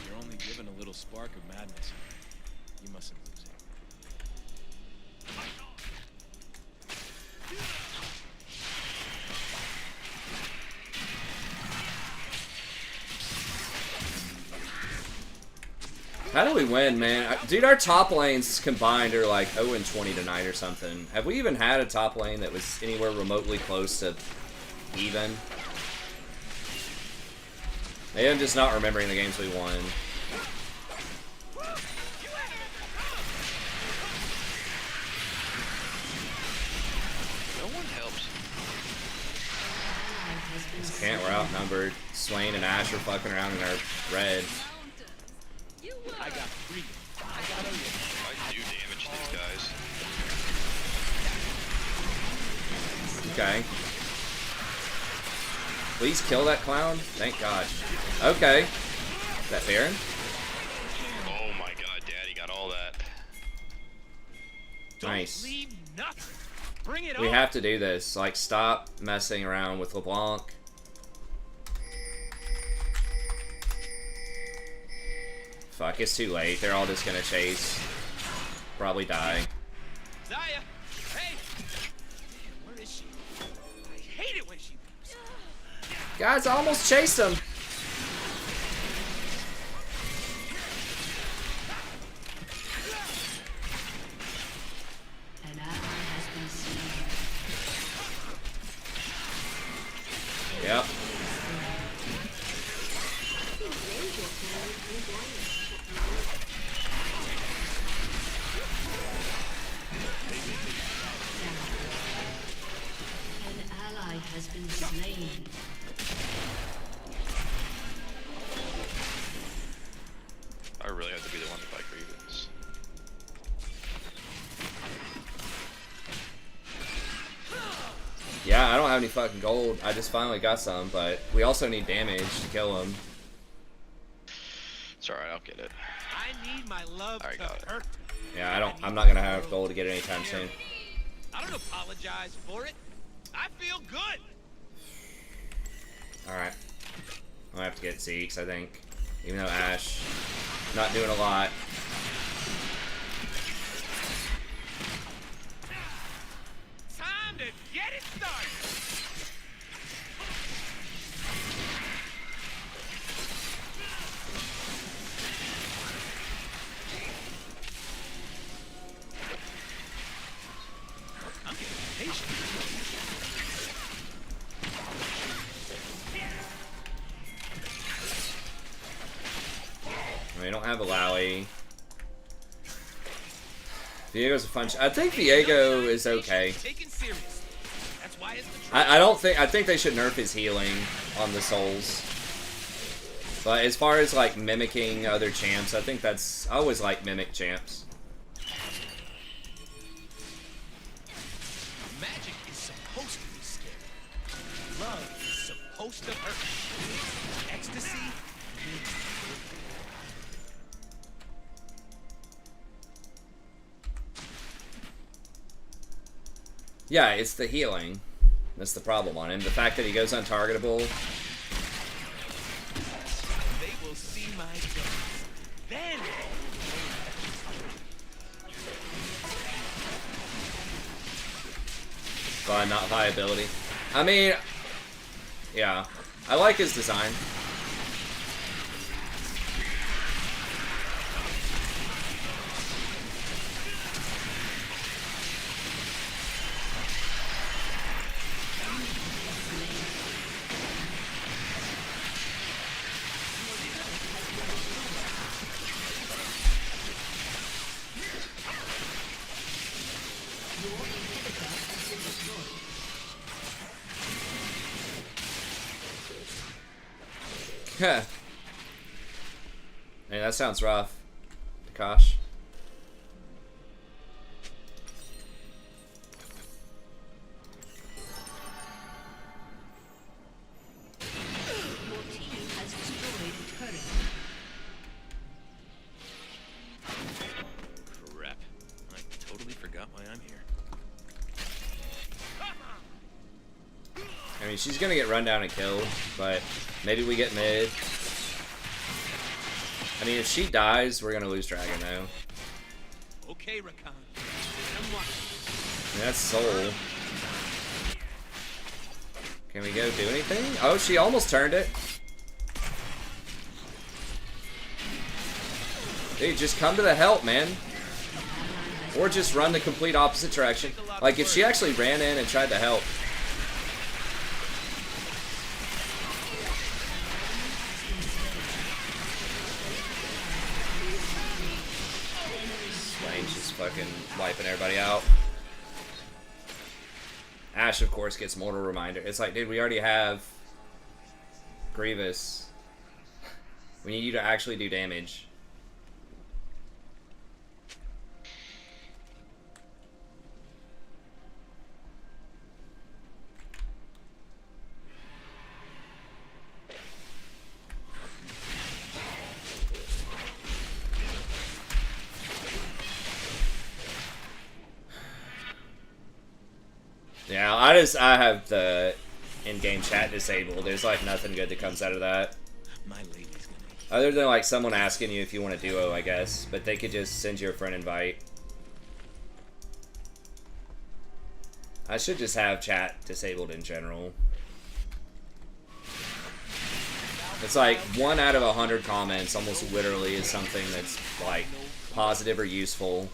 [SPEAKER 4] You're only given a little spark of madness. You mustn't lose it.
[SPEAKER 2] How do we win, man? Dude, our top lanes combined are like 0-20 tonight or something. Have we even had a top lane that was anywhere remotely close to even? Maybe I'm just not remembering the games we won.
[SPEAKER 1] No one helps.
[SPEAKER 3] Ally has been
[SPEAKER 2] Can't, we're outnumbered. Swain and Ashe are fucking around in our red.
[SPEAKER 4] I got freedom. I got a
[SPEAKER 1] I do damage these guys.
[SPEAKER 2] Okay. Please kill that clown. Thank God. Okay. Is that Baron?
[SPEAKER 1] Oh my god, Daddy got all that.
[SPEAKER 4] Don't
[SPEAKER 2] Nice.
[SPEAKER 4] leave nothing. Bring it
[SPEAKER 2] We
[SPEAKER 4] on.
[SPEAKER 2] have to do this. Like, stop messing around with LeBlanc. Fuck, it's too late. They're all just gonna chase. Probably die.
[SPEAKER 4] Zaya, hey. Man, where is she? I hate it when she leaves.
[SPEAKER 2] Guys, I almost chased him.
[SPEAKER 3] An ally has been slain.
[SPEAKER 2] Yep.
[SPEAKER 3] An ally has been slain.
[SPEAKER 1] I really have to be the one to fight Grievance.
[SPEAKER 2] Yeah, I don't have any fucking gold. I just finally got some, but we also need damage to kill him.
[SPEAKER 1] It's alright, I'll get it.
[SPEAKER 4] I need my love
[SPEAKER 1] Alright,
[SPEAKER 4] to
[SPEAKER 1] got it.
[SPEAKER 4] hurt.
[SPEAKER 2] Yeah, I'm not gonna have gold to get it anytime soon.
[SPEAKER 4] I don't apologize for it. I feel good.
[SPEAKER 2] Alright. I'm gonna have to get Zeke's, I think. Even though Ashe not doing a lot.
[SPEAKER 4] Time to get it started. I'm getting impatient.
[SPEAKER 2] I mean, I don't have a Lowy. Viego's a fun I think Viego is okay.
[SPEAKER 4] Taken seriously. That's why it's the truth.
[SPEAKER 2] I think they should nerf his healing on the souls. But as far as like mimicking other champs, I think that's I always like mimic champs.
[SPEAKER 4] Magic is supposed to be scary. Love is supposed to hurt. Ecstasy means
[SPEAKER 2] Yeah, it's the healing. That's the problem on him. The fact that he goes untargetable.
[SPEAKER 4] They will see my face. Then
[SPEAKER 2] But not viability. I mean, yeah. I like his design. Hey, that sounds rough. Gosh.
[SPEAKER 3] Your team has destroyed a turret.
[SPEAKER 4] crap. I totally forgot why I'm here.
[SPEAKER 2] I mean, she's gonna get run down and killed, but maybe we get mid. I mean, if she dies, we're gonna lose Dragon, though.
[SPEAKER 4] Okay, Rakan.
[SPEAKER 2] I mean, that's Soul. Can we go do anything? Oh, she almost turned it. Dude, just come to the help, man. Or just run the complete opposite direction. Like, if she actually ran in and tried to help. Swain's just fucking wiping everybody out. Ashe, of course, gets Mortal Reminder. It's like, dude, we already have Grievous. We need you to actually do damage. Yeah, I have the in-game chat disabled. There's like nothing good that comes out of that.
[SPEAKER 4] My lady's gonna.
[SPEAKER 2] Other than like someone asking you if you want a duo, I guess. But they could just send you a friend invite. I should just have chat disabled in general. It's like 1 out of 100 comments almost literally is something that's like positive or useful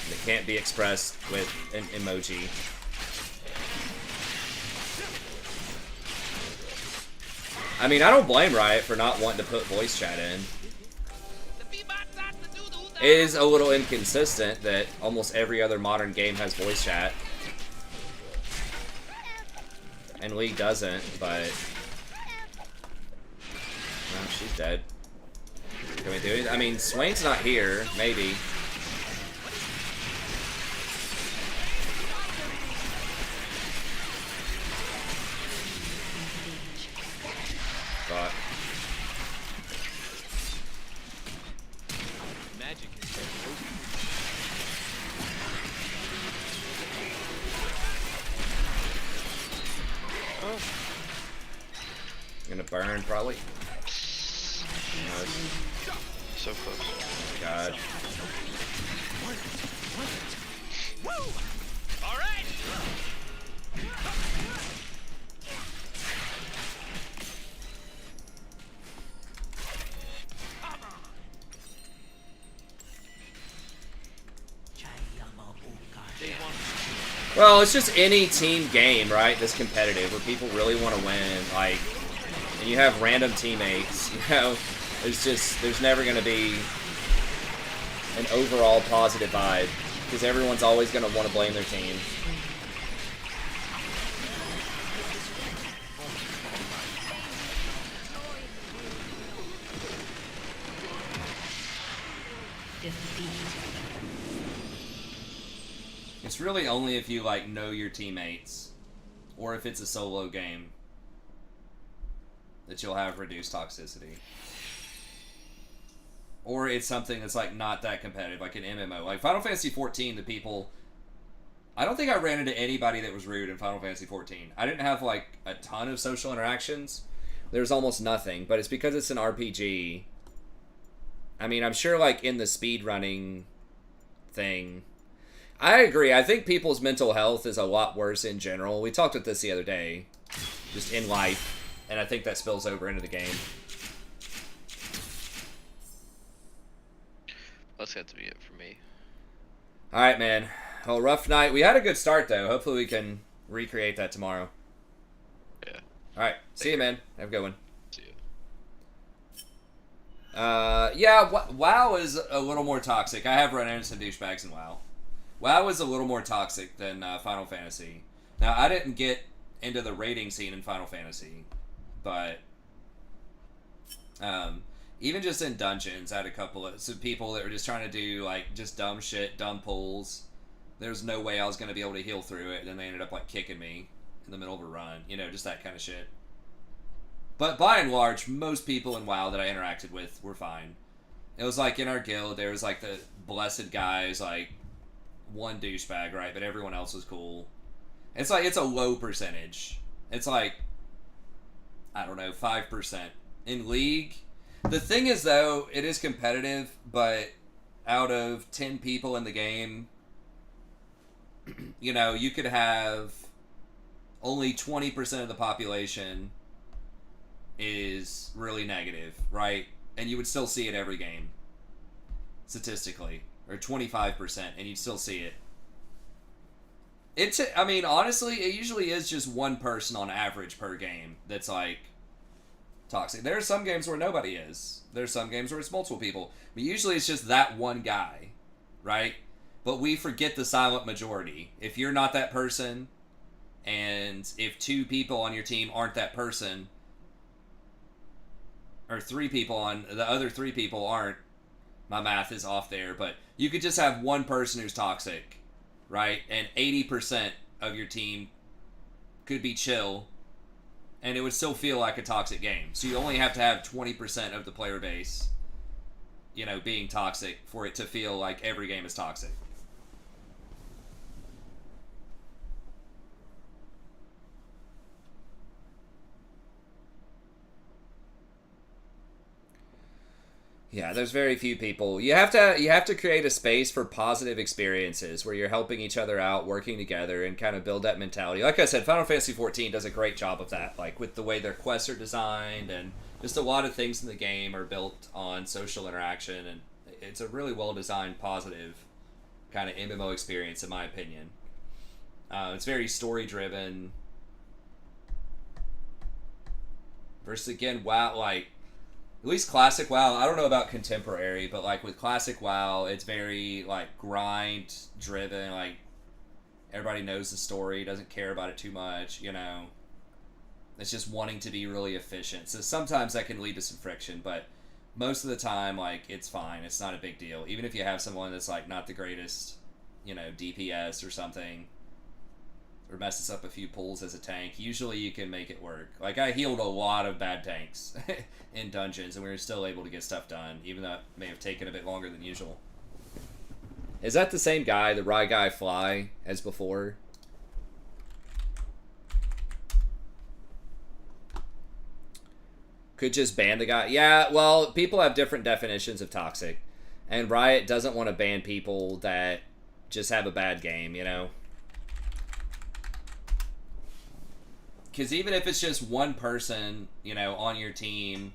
[SPEAKER 2] that can't be expressed with an emoji. I mean, I don't blame Riot for not wanting to put voice chat in. It is a little inconsistent that almost every other modern game has voice chat. And League doesn't, but... No, she's dead. Can we do it? I mean, Swain's not here. Maybe. But...
[SPEAKER 4] Magic is so
[SPEAKER 2] Gonna burn, probably. Nice.
[SPEAKER 1] So close.
[SPEAKER 2] God.
[SPEAKER 4] Woo! All right.
[SPEAKER 2] Well, it's just any team game, right? That's competitive, where people really want to win, like, and you have random teammates, you know, there's never going to be an overall positive vibe, because everyone's always going to want to blame their team. It's really only if you, like, know your teammates, or if it's a solo game, that you'll have reduced toxicity. Or it's something that's, like, not that competitive, like an MMO. Like, Final Fantasy XIV, the people I don't think I ran into anybody that was rude in Final Fantasy 14. I didn't have like a ton of social interactions. There was almost nothing, but it's because it's an RPG. I mean, I'm sure like in the speedrunning thing, I agree. I think people's mental health is a lot worse in general. We talked about this the other day, just in life, and I think that spills over into the game.
[SPEAKER 1] That's got to be it for me.
[SPEAKER 2] All right, man. Well, rough night. We had a good start, though. Hopefully we can recreate that tomorrow.
[SPEAKER 1] Yeah.
[SPEAKER 2] All right. See you, man. Have a good one.
[SPEAKER 1] See you.
[SPEAKER 2] Yeah, WoW is a little more toxic. I have run into some douchebags in WoW. WoW is a little more toxic than Final Fantasy. Now, I didn't get into the raiding scene in Final Fantasy, but even just in dungeons, I had a couple of some people that were just trying to do like just dumb shit, dumb pulls. There's no way I was going to be able to heal through it, and then they ended up like kicking me in the middle of a run. You know, just that kind of shit. But by and large, most people in WoW that I interacted with were fine. It was like in our guild, there was like the blessed guys, like one douchebag, right? But everyone else was cool. It's like, it's a low percentage. It's like, I don't know, 5%. In League, the thing is though, it is competitive, but out of 10 people in the game, you know, you could have only 20% of the population is really negative, right? And you would still see it every game, statistically, or 25%, and you'd still see it. It's, I mean, honestly, it usually is just one person on average per game that's like toxic. There are some games where nobody is. There's some games where it's multiple people, but usually it's just that one guy, right? But we forget the silent majority. If you're not that person, and if 2 people on your team aren't that person, or 3 people on the other 3 people aren't, my math is off there, but you could just have one person who's toxic, right? And 80% of your team could be chill, and it would still feel like a toxic game. So you only have to have 20% of the player base, you know, being toxic for it to feel like every game is toxic. Yeah, there's very few people. You have to create a space for positive experiences where you're helping each other out, working together, and kind of build that mentality. Like I said, Final Fantasy XIV does a great job of that, like with the way their quests are designed, and just a lot of things in the game are built on social interaction, and it's a really well-designed, positive kind of MMO experience, in my opinion. It's very story-driven. Versus, again, WoW, like, at least classic WoW, I don't know about contemporary, but like with classic WoW, it's very like grind driven, like everybody knows the story, doesn't care about it too much, you know. It's just wanting to be really efficient. So sometimes that can lead to some friction, but most of the time, like, it's fine. It's not a big deal. Even if you have someone that's like not the greatest, you know, DPS or something, or messes up a few pulls as a tank, usually you can make it work. Like, I healed a lot of bad tanks in dungeons, and we were still able to get stuff done, even though it may have taken a bit longer than usual. Is that the same guy, the Rye Guy Fly, as before? Could just ban the guy. Yeah, well, people have different definitions of toxic, and Riot doesn't want to ban people that just have a bad game, you know? Because even if it's just one person, you know, on your team,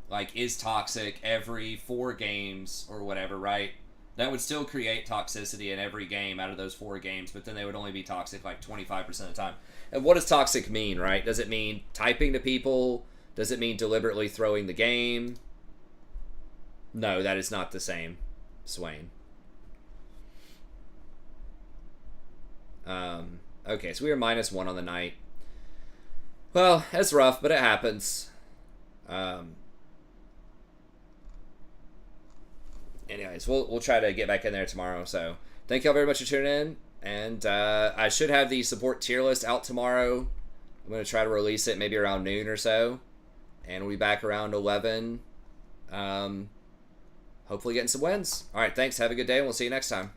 [SPEAKER 2] like, is toxic every 4 games or whatever, right? That would still create toxicity in every game out of those 4 games, but then they would only be toxic like 25% of the time. And what does toxic mean, right? Does it mean typing to people? Does it mean deliberately throwing the game? No, that is not the same, Swain. Okay, so we were -1 on the night. Well, that's rough, but it happens. Anyways, we'll try to get back in there tomorrow. So thank y'all very much for tuning in. And I should have the support tier list out tomorrow. I'm going to try to release it maybe around noon or so. And we'll be back around 11. Hopefully getting some wins. All right, thanks. Have a good day, and we'll see you next time.